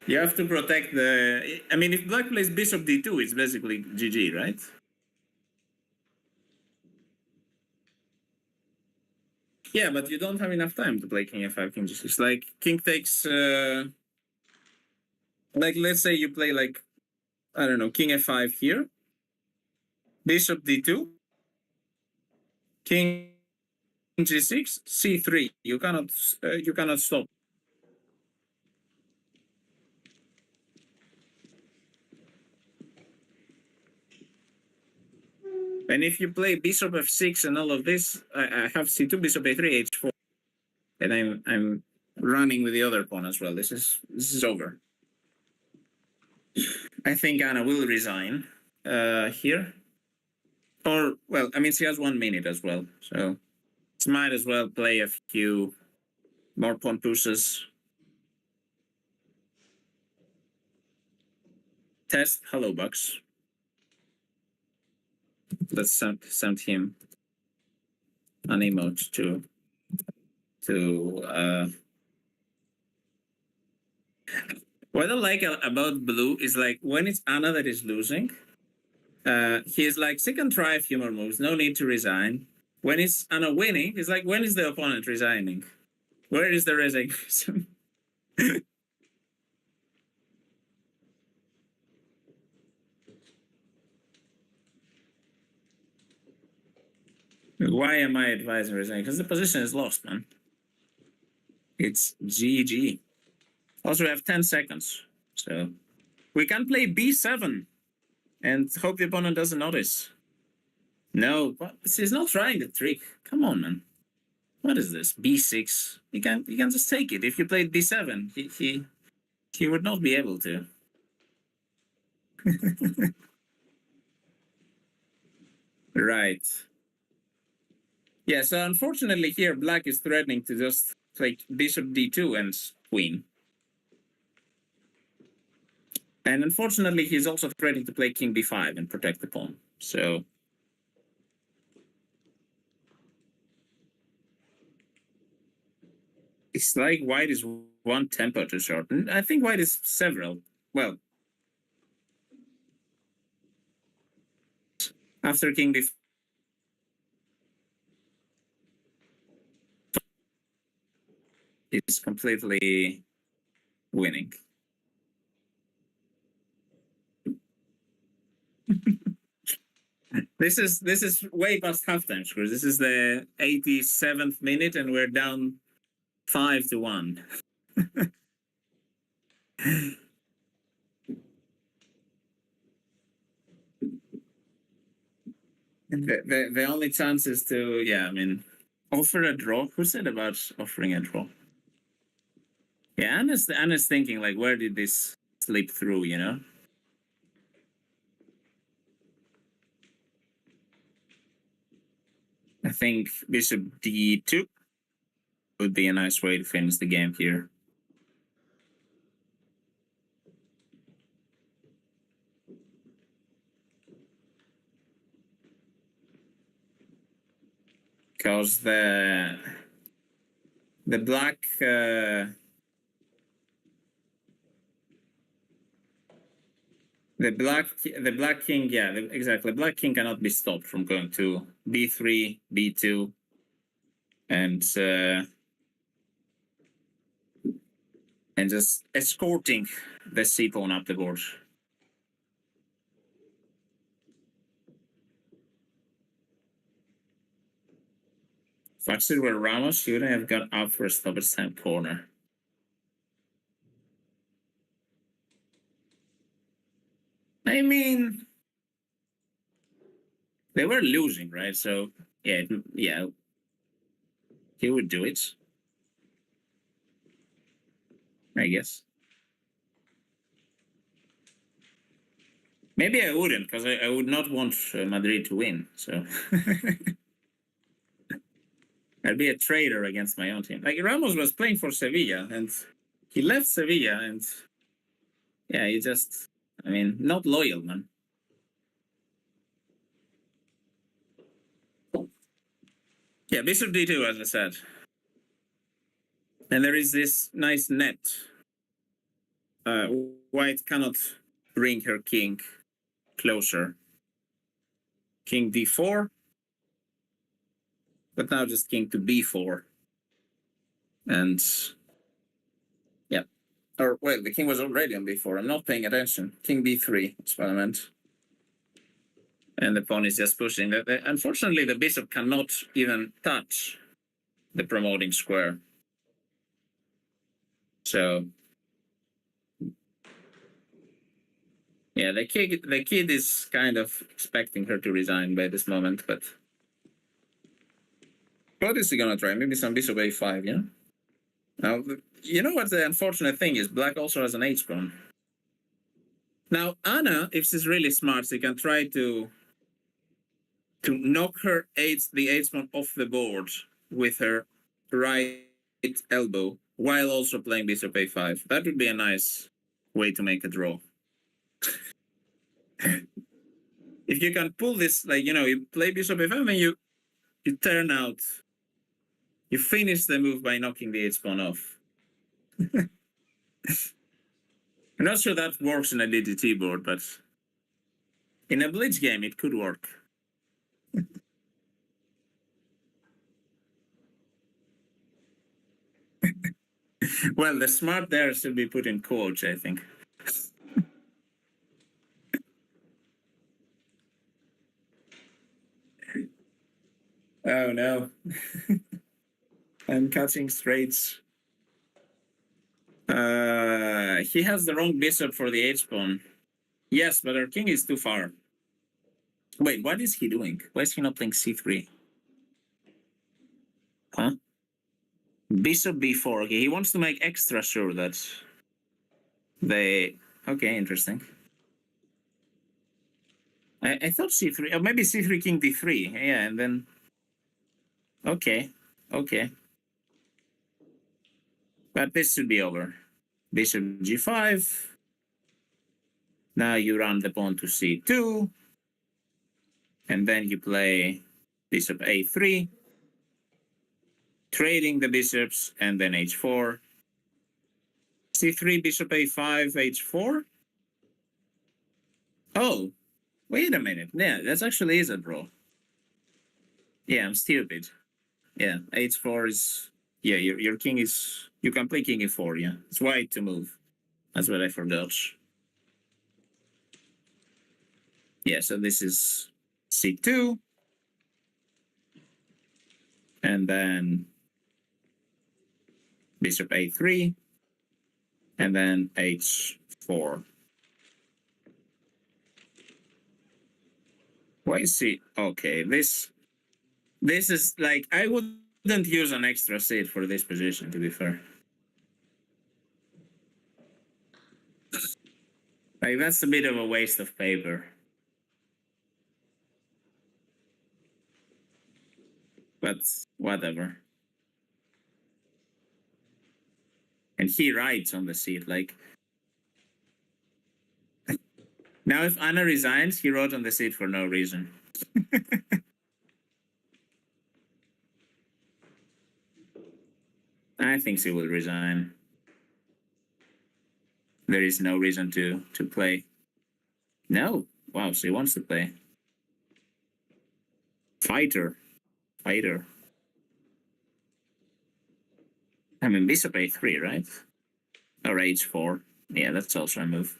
You have to protect the... I mean, if black plays bishop d2, it's basically GG, right? Yeah, but you don't have enough time to play king f5, king g6. Like, king takes... like, let's say you play, like, I don't know, king f5 here. Bishop d2. King g6, c3. You cannot stop. And if you play bishop f6 and all of this, I have c2, bishop a3, h4, and I'm running with the other pawn as well. This is over. I think Anna will resign here. Or, well, I mean, she has 1 minute as well, so she might as well play a few more pawn pushes. Test, hello, Bucks. Let's send him an emote to what I like about Blue is like when it's Anna that is losing, he's like second try, a few more moves, no need to resign. When it's Anna winning, it's like when is the opponent resigning? Where is the resignation? Why am I advising resigning? Because the position is lost, man. It's GG. Also, we have 10 seconds. So we can play b7 and hope the opponent doesn't notice. No, but she's not trying the trick. Come on, man. what is this? B6. You can just take it. If you played B7, he would not be able to. Right. Yeah, so unfortunately here black is threatening to just play bishop d2 and queen. And unfortunately he's also threatening to play king b5 and protect the pawn. So it's like white is one tempo too short. And I think white is several. Well, after king b5 is completely winning. This is way past halftime scores. This is the 87th minute, and we're down 5-1. The only chance is to, yeah, I mean, offer a draw. Who said about offering a draw? Yeah, Anna's thinking, like, where did this slip through, you know? I think bishop d2 would be a nice way to finish the game here. Because the black the black king, yeah, exactly. The black king cannot be stopped from going to b3, b2, and just escorting the c pawn up the board. If I were Ramos, he wouldn't have gone up for a stoppage time corner. I mean, they were losing, right? So yeah, he would do it, I guess. Maybe I wouldn't, because I would not want Madrid to win. So I'd be a traitor against my own team. Like Ramos was playing for Sevilla, and he left Sevilla, and yeah, he just, I mean, not loyal, man. Yeah, bishop d2, as I said. And there is this nice net. White cannot bring her king closer. King d4. But now just king to b4. And yeah. Or, well, the king was already on b4. I'm not paying attention. King b3, that's what I meant. And the pawn is just pushing. Unfortunately, the bishop cannot even touch the promoting square. So yeah, the kid is kind of expecting her to resign by this moment, but what is he gonna try? Maybe some bishop a5, yeah? Now, you know what the unfortunate thing is? Black also has an h pawn. Now, Anna, if she's really smart, she can try to knock the h pawn off the board with her right elbow while also playing bishop a5. That would be a nice way to make a draw. If you can pull this, like, you know, you play bishop a5 and you turn out, you finish the move by knocking the h pawn off. I'm not sure that works in a DDT board, but in a blitz game, it could work. Well, the smart there should be put in quotes, I think. Oh no. I'm cutting straights. He has the wrong bishop for the h pawn. Yes, but our king is too far. Wait, what is he doing? Why is he not playing c3? Huh? Bishop b4. Okay, he wants to make extra sure that they... Okay, interesting. I thought c3, or maybe c3, king d3. Yeah, and then... Okay, okay. But this should be over. Bishop g5. Now you run the pawn to c2. And then you play bishop a3. Trading the bishops, and then h4. c3, bishop a5, h4. Oh, wait a minute. Yeah, that's actually is a draw. Yeah, I'm stupid. Yeah, h4 is... Yeah, your king is... You can play king e4, yeah. It's white to move. That's what I forgot. Yeah, so this is c2. And then bishop a3. And then h4. Why is he... Okay, this is like... I wouldn't use an extra seat for this position, to be fair. Like, that's a bit of a waste of paper. But whatever. And he writes on the seat, like... Now, if Anna resigns, he wrote on the seat for no reason. I think she will resign. There is no reason to play. No. Wow, she wants to play. Fighter. Fighter. I mean, bishop a3, right? Or h4. Yeah, that's also a move.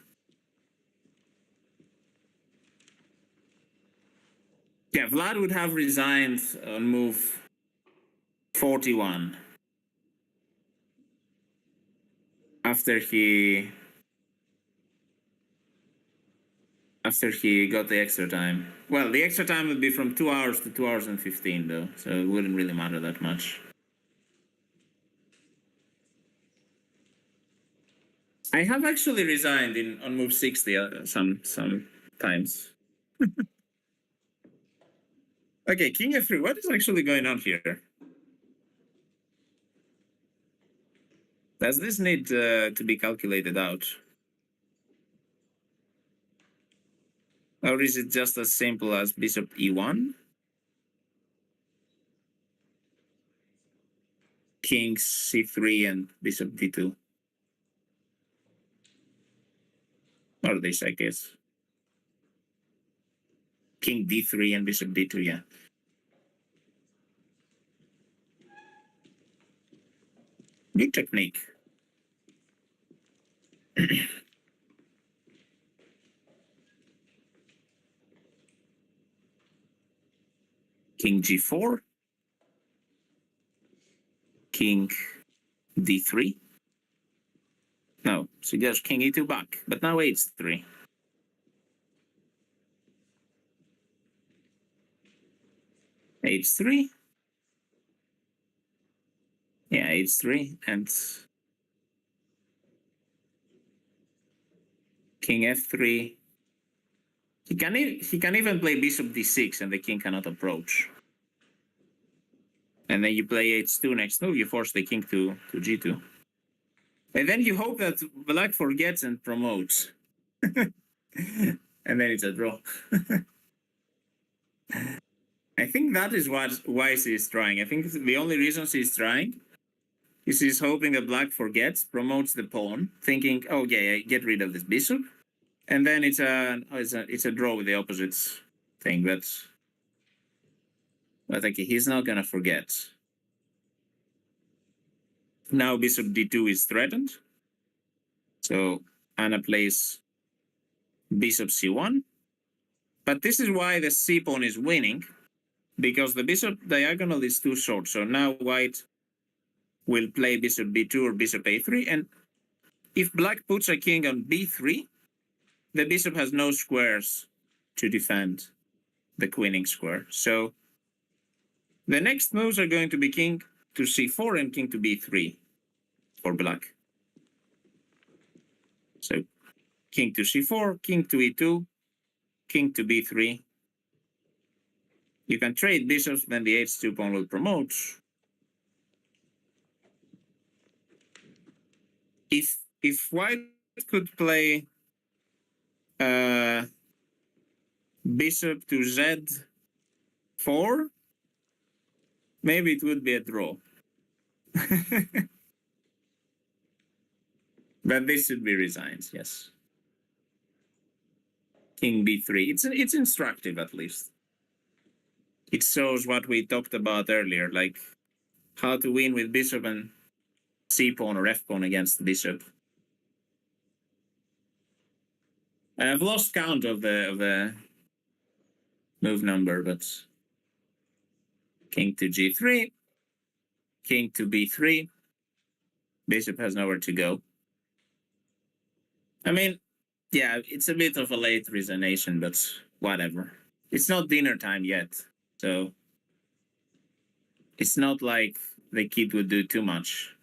Yeah, Vlad would have resigned on move 41. After he got the extra time. Well, the extra time would be from 2 hours to 2 hours and 15, though, so it wouldn't really matter that much. I have actually resigned on move 60 some times. Okay, king f3. What is actually going on here? Does this need to be calculated out? Or is it just as simple as bishop e1? King c3 and bishop d2? Or this, I guess. King d3 and bishop d2, yeah. Good technique. King g4. King d3. No, so just king e2 back, but now h3. h3. Yeah, h3 and king f3. He can even play bishop d6 and the king cannot approach. And then you play h2 next move, you force the king to g2. And then you hope that black forgets and promotes. And then it's a draw. I think that is why she's trying. I think the only reason she's trying is she's hoping that black forgets, promotes the pawn, thinking, okay, I get rid of this bishop. And then it's a draw with the opposites thing, but okay, he's not gonna forget. Now bishop d2 is threatened. So Anna plays bishop c1. But this is why the c pawn is winning, because the bishop diagonal is too short. So now white will play bishop b2 or bishop a3. And if black puts a king on b3, the bishop has no squares to defend the queening square. So the next moves are going to be king to c4 and king to b3 for black. So king to c4, king to e2, king to b3. You can trade bishops, then the h2 pawn will promote. If white could play bishop to z4, maybe it would be a draw. But this should be resigned, yes. King b3. It's instructive, at least. It shows what we talked about earlier, like how to win with bishop and c pawn or f pawn against the bishop. I've lost count of the move number, but king to g3, king to b3. Bishop has nowhere to go. I mean, yeah, it's a bit of a late resignation, but whatever. It's not dinner time yet, so it's not like the kid would do too much.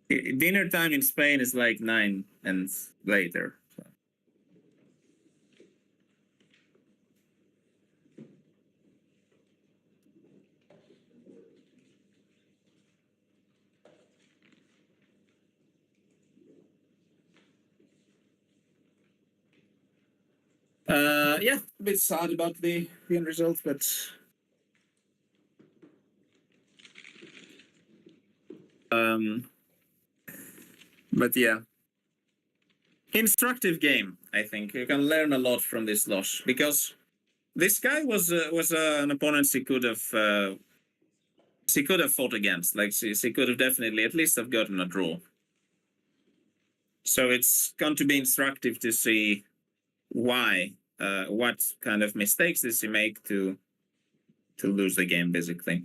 Dinner time in Spain is like 9 and later. So. Yeah, a bit sad about the end result, but yeah, instructive game. I think you can learn a lot from this loss because this guy was an opponent she could have fought against. Like she could have definitely at least have gotten a draw. So it's going to be instructive to see why, what kind of mistakes did she make to lose the game, basically.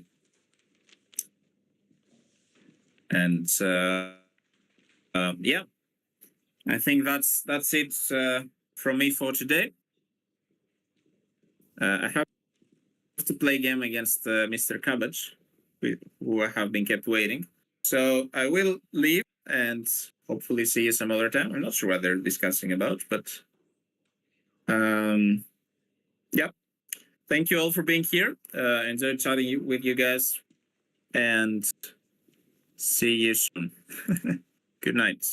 And yeah, I think that's it from me for today. I have to play a game against Mr. Cabbage, who I have been kept waiting. So I will leave and hopefully see you some other time. I'm not sure what they're discussing about, but yeah. Thank you all for being here. Enjoyed chatting with you guys, and see you soon. Good night.